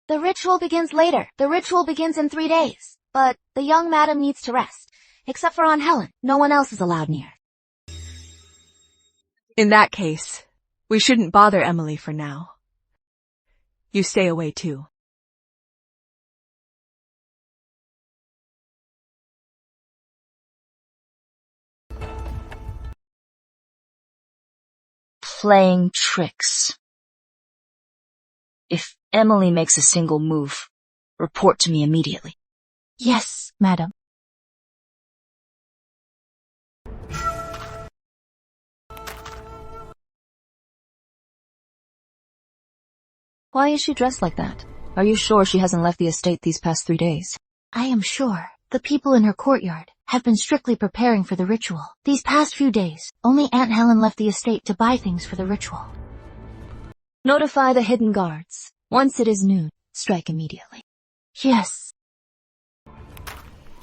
The ritual begins later. The ritual begins in 3 days. But the young madam needs to rest. Except for Aunt Helen, no one else is allowed near. In that case, we shouldn't bother Emily for now. You stay away too. Playing tricks. If Emily makes a single move, report to me immediately. Yes, madam. Why is she dressed like that? Are you sure she hasn't left the estate these past 3 days? I am sure. The people in her courtyard have been strictly preparing for the ritual. These past few days, only Aunt Helen left the estate to buy things for the ritual. Notify the hidden guards. Once it is noon, strike immediately. Yes.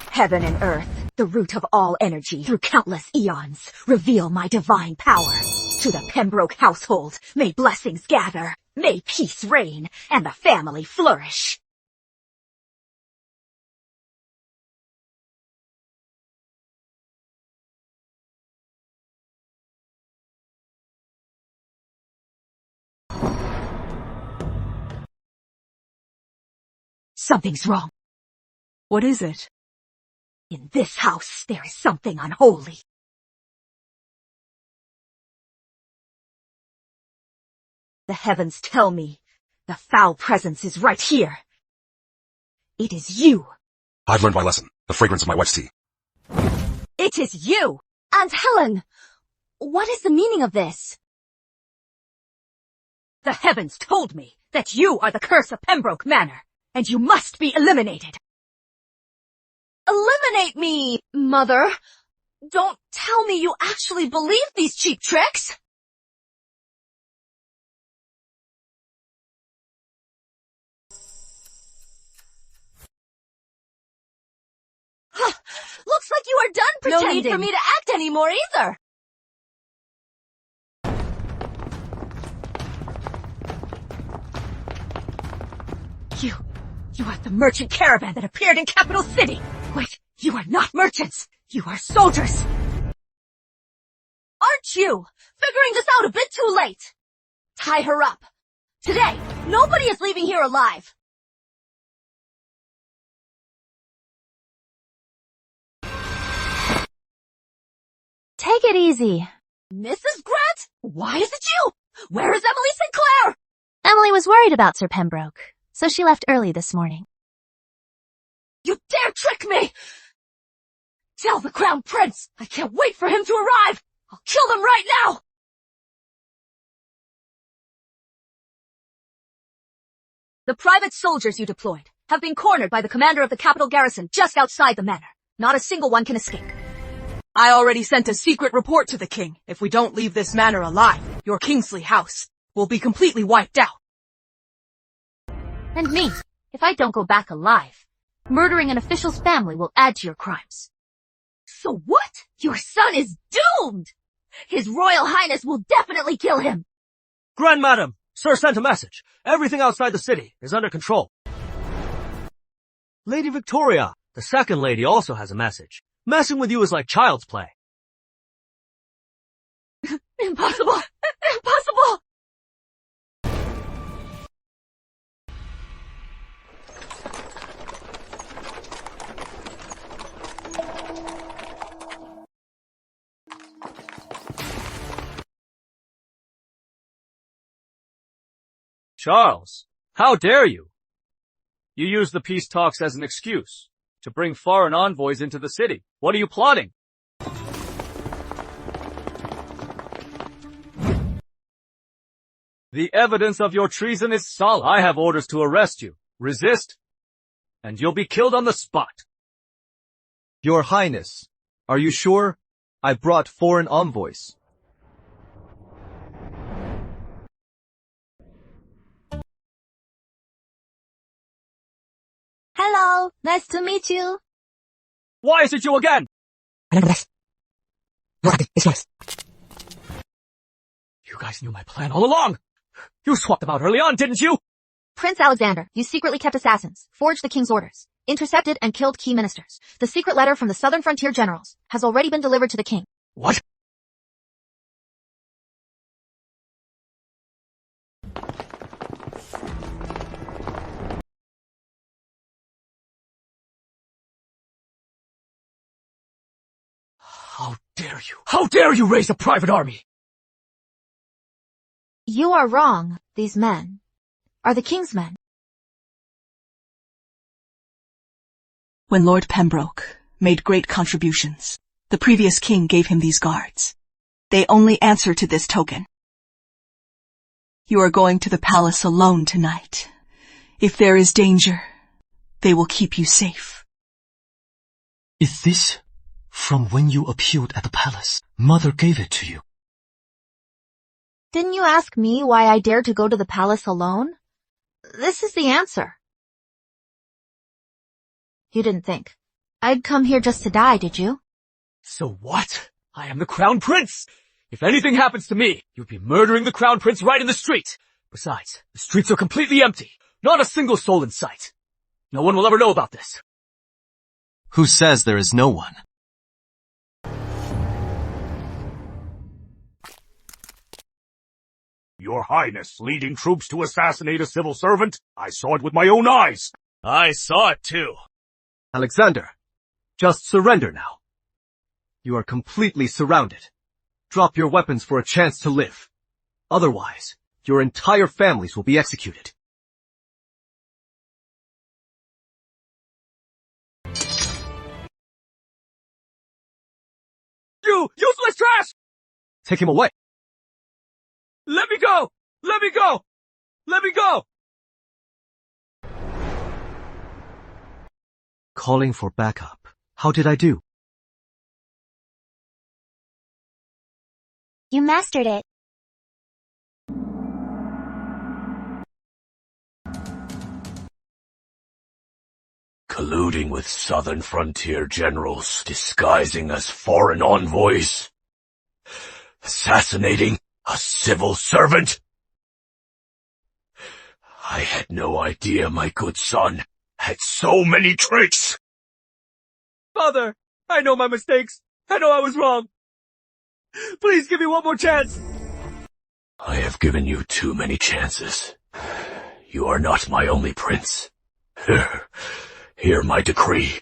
Heaven and earth, the root of all energy, through countless eons, reveal my divine power. To the Pembroke household, may blessings gather, may peace reign, and the family flourish. Something's wrong. What is it? In this house, there is something unholy. The heavens tell me the foul presence is right here. It is you. I've learned my lesson. The fragrance of my wife's tea. It is you! Aunt Helen! What is the meaning of this? The heavens told me that you are the curse of Pembroke Manor, and you must be eliminated. Eliminate me, Mother! Don't tell me you actually believe these cheap tricks! Looks like you are done pretending. No need for me to act anymore either. You are the merchant caravan that appeared in Capital City. Wait, you are not merchants. You are soldiers. Aren't you? Figuring this out a bit too late. Tie her up. Today, nobody is leaving here alive. Take it easy. Mrs. Grant? Why is it you? Where is Emily Sinclair? Emily was worried about Sir Pembroke, so she left early this morning. You dare trick me! Tell the Crown Prince I can't wait for him to arrive! I'll kill them right now! The private soldiers you deployed have been cornered by the commander of the capital garrison just outside the manor. Not a single one can escape. I already sent a secret report to the king. If we don't leave this manor alive, your Kingsley house will be completely wiped out. And me, if I don't go back alive. Murdering an official's family will add to your crimes. So what? Your son is doomed! His Royal Highness will definitely kill him! Grand Madam, Sir sent a message. Everything outside the city is under control. Lady Victoria, the second lady, also has a message. Messing with you is like child's play. Impossible! Impossible! Charles, how dare you? You use the peace talks as an excuse to bring foreign envoys into the city. What are you plotting? The evidence of your treason is solid. I have orders to arrest you. Resist, and you'll be killed on the spot. Your Highness, are you sure? I brought foreign envoys. Hello, nice to meet you. Why is it you again? I know this. Your hubby is yours. You guys knew my plan all along. You swapped them out early on, didn't you? Prince Alexander, you secretly kept assassins, forged the king's orders. intercepted and killed key ministers. The secret letter from the southern frontier generals has already been delivered to the king. What? How dare you? How dare you raise a private army? You are wrong. These men are the king's men. When Lord Pembroke made great contributions, the previous king gave him these guards. They only answer to this token. You are going to the palace alone tonight. If there is danger, they will keep you safe. Is this from when you appealed at the palace? Mother gave it to you. Didn't you ask me why I dared to go to the palace alone? This is the answer. You didn't think I'd come here just to die, did you? So what? I am the crown prince. If anything happens to me, you'd be murdering the crown prince right in the street. Besides, the streets are completely empty. Not a single soul in sight. No one will ever know about this. Who says there is no one? Your Highness leading troops to assassinate a civil servant? I saw it with my own eyes. I saw it too. Alexander, just surrender now. You are completely surrounded. Drop your weapons for a chance to live. Otherwise, your entire families will be executed. You useless trash! Take him away. Let me go! Let me go! Let me go! Calling for backup. How did I do? You mastered it. Colluding with southern frontier generals, disguising as foreign envoys. Assassinating a civil servant? I had no idea my good son had so many tricks. Father, I know my mistakes. I know I was wrong. Please give me one more chance. I have given you too many chances. You are not my only prince. Hear my decree.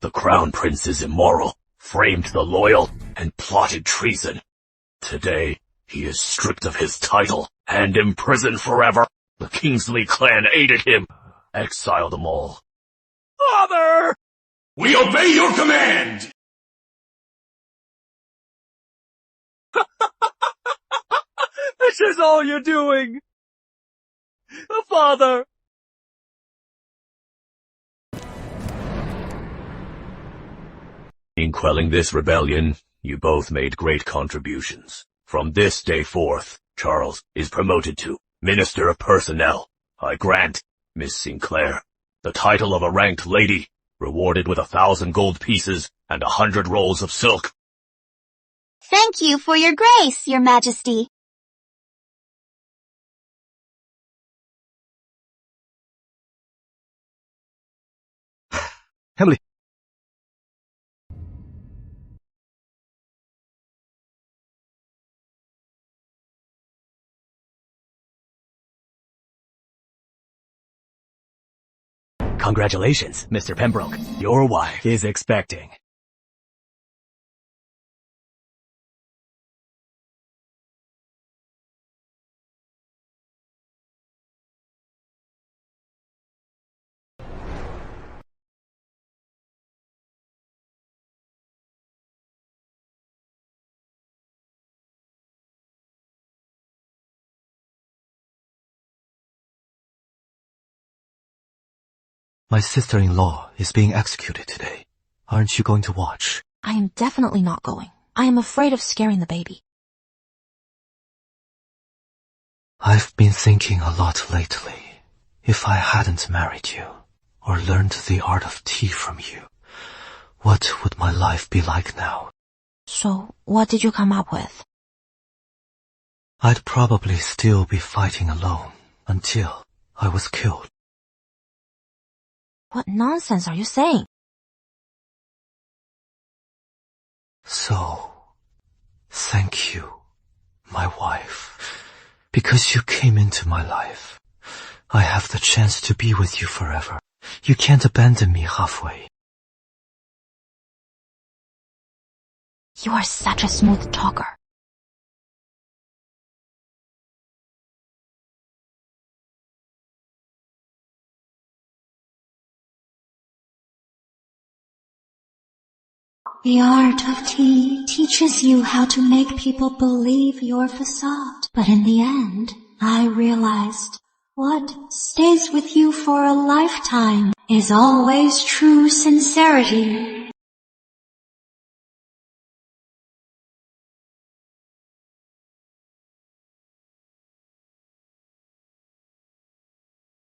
The crown prince is immoral, framed the loyal, and plotted treason. Today, he is stripped of his title and imprisoned forever. The Kingsley clan aided him. Exile them all. Father! We obey your command! This is all you're doing! Father! In quelling this rebellion, you both made great contributions. From this day forth, Charles is promoted to Minister of Personnel. I grant Miss Sinclair the title of a ranked lady, rewarded with 1,000 gold pieces and 100 rolls of silk. Thank you for your grace, your majesty. Emily. Congratulations, Mr. Pembroke. Your wife is expecting. My sister-in-law is being executed today. Aren't you going to watch? I am definitely not going. I am afraid of scaring the baby. I've been thinking a lot lately. If I hadn't married you, or learned the art of tea from you, what would my life be like now? So, what did you come up with? I'd probably still be fighting alone until I was killed. What nonsense are you saying? So, thank you, my wife. Because you came into my life, I have the chance to be with you forever. You can't abandon me halfway. You are such a smooth talker. The art of tea teaches you how to make people believe your facade. But in the end, I realized what stays with you for a lifetime is always true sincerity.